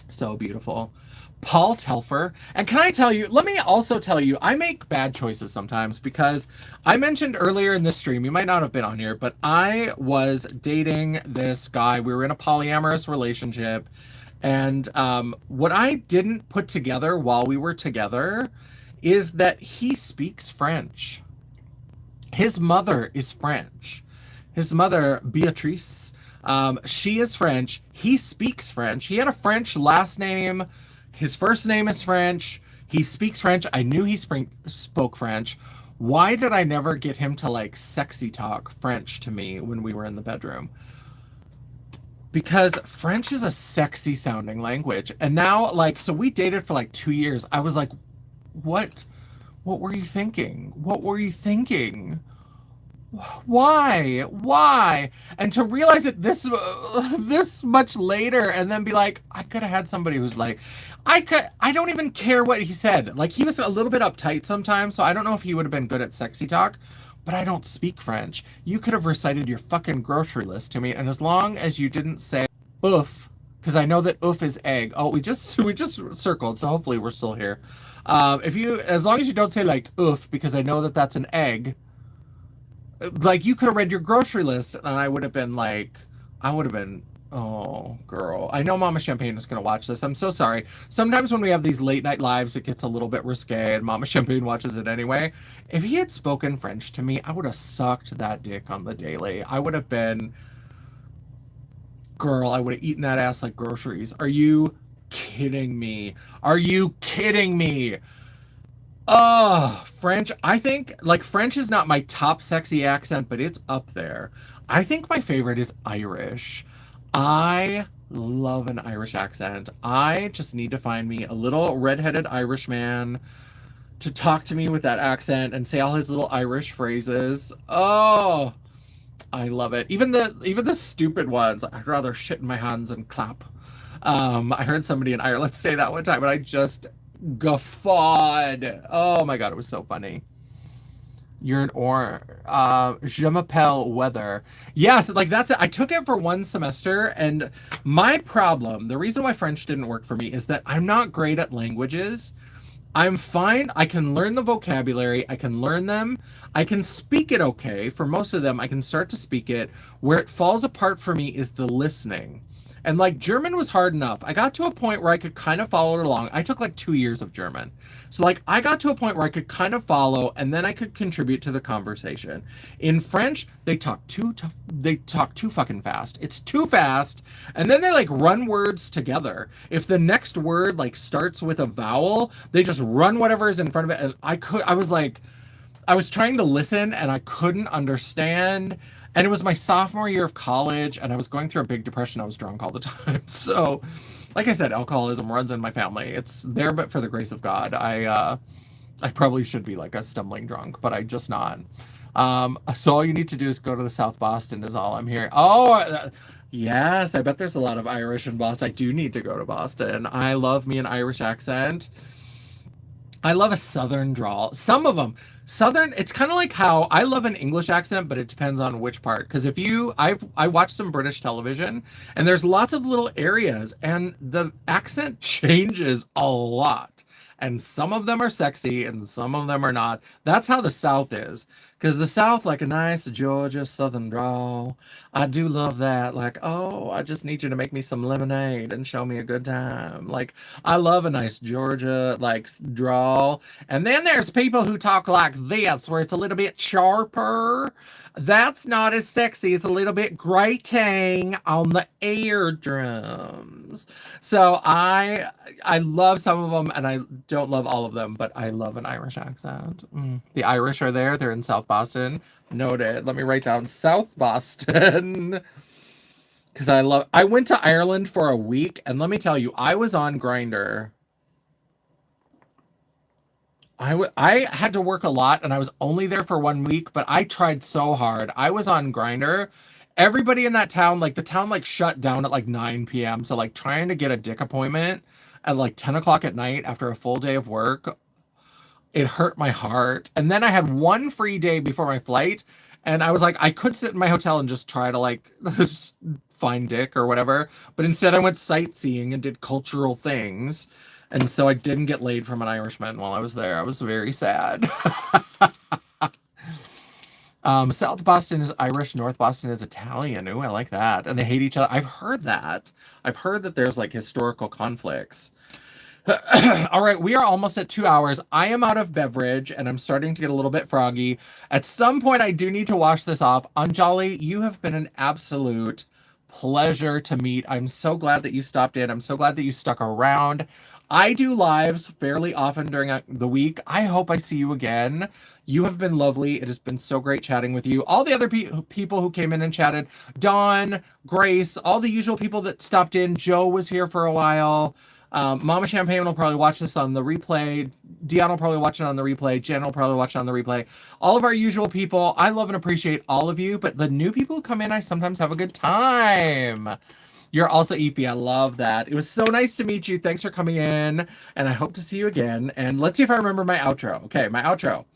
so beautiful. Paul Telfer. And can I tell you, let me also tell you, I make bad choices sometimes, because I mentioned earlier in this stream, you might not have been on here, but I was dating this guy. We were in a polyamorous relationship. And what I didn't put together while we were together is that he speaks French. His mother is French. His mother, Beatrice, she is French. He speaks French. He had a French last name. His first name is French. He speaks French. I knew he spoke French. Why did I never get him to like sexy talk French to me when we were in the bedroom? Because French is a sexy sounding language. And now, like, so we dated for like 2 years. I was like, what were you thinking? What were you thinking? Why? And to realize it this much later, and then be like, I could have had somebody who's like, I don't even care what he said. Like, he was a little bit uptight sometimes, so I don't know if he would have been good at sexy talk, but I don't speak French. You could have recited your fucking grocery list to me, and as long as you didn't say oof, because I know that oof is egg. Oh, we just circled, so hopefully we're still here. As long as you don't say like oof, because I know that that's an egg. Like, you could have read your grocery list, and I would have been, oh, girl. I know Mama Champagne is going to watch this. I'm so sorry. Sometimes when we have these late night lives, it gets a little bit risque, and Mama Champagne watches it anyway. If he had spoken French to me, I would have sucked that dick on the daily. I would have been, girl, I would have eaten that ass like groceries. Are you kidding me? Are you kidding me? Oh, French. I think, like, French is not my top sexy accent, but it's up there. I think my favorite is Irish. I love an Irish accent. I just need to find me a little redheaded Irish man to talk to me with that accent and say all his little Irish phrases. Oh, I love it. Even the stupid ones. I'd rather shit in my hands and clap. I heard somebody in Ireland say that one time, but I just guffawed. Oh my God, it was so funny. You're an je m'appelle Weather. Yes, like that's it. I took it for one semester, and my problem, the reason why French didn't work for me, is that I'm not great at languages. I'm fine. I can learn the vocabulary. I can learn them. I can speak it okay. For most of them, I can start to speak it. Where it falls apart for me is the listening. And like German was hard enough. I got to a point where I could kind of follow it along. I took like 2 years of German. So like I got to a point where I could kind of follow, and then I could contribute to the conversation. In French, they talk too fucking fast. It's too fast. And then they like run words together. If the next word like starts with a vowel, they just run whatever is in front of it. And I was trying to listen and I couldn't understand. And it was my sophomore year of college, and I was going through a big depression. I was drunk all the time. So, like I said, alcoholism runs in my family. It's there, but for the grace of God. I probably should be like a stumbling drunk, but I'm just not. So all you need to do is go to the South Boston is all I'm hearing. Oh, yes, I bet there's a lot of Irish in Boston. I do need to go to Boston. I love me an Irish accent. I love a Southern drawl. Some of them, Southern. It's kind of like how I love an English accent, but it depends on which part. Because if you, I watch some British television, and there's lots of little areas, and the accent changes a lot. And some of them are sexy, and some of them are not. That's how the South is. Because the South, like a nice Georgia Southern drawl, I do love that. Like, oh, I just need you to make me some lemonade and show me a good time. Like, I love a nice Georgia like drawl. And then there's people who talk like this, where it's a little bit sharper. That's not as sexy. It's a little bit grating on the eardrums. So I love some of them, and I don't love all of them, but I love an Irish accent. The Irish are there. They're in South Boston. Noted. Let me write down South Boston. Because I went to Ireland for a week, and let me tell you, I was on Grindr. I had to work a lot, and I was only there for 1 week, but I tried so hard. I was on Grindr. Everybody in that town, like the town like shut down at like 9 p.m. So like trying to get a dick appointment at like 10 o'clock at night after a full day of work, it hurt my heart. And then I had one free day before my flight, and I was like, I could sit in my hotel and just try to like find dick or whatever. But instead I went sightseeing and did cultural things. And so I didn't get laid from an Irishman while I was there. I was very sad. South Boston is Irish, North Boston is Italian. Ooh, I like that. And they hate each other. I've heard that. I've heard that there's like historical conflicts. All right, we are almost at 2 hours. I am out of beverage, and I'm starting to get a little bit froggy. At some point, I do need to wash this off. Anjali, you have been an absolute pleasure to meet. I'm so glad that you stopped in. I'm so glad that you stuck around. I do lives fairly often during the week. I hope I see you again. You have been lovely. It has been so great chatting with you. All the other people who came in and chatted, Dawn, Grace, all the usual people that stopped in. Joe was here for a while. Mama Champagne will probably watch this on the replay. Dion will probably watch it on the replay. Jen will probably watch it on the replay. All of our usual people, I love and appreciate all of you, but the new people who come in, I sometimes have a good time. You're also EP. I love that. It was so nice to meet you. Thanks for coming in, and I hope to see you again. And let's see if I remember my outro. Okay, my outro.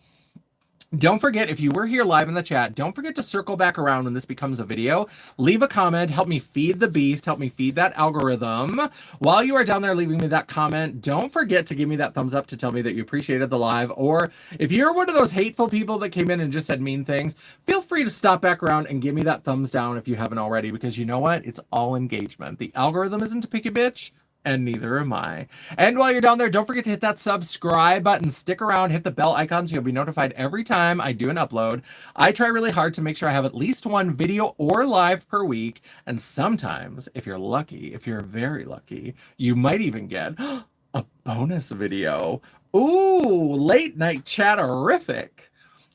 Don't forget, if you were here live in the chat, don't forget to circle back around when this becomes a video. Leave a comment. Help me feed the beast. Help me feed that algorithm. While you are down there leaving me that comment, don't forget to give me that thumbs up to tell me that you appreciated the live. Or if you're one of those hateful people that came in and just said mean things, feel free to stop back around and give me that thumbs down if you haven't already, because you know what? It's all engagement. The algorithm isn't a picky bitch, and neither am I. And while you're down there, don't forget to hit that subscribe button. Stick around, hit the bell icon so you'll be notified every time I do an upload. I try really hard to make sure I have at least one video or live per week. And sometimes, if you're lucky, if you're very lucky, you might even get a bonus video. Ooh, late night chatterific.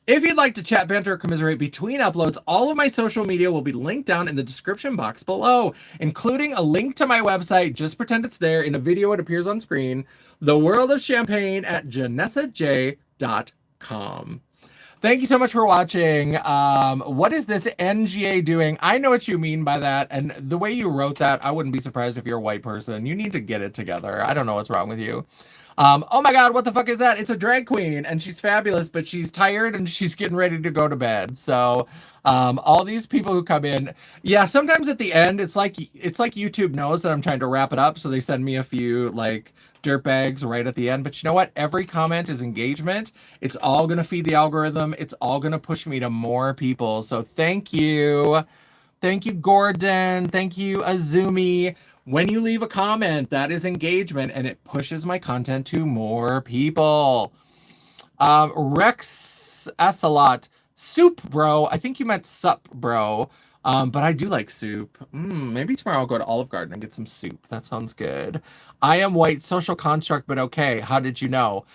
If you'd like to chat, banter, or commiserate between uploads, all of my social media will be linked down in the description box below, including a link to my website. Just pretend it's there. In a video, it appears on screen. The World of Champagne at janessaj.com. Thank you so much for watching. What is this NGA doing? I know what you mean by that. And the way you wrote that, I wouldn't be surprised if you're a white person. You need to get it together. I don't know what's wrong with you. Oh my God, what the fuck is that? It's a drag queen, and she's fabulous, but she's tired and she's getting ready to go to bed. So all these people who come in, yeah, sometimes at the end, it's like YouTube knows that I'm trying to wrap it up, so they send me a few like dirtbags right at the end. But you know what? Every comment is engagement. It's all gonna feed the algorithm. It's all gonna push me to more people. So thank you. Thank you, Gordon. Thank you, Azumi. When you leave a comment, that is engagement, and it pushes my content to more people. Rex Essalot, soup, bro. I think you meant sup, bro. But I do like soup. Maybe tomorrow I'll go to Olive Garden and get some soup. That sounds good. I am white, social construct, but okay. How did you know?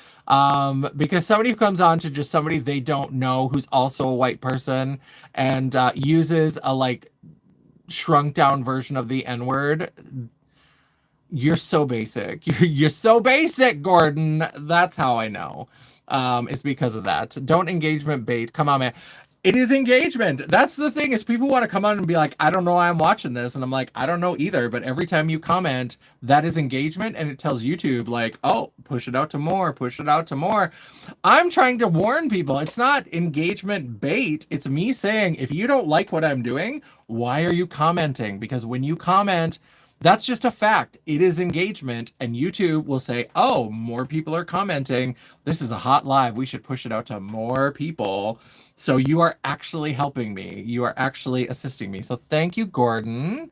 Because somebody who comes on to just somebody they don't know who's also a white person and uses a like shrunk down version of the N-word, you're so basic. You're so basic, Gordon. That's how I know. It's because of that. Don't engagement bait. Come on, man. It is engagement. That's the thing is people want to come on and be like, I don't know why I'm watching this. And I'm like, I don't know either. But every time you comment, that is engagement. And it tells YouTube like, oh, push it out to more, push it out to more. I'm trying to warn people. It's not engagement bait. It's me saying, if you don't like what I'm doing, why are you commenting? Because when you comment, that's just a fact. It is engagement. And YouTube will say, oh, more people are commenting. This is a hot live. We should push it out to more people. So you are actually helping me. You are actually assisting me. So thank you, Gordon.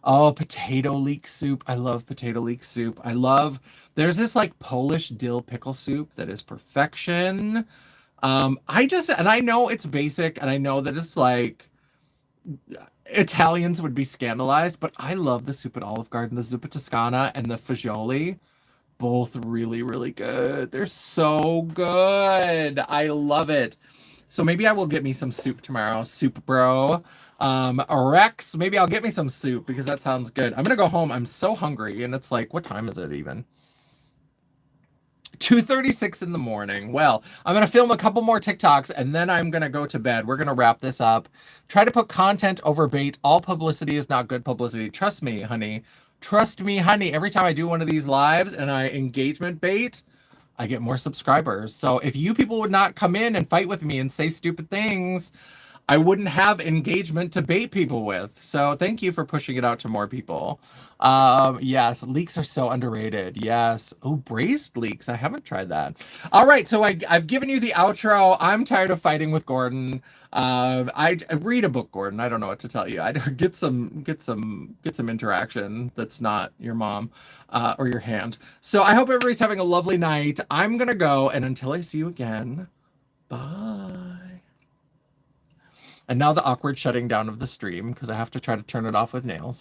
Oh, potato leek soup. I love potato leek soup. There's this like Polish dill pickle soup that is perfection. And I know it's basic and I know that it's like Italians would be scandalized, but I love the soup at Olive Garden, the zuppa Toscana and the fagioli. Both really, really good. They're so good. I love it. So maybe I will get me some soup tomorrow. Soup bro. Rex, maybe I'll get me some soup because that sounds good. I'm gonna go home. I'm so hungry, and it's like, what time is it even? 2:36 in the morning. Well, I'm going to film a couple more TikToks and then I'm going to go to bed. We're going to wrap this up. Try to put content over bait. All publicity is not good publicity. Trust me, honey. Trust me, honey. Every time I do one of these lives and I engagement bait, I get more subscribers. So if you people would not come in and fight with me and say stupid things, I wouldn't have engagement to bait people with. So thank you for pushing it out to more people. Yes, leeks are so underrated. Yes. Oh, braised leeks. I haven't tried that. All right. So I've given you the outro. I'm tired of fighting with Gordon. I read a book, Gordon. I don't know what to tell you. I get some interaction that's not your mom or your hand. So I hope everybody's having a lovely night. I'm going to go. And until I see you again, bye. And now the awkward shutting down of the stream because I have to try to turn it off with nails.